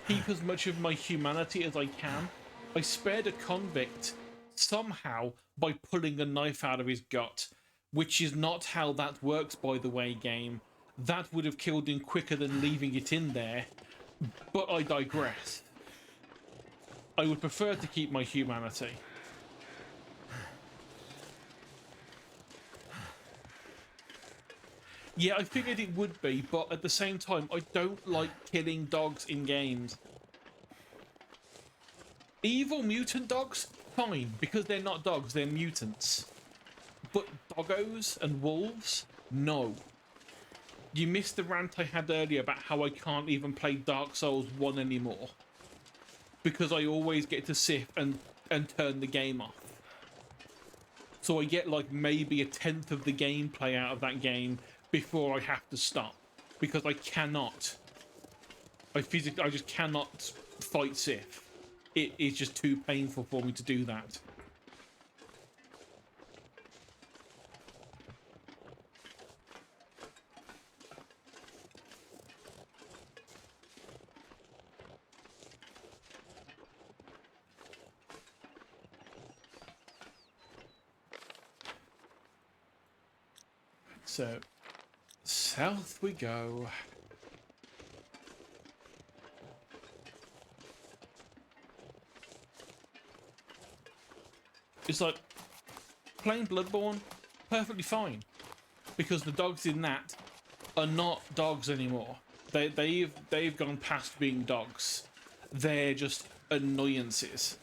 keep as much of my humanity as I can. I spared a convict somehow by pulling a knife out of his gut, which is not how that works, by the way, game. That would have killed him quicker than leaving it in there, but I digress. I would prefer to keep my humanity. Yeah, I figured it would be, but at the same time, I don't like killing dogs in games. Evil mutant dogs? Fine, because they're not dogs, they're mutants. But doggos and wolves? No. You missed the rant I had earlier about how I can't even play Dark Souls 1 anymore. Because I always get to sit and turn the game off. So I get like maybe a tenth of the gameplay out of that game before I have to stop. Because I cannot. I just cannot fight Sith. It is just too painful for me to do that. So, south we go. It's like playing Bloodborne, perfectly fine, because the dogs in that are not dogs anymore. They've gone past being dogs. They're just annoyances.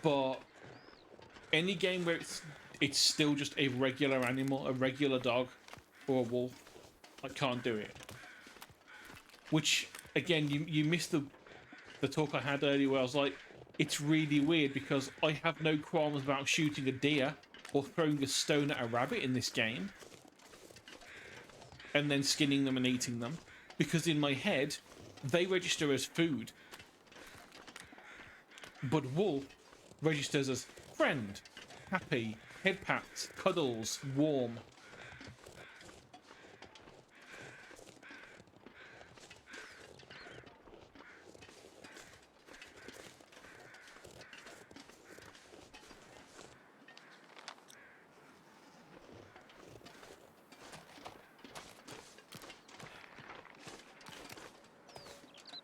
But any game where it's still just a regular animal, a regular dog or a wolf, I can't do it. Which again, you missed the talk I had earlier where I was like, it's really weird because I have no qualms about shooting a deer or throwing a stone at a rabbit in this game and then skinning them and eating them, because in my head they register as food, but wolf registers as friend, happy, head pats, cuddles, warm.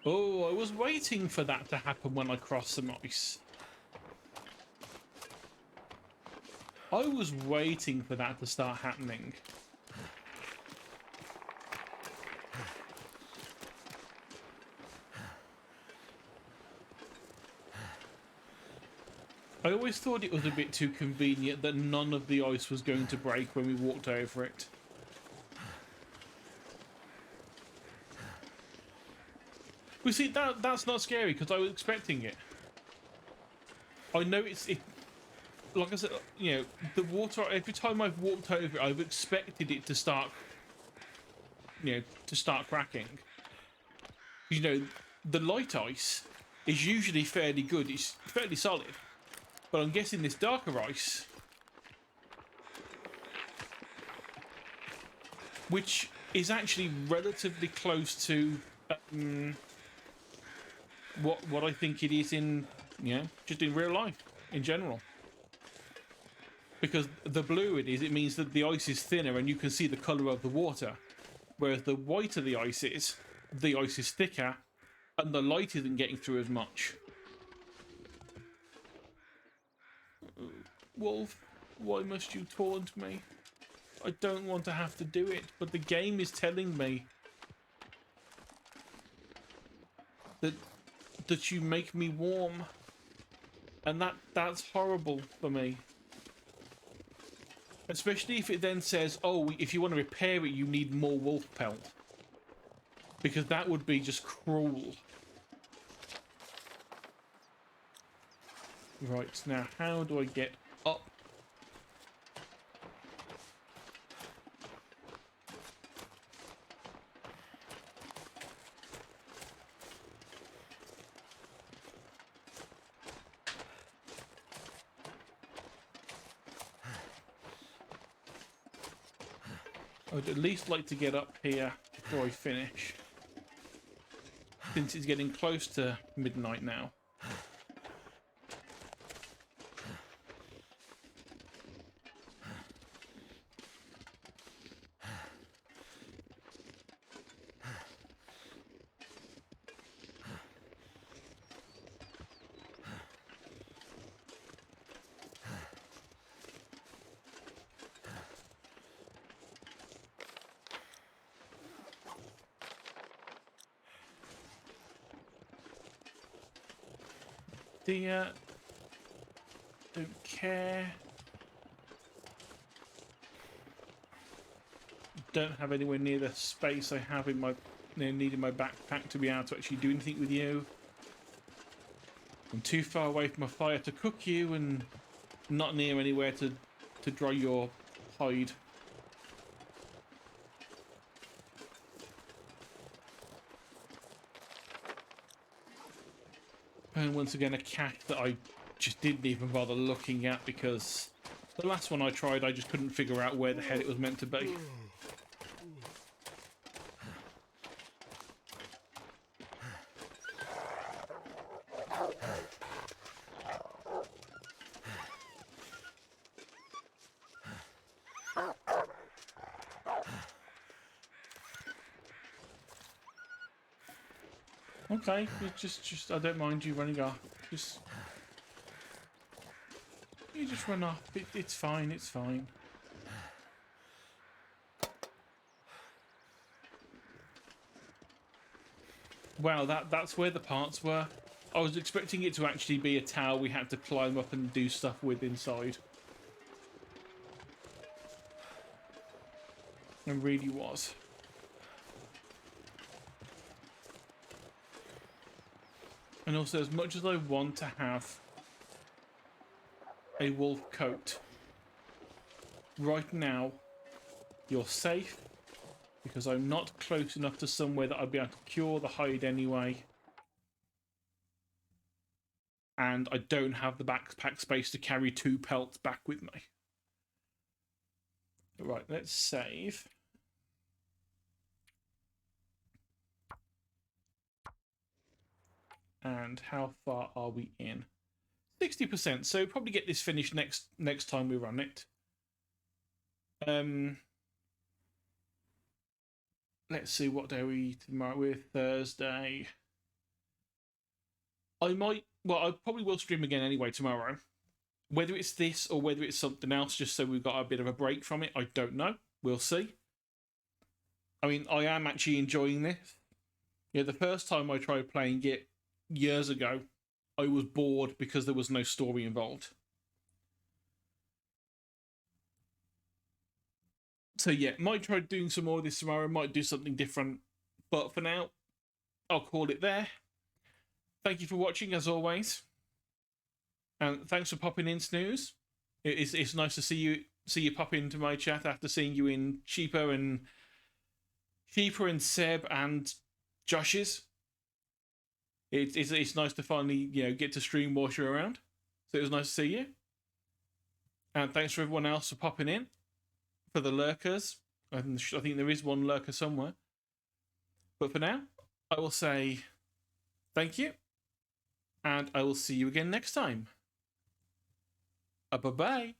Oh, I was waiting for that to happen when I crossed some ice. I was waiting for that to start happening. I always thought it was a bit too convenient that none of the ice was going to break when we walked over it. We see, that's not scary because I was expecting it. I know it. Like I said, you know, the water. Every time I've walked over it, I've expected it to start, you know, to start cracking. You know, the light ice is usually fairly good. It's fairly solid, but I'm guessing this darker ice, which is actually relatively close to what I think it is in, you know, just in real life in general. Because the blue it means that the ice is thinner and you can see the colour of the water. Whereas the whiter the ice is thicker and the light isn't getting through as much. Wolf, why must you taunt me? I don't want to have to do it, but the game is telling me that you make me warm. And that's horrible for me. Especially if it then says, oh, if you want to repair it, you need more wolf pelt. Because that would be just cruel. Right, now how do I get up? I'd at least like to get up here before I finish. Since it's getting close to midnight now. Deer, don't care. Don't have anywhere near the space I have in my need in my backpack to be able to actually do anything with you. I'm too far away from a fire to cook you, and not near anywhere to dry your hide. And once again, a cat that I just didn't even bother looking at because the last one I tried, I just couldn't figure out where the hell it was meant to be. Okay, just I don't mind you running off. You just run off. It's fine. It's fine. Wow, that's where the parts were. I was expecting it to actually be a tower we had to climb up and do stuff with inside. It really was. And also, as much as I want to have a wolf coat, right now, you're safe, because I'm not close enough to somewhere that I'd be able to cure the hide anyway. And I don't have the backpack space to carry 2 pelts back with me. Right, let's save. And how far are we in? 60%, so probably get this finished next time we run it. Let's see, what day are we tomorrow? We're Thursday. I probably will stream again anyway tomorrow. Whether it's this or whether it's something else, just so we've got a bit of a break from it, I don't know. We'll see. I mean, I am actually enjoying this. Yeah, the first time I tried playing it years ago, I was bored because there was no story involved. So yeah, might try doing some more of this tomorrow, might do something different. But for now, I'll call it there. Thank you for watching, as always. And thanks for popping in, Snooze. It's nice to see you pop into my chat after seeing you in Sheeper and Seb and Josh's. It's nice to finally, get to stream whilst you're around. So it was nice to see you. And thanks for everyone else for popping in. For the lurkers. I think there is one lurker somewhere. But for now, I will say thank you. And I will see you again next time. Bye-bye.